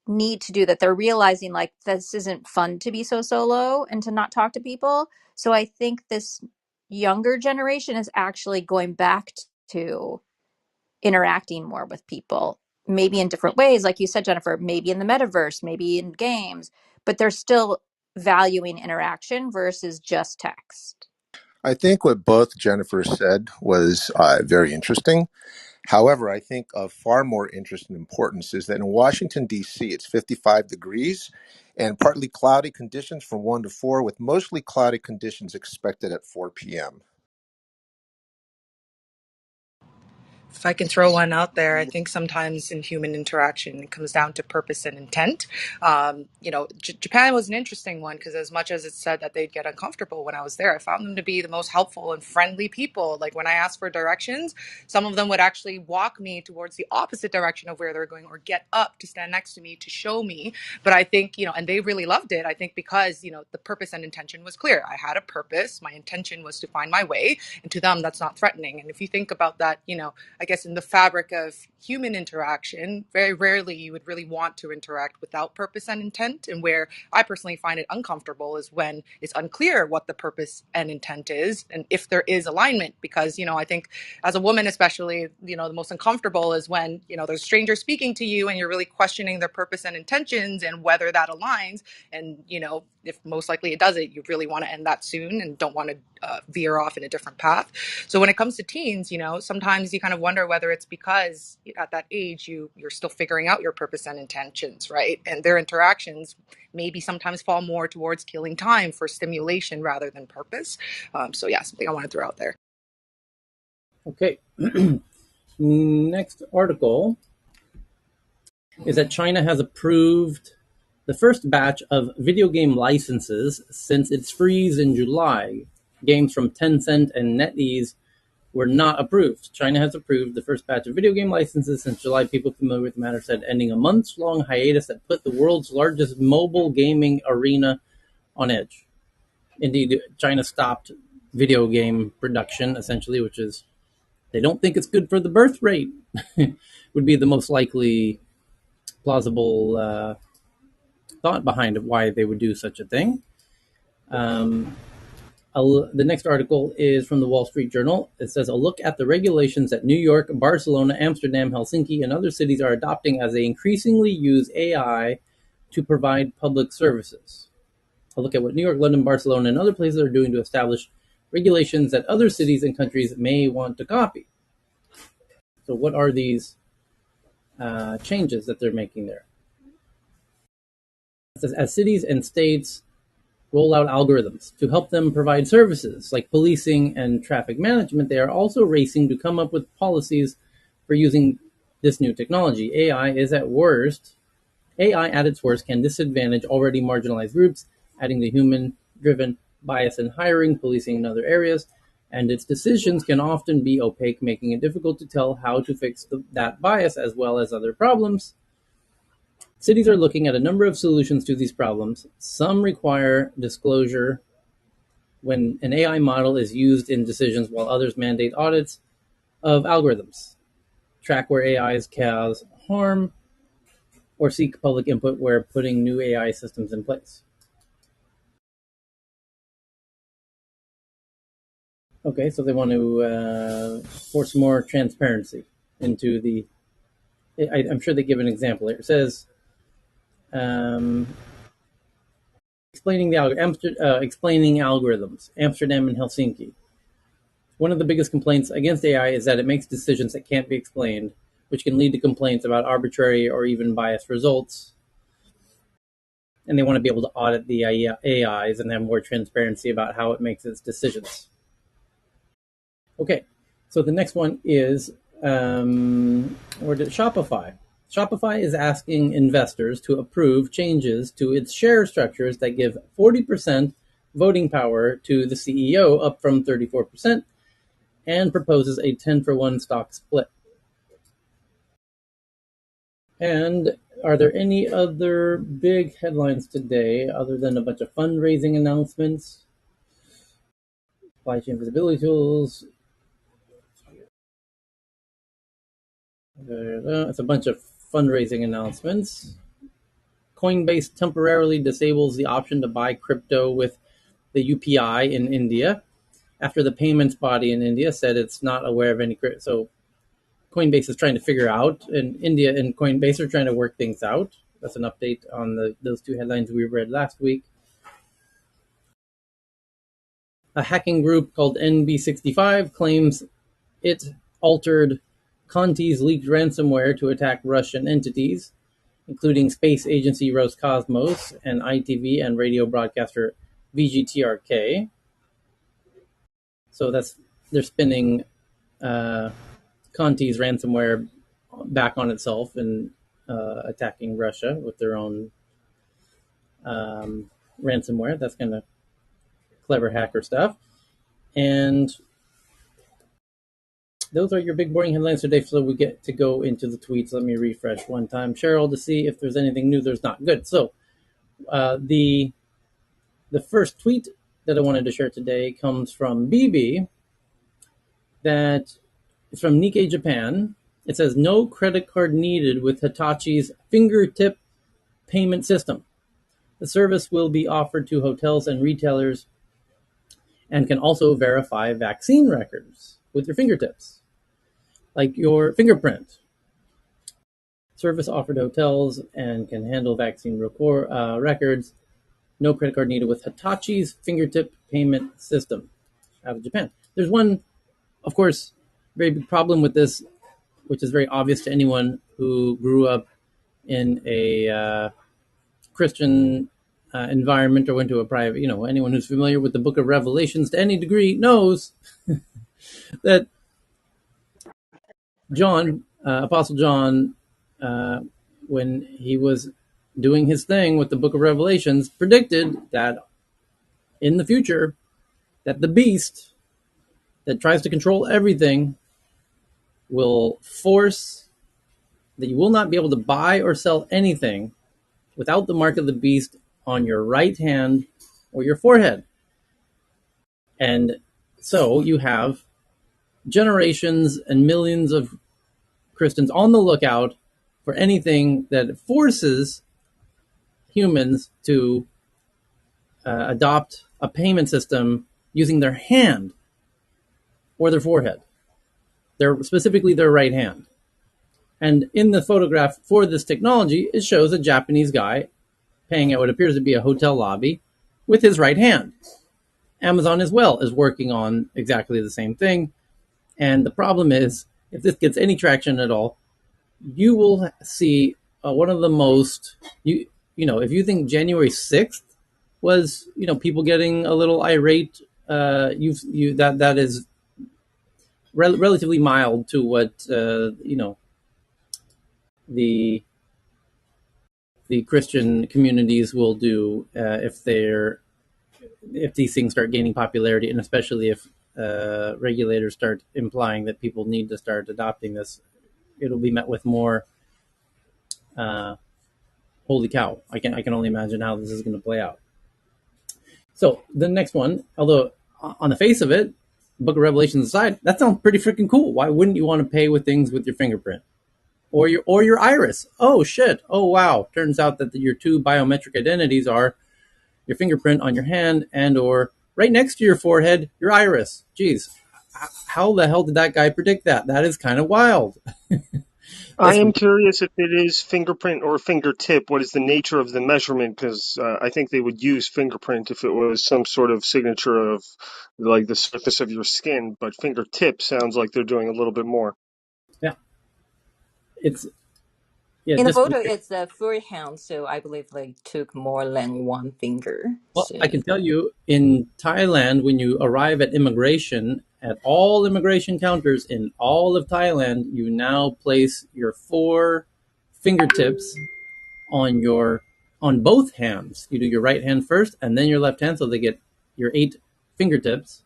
need to do that. They're realizing like this isn't fun to be so solo and to not talk to people. So I think this younger generation is actually going back to interacting more with people, maybe in different ways, like you said, Jennifer, maybe in the metaverse, maybe in games, but they're still valuing interaction versus just text. I think what both Jennifer said was very interesting. However, I think of far more interest and importance is that in Washington, D.C., it's 55 degrees and partly cloudy conditions from 1 to 4, with mostly cloudy conditions expected at 4 p.m. If I can throw one out there, I think sometimes in human interaction, it comes down to purpose and intent. Japan was an interesting one because as much as it said that they'd get uncomfortable when I was there, I found them to be the most helpful and friendly people. Like when I asked for directions, some of them would actually walk me towards the opposite direction of where they're going or get up to stand next to me to show me. But I think, and they really loved it. I think because, the purpose and intention was clear. I had a purpose. My intention was to find my way. And to them, that's not threatening. And if you think about that, I guess in the fabric of human interaction, very rarely you would really want to interact without purpose and intent. And where I personally find it uncomfortable is when it's unclear what the purpose and intent is and if there is alignment. Because, I think as a woman, especially, the most uncomfortable is when, there's a stranger speaking to you and you're really questioning their purpose and intentions and whether that aligns. And, if most likely it doesn't, you really want to end that soon and don't want to veer off in a different path. So when it comes to teens, sometimes you kind of wonder whether it's because at that age you're still figuring out your purpose and intentions, right? And their interactions maybe sometimes fall more towards killing time for stimulation rather than purpose. So yeah, something I want to throw out there. Okay. Next article is that China has approved the first batch of video game licenses since its freeze in July. Games from Tencent and NetEase were not approved. China has approved the first batch of video game licenses since July. People familiar with the matter said, ending a months-long hiatus that put the world's largest mobile gaming arena on edge. Indeed, China stopped video game production, essentially, which is they don't think it's good for the birth rate, would be the most likely plausible thought behind why they would do such a thing. The next article is from the Wall Street Journal. It says, a look at the regulations that New York, Barcelona, Amsterdam, Helsinki, and other cities are adopting as they increasingly use AI to provide public services. A look at what New York, London, Barcelona, and other places are doing to establish regulations that other cities and countries may want to copy. So what are these changes that they're making there? It says, as cities and states roll out algorithms to help them provide services like policing and traffic management, they are also racing to come up with policies for using this new technology. AI at its worst can disadvantage already marginalized groups, adding the human-driven bias in hiring, policing, and other areas, and its decisions can often be opaque, making it difficult to tell how to fix that bias as well as other problems. Cities are looking at a number of solutions to these problems. Some require disclosure when an AI model is used in decisions, while others mandate audits of algorithms, track where AIs cause harm, or seek public input where putting new AI systems in place. Okay, so they want to force more transparency into the. I'm sure they give an example here. It says, explaining algorithms. Amsterdam and Helsinki. One of the biggest complaints against AI is that it makes decisions that can't be explained, which can lead to complaints about arbitrary or even biased results. And they want to be able to audit the AIs and have more transparency about how it makes its decisions. Okay, so the next one is Shopify. Shopify is asking investors to approve changes to its share structures that give 40% voting power to the CEO, up from 34%, and proposes a 10-for-1 stock split. And are there any other big headlines today other than a bunch of fundraising announcements? Supply chain visibility tools. It's a bunch of fundraising announcements. Coinbase temporarily disables the option to buy crypto with the UPI in India after the payments body in India said it's not aware of any crypto. So Coinbase is trying to figure out, and India and Coinbase are trying to work things out. That's an update on those two headlines we read last week. A hacking group called NB65 claims it altered Conti's leaked ransomware to attack Russian entities, including space agency Roscosmos and ITV and radio broadcaster VGTRK. So they're spinning Conti's ransomware back on itself and attacking Russia with their own ransomware. That's kind of clever hacker stuff. And those are your big boring headlines today. So we get to go into the tweets. Let me refresh one time, Cheryl, to see if there's anything new. There's not. Good. So the first tweet that I wanted to share today comes from BB. That is from Nikkei Japan. It says no credit card needed with Hitachi's fingertip payment system. The service will be offered to hotels and retailers and can also verify vaccine records with your fingertips, like your fingerprint. Service offered to hotels and can handle vaccine records. No credit card needed with Hitachi's fingertip payment system out of Japan. There's one, of course, very big problem with this, which is very obvious to anyone who grew up in a Christian environment or went to a private, anyone who's familiar with the book of Revelations to any degree knows that John, Apostle John, when he was doing his thing with the book of Revelations, predicted that in the future, that the beast that tries to control everything will force that you will not be able to buy or sell anything without the mark of the beast on your right hand or your forehead. And so you have generations and millions of Christians on the lookout for anything that forces humans to adopt a payment system using their hand or their forehead, specifically their right hand. And in the photograph for this technology, it shows a Japanese guy paying at what appears to be a hotel lobby with his right hand. Amazon as well is working on exactly the same thing. And the problem is, if this gets any traction at all, you will see one of the most, if you think January 6th was, people getting a little irate, that is relatively mild to what, the Christian communities will do if these things start gaining popularity, and especially if regulators start implying that people need to start adopting this. It'll be met with more holy cow. I can only imagine how this is going to play out. So the next one, although on the face of it, Book of Revelation aside, that sounds pretty freaking cool. Why wouldn't you want to pay with things with your fingerprint or your iris? Oh shit! Oh wow! Turns out that your two biometric identities are your fingerprint on your hand and or right next to your forehead, your iris. Geez, how the hell did that guy predict that? That is kind of wild. I am curious if it is fingerprint or fingertip. What is the nature of the measurement? Because I think they would use fingerprint if it was some sort of signature of like the surface of your skin, but fingertip sounds like they're doing a little bit more. Yeah, it's yeah. In the Just photo, it's a freehand, so I believe they took more than one finger. well, So I can tell you in Thailand, when you arrive at immigration, at all immigration counters in all of Thailand, you now place your four fingertips on your on both hands. You do your right hand first, and then your left hand, so they get your eight fingertips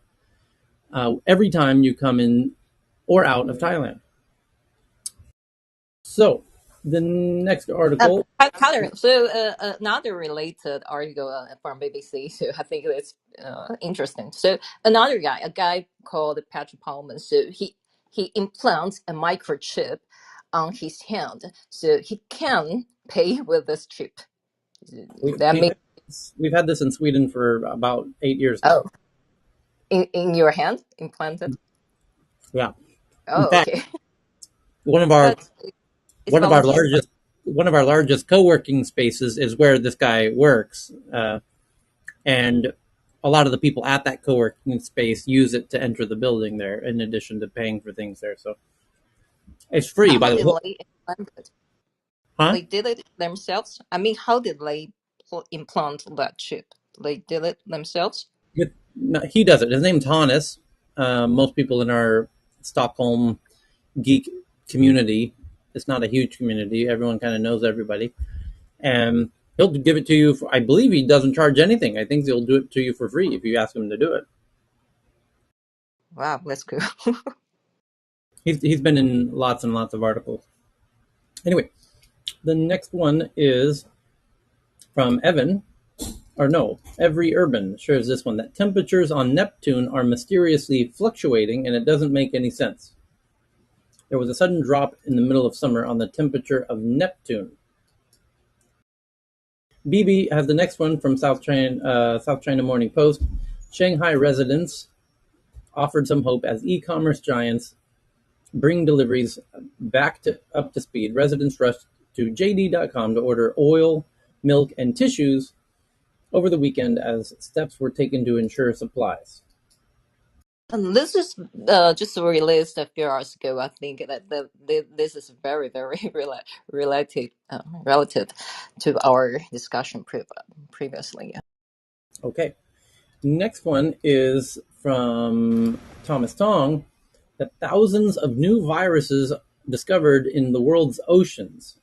every time you come in or out of Thailand. So the next article, Tyler, so another related article from BBC, so I think it's interesting. So another guy, a guy called Patrick Palman, so he implants a microchip on his hand, so he can pay with this chip. That we've means had we've had this in Sweden for about 8 years now. oh, in your hand implanted. Yeah. In Oh, fact, okay, one of our but it's one of our volunteer. largest co-working spaces is where this guy works, and a lot of the people at that co-working space use it to enter the building there, in addition to paying for things there. So it's free, by How the did way. they implant it? Huh? They did it themselves. I mean, how did they implant that chip? They did it themselves. No, he does it. His name's Hannes. Most people in our Stockholm geek community, it's not a huge community. Everyone kind of knows everybody, and he'll give it to you. I believe he doesn't charge anything. I think he'll do it to you for free if you ask him to do it. Wow, that's cool. He's been in lots and lots of articles. Anyway, the next one is from Evan, or no, Every Urban shares this one, that temperatures on Neptune are mysteriously fluctuating and it doesn't make any sense. There was a sudden drop in the middle of summer on the temperature of Neptune. BB has the next one from South China Morning Post. Shanghai residents offered some hope as e-commerce giants bring deliveries up to speed. Residents rushed to JD.com to order oil, milk, and tissues over the weekend as steps were taken to ensure supplies. And this is just released a few hours ago. I think that this is very, very relative to our discussion previously. Okay. Next one is from Thomas Tong, that thousands of new viruses discovered in the world's oceans.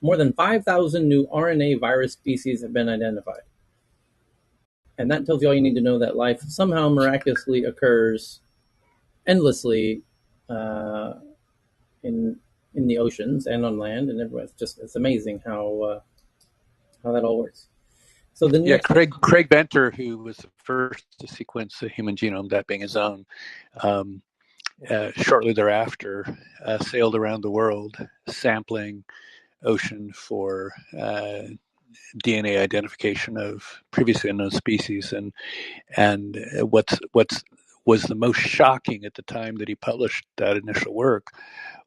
More than 5,000 new RNA virus species have been identified. And that tells you all you need to know, that life somehow miraculously occurs endlessly uh, in the oceans and on land and everywhere. It's amazing how that all works. So the Yeah, next Craig Venter, who was the first to sequence the human genome, that being his own, shortly thereafter sailed around the world sampling ocean for DNA identification of previously unknown species, and what's was the most shocking at the time that he published that initial work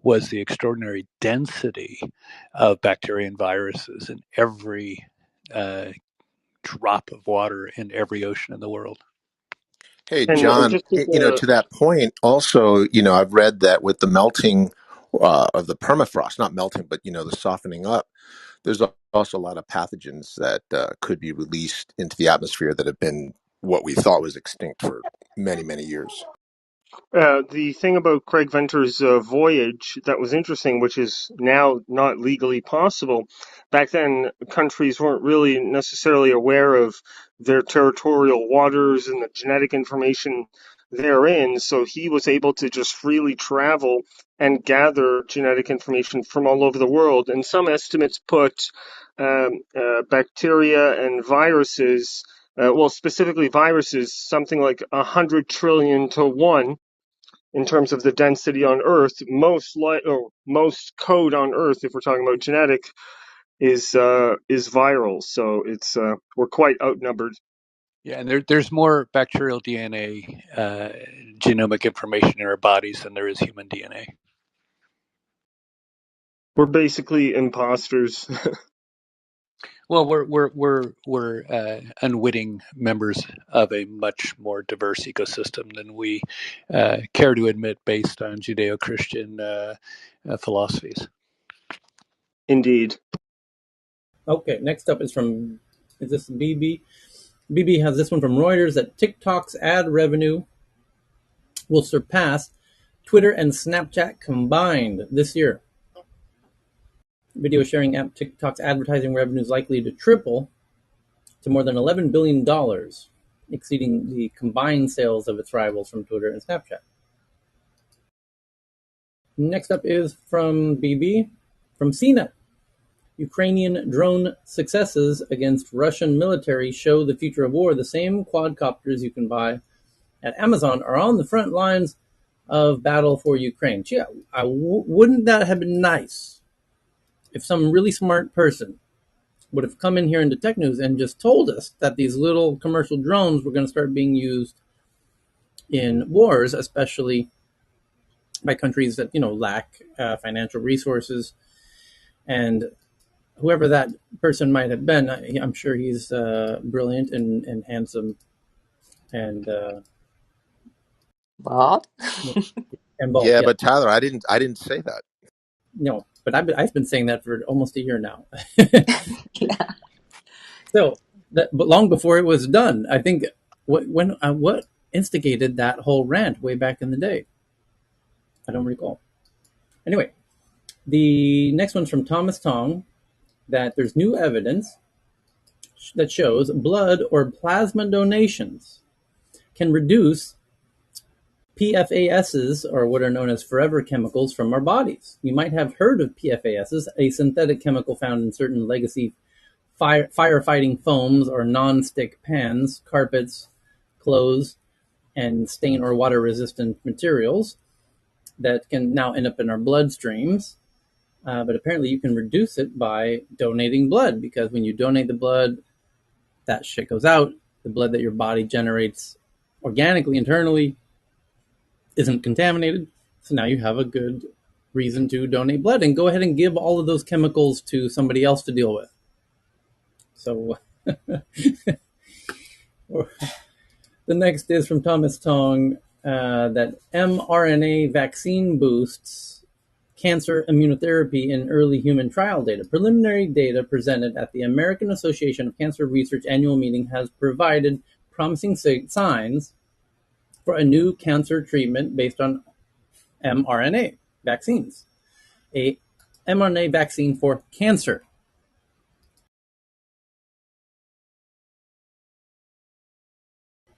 was the extraordinary density of bacteria and viruses in every drop of water in every ocean in the world. Hey, And John, just as to that point, also, I've read that with the melting of the permafrost, not melting, but, the softening up, there's also a lot of pathogens that could be released into the atmosphere that have been what we thought was extinct for many, many years. the thing about Craig Venter's voyage that was interesting, which is now not legally possible, back then countries weren't really necessarily aware of their territorial waters and the genetic information therein. So he was able to just freely travel and gather genetic information from all over the world. And some estimates put bacteria and viruses, well, specifically viruses, something like 100 trillion to one in terms of the density on Earth. Most code on Earth, if we're talking about genetic, is viral. So it's we're quite outnumbered. Yeah, and there's more bacterial DNA genomic information in our bodies than there is human DNA. We're basically imposters. Well, we're unwitting members of a much more diverse ecosystem than we care to admit, based on Judeo-Christian philosophies. Indeed. Okay, next up is this BB? BB has this one from Reuters that TikTok's ad revenue will surpass Twitter and Snapchat combined this year. Video sharing app TikTok's advertising revenue is likely to triple to more than $11 billion, exceeding the combined sales of its rivals from Twitter and Snapchat. Next up is from BB, from CNET. Ukrainian drone successes against Russian military show the future of war. The same quadcopters you can buy at Amazon are on the front lines of battle for Ukraine. Gee, wouldn't that have been nice if some really smart person would have come in here into Tech News and just told us that these little commercial drones were going to start being used in wars, especially by countries that lack financial resources. And whoever that person might have been, I'm sure he's brilliant and handsome and But bald. Yeah, Yeah, but Tyler, I didn't say that. no, but I've been saying that for almost a year now. yeah. So, but long before it was done, I think what instigated that whole rant way back in the day? I don't recall. Anyway, the next one's from Thomas Tong that there's new evidence that shows blood or plasma donations can reduce PFASs, or what are known as forever chemicals, from our bodies. You might have heard of PFASs, a synthetic chemical found in certain legacy firefighting foams or non-stick pans, carpets, clothes, and stain or water resistant materials that can now end up in our bloodstreams. But apparently you can reduce it by donating blood, because when you donate the blood, that shit goes out. The blood that your body generates organically internally isn't contaminated. So now you have a good reason to donate blood and go ahead and give all of those chemicals to somebody else to deal with. So the next is from Thomas Tong that mRNA vaccine boosts cancer immunotherapy in early human trial data. Preliminary data presented at the American Association of Cancer Research annual meeting has provided promising signs for a new cancer treatment based on mRNA vaccines, a mRNA vaccine for cancer.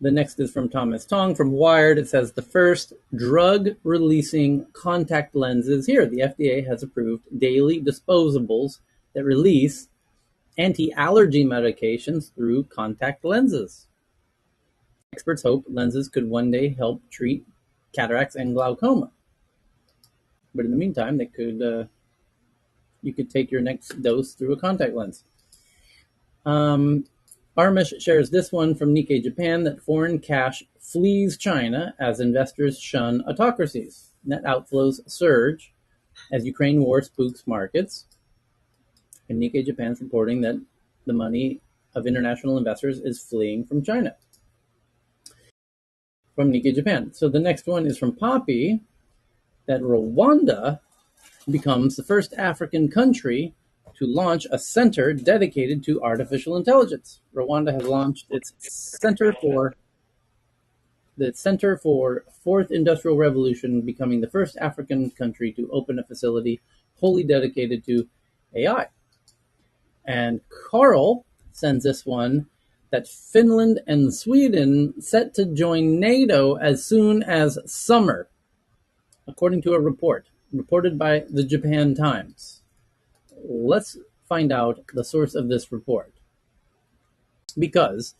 The next is from Thomas Tong from Wired. It says the first drug-releasing contact lenses here. The FDA has approved daily disposables that release anti-allergy medications through contact lenses. Experts hope lenses could one day help treat cataracts and glaucoma. But in the meantime, you could take your next dose through a contact lens. Armish shares this one from Nikkei Japan that foreign cash flees China as investors shun autocracies. Net outflows surge as Ukraine war spooks markets. And Nikkei Japan is reporting that the money of international investors is fleeing from China. From Nikkei Japan. So the next one is from Poppy that Rwanda becomes the first African country to launch a center dedicated to artificial intelligence. Rwanda has launched its Center for Fourth Industrial Revolution, becoming the first African country to open a facility wholly dedicated to AI. And Carl sends this one that Finland and Sweden set to join NATO as soon as summer, according to a report reported by the Japan Times. Let's find out the source of this report, because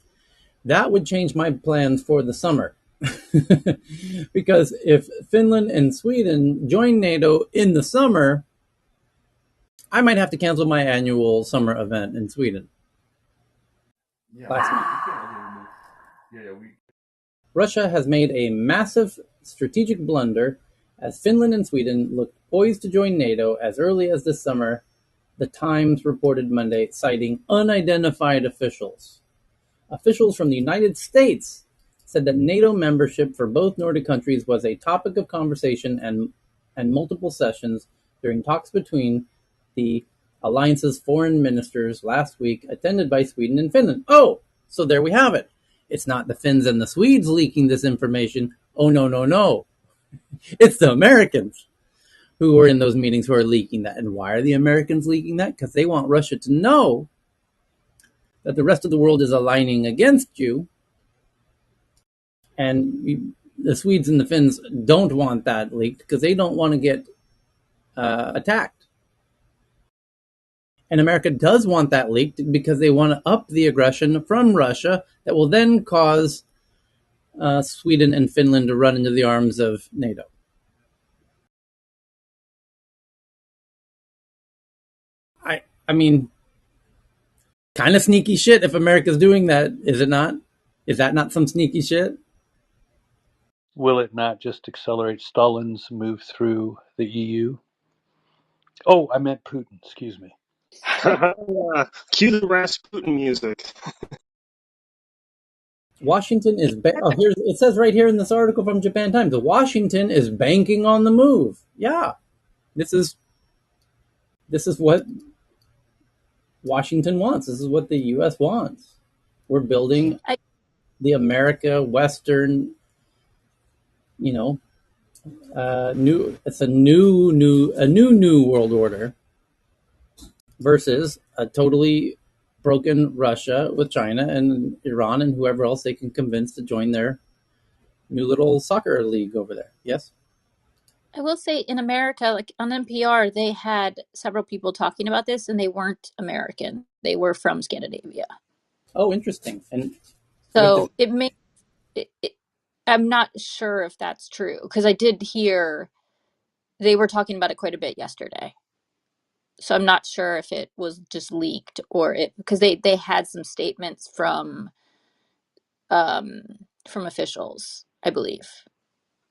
that would change my plans for the summer. Because if Finland and Sweden join NATO in the summer, I might have to cancel my annual summer event in Sweden. Last Russia has made a massive strategic blunder As Finland and Sweden looked poised to join NATO as early as this summer, the Times reported Monday, citing unidentified officials. Officials from the United States said that NATO membership for both Nordic countries was a topic of conversation and multiple sessions during talks between the alliance's foreign ministers last week, attended by Sweden and Finland. Oh, so there we have it. It's not the Finns and the Swedes leaking this information. Oh, no, no, no. It's the Americans who are in those meetings who are leaking that. And why are the Americans leaking that? Because they want Russia to know that the rest of the world is aligning against you. And the Swedes and the Finns don't want that leaked because they don't want to get attacked. And America does want that leaked because they want to up the aggression from Russia that will then cause Sweden and Finland to run into the arms of NATO. I mean, kind of sneaky shit if America's doing that, is it not? Is that not some sneaky shit? Will it not just accelerate Stalin's move through the EU? Oh, I meant Putin. Excuse me. Cue the Rasputin music. Washington is here's it says right here in this article from Japan Times, Washington is banking on the move. Yeah, this is what Washington wants. This is what the U.S. wants. We're building the America Western, new. It's a new world order versus a totally broken Russia with China and Iran and whoever else they can convince to join their new little soccer league over there. Yes. I will say in America, like on NPR, they had several people talking about this, and they weren't American. They were from Scandinavia. Oh, interesting. And what did So it may. I'm not sure if that's true because I did hear they were talking about it quite a bit yesterday. So I'm not sure if it was just leaked or it because they had some statements um from officials, I believe.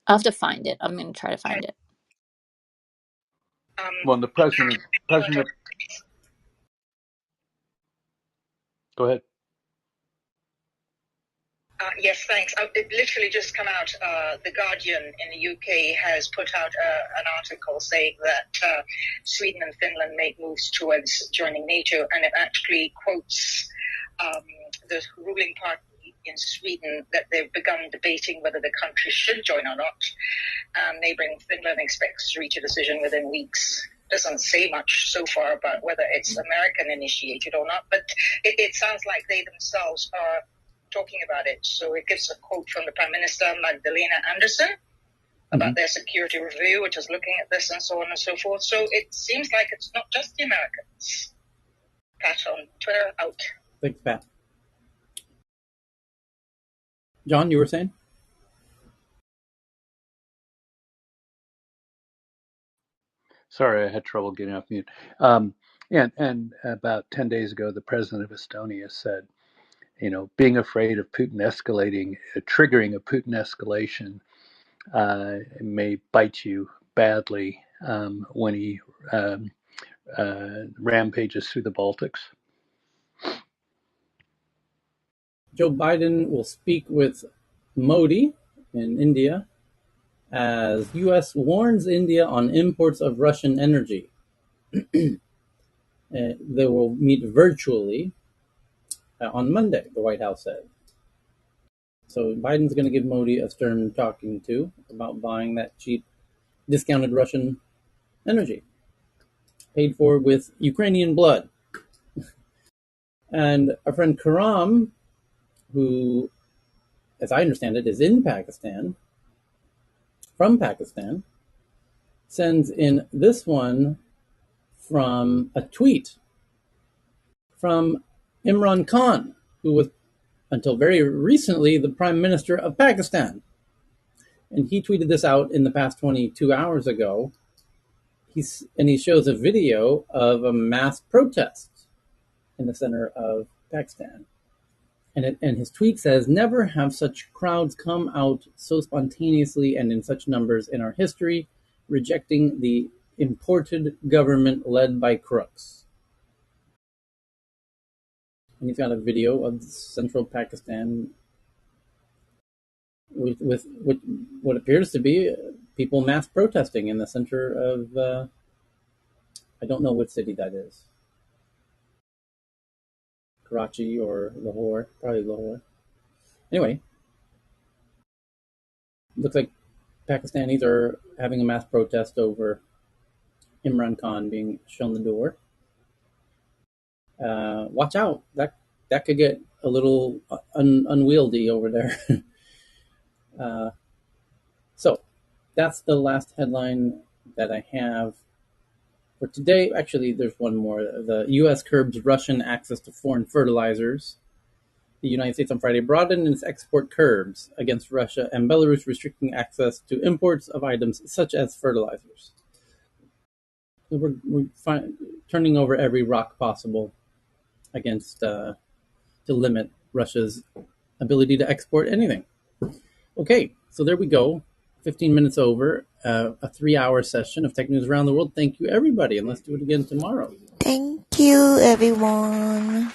I'll have to find it. I'm going to try to find it. Well, the president. Go ahead. Yes, thanks. It literally just come out. The Guardian in the UK has put out an article saying that Sweden and Finland make moves towards joining NATO, and it actually quotes the ruling party in Sweden that they've begun debating whether the country should join or not. Neighbouring Finland expects to reach a decision within weeks. Doesn't say much so far about whether it's American initiated or not, but it sounds like they themselves are talking about it. So it gives a quote from the Prime Minister, Magdalena Andersson, about their security review, which is looking at this and so on and so forth. So it seems like it's not just the Americans. Pat on Twitter, out. Thanks, Pat. John, you were saying? Sorry, I had trouble getting off mute. And about 10 days ago, the president of Estonia said, being afraid of Putin escalating, triggering a Putin escalation may bite you badly when he rampages through the Baltics. Joe Biden will speak with Modi in India as U.S. warns India on imports of Russian energy. They will meet virtually on Monday, the White House said. So Biden's going to give Modi a stern talking to about buying that cheap, discounted Russian energy, paid for with Ukrainian blood. And our friend Karam, who, as I understand it, is in Pakistan, from Pakistan, sends in this one from a tweet from Imran Khan, who was until very recently the Prime Minister of Pakistan. And he tweeted this out in the past 22 hours ago. He shows a video of a mass protest in the center of Pakistan. And his tweet says, "Never have such crowds come out so spontaneously and in such numbers in our history. rejecting the imported government led by crooks. And he's got a video of central Pakistan with what appears to be people mass protesting in the center of, I don't know what city that is. Karachi or Lahore, probably Lahore. Anyway, looks like Pakistanis are having a mass protest over Imran Khan being shown the door. Watch out! That could get a little unwieldy over there. So that's the last headline that I have for today. Actually, there's one more. The U.S. curbs Russian access to foreign fertilizers. The United States on Friday broadened its export curbs against Russia and Belarus, restricting access to imports of items such as fertilizers. We're turning over every rock possible against to limit Russia's ability to export anything. Okay, so there we go. 15 minutes over, a 3-hour session of tech news around the world. Thank you, everybody, and let's do it again tomorrow. Thank you, everyone.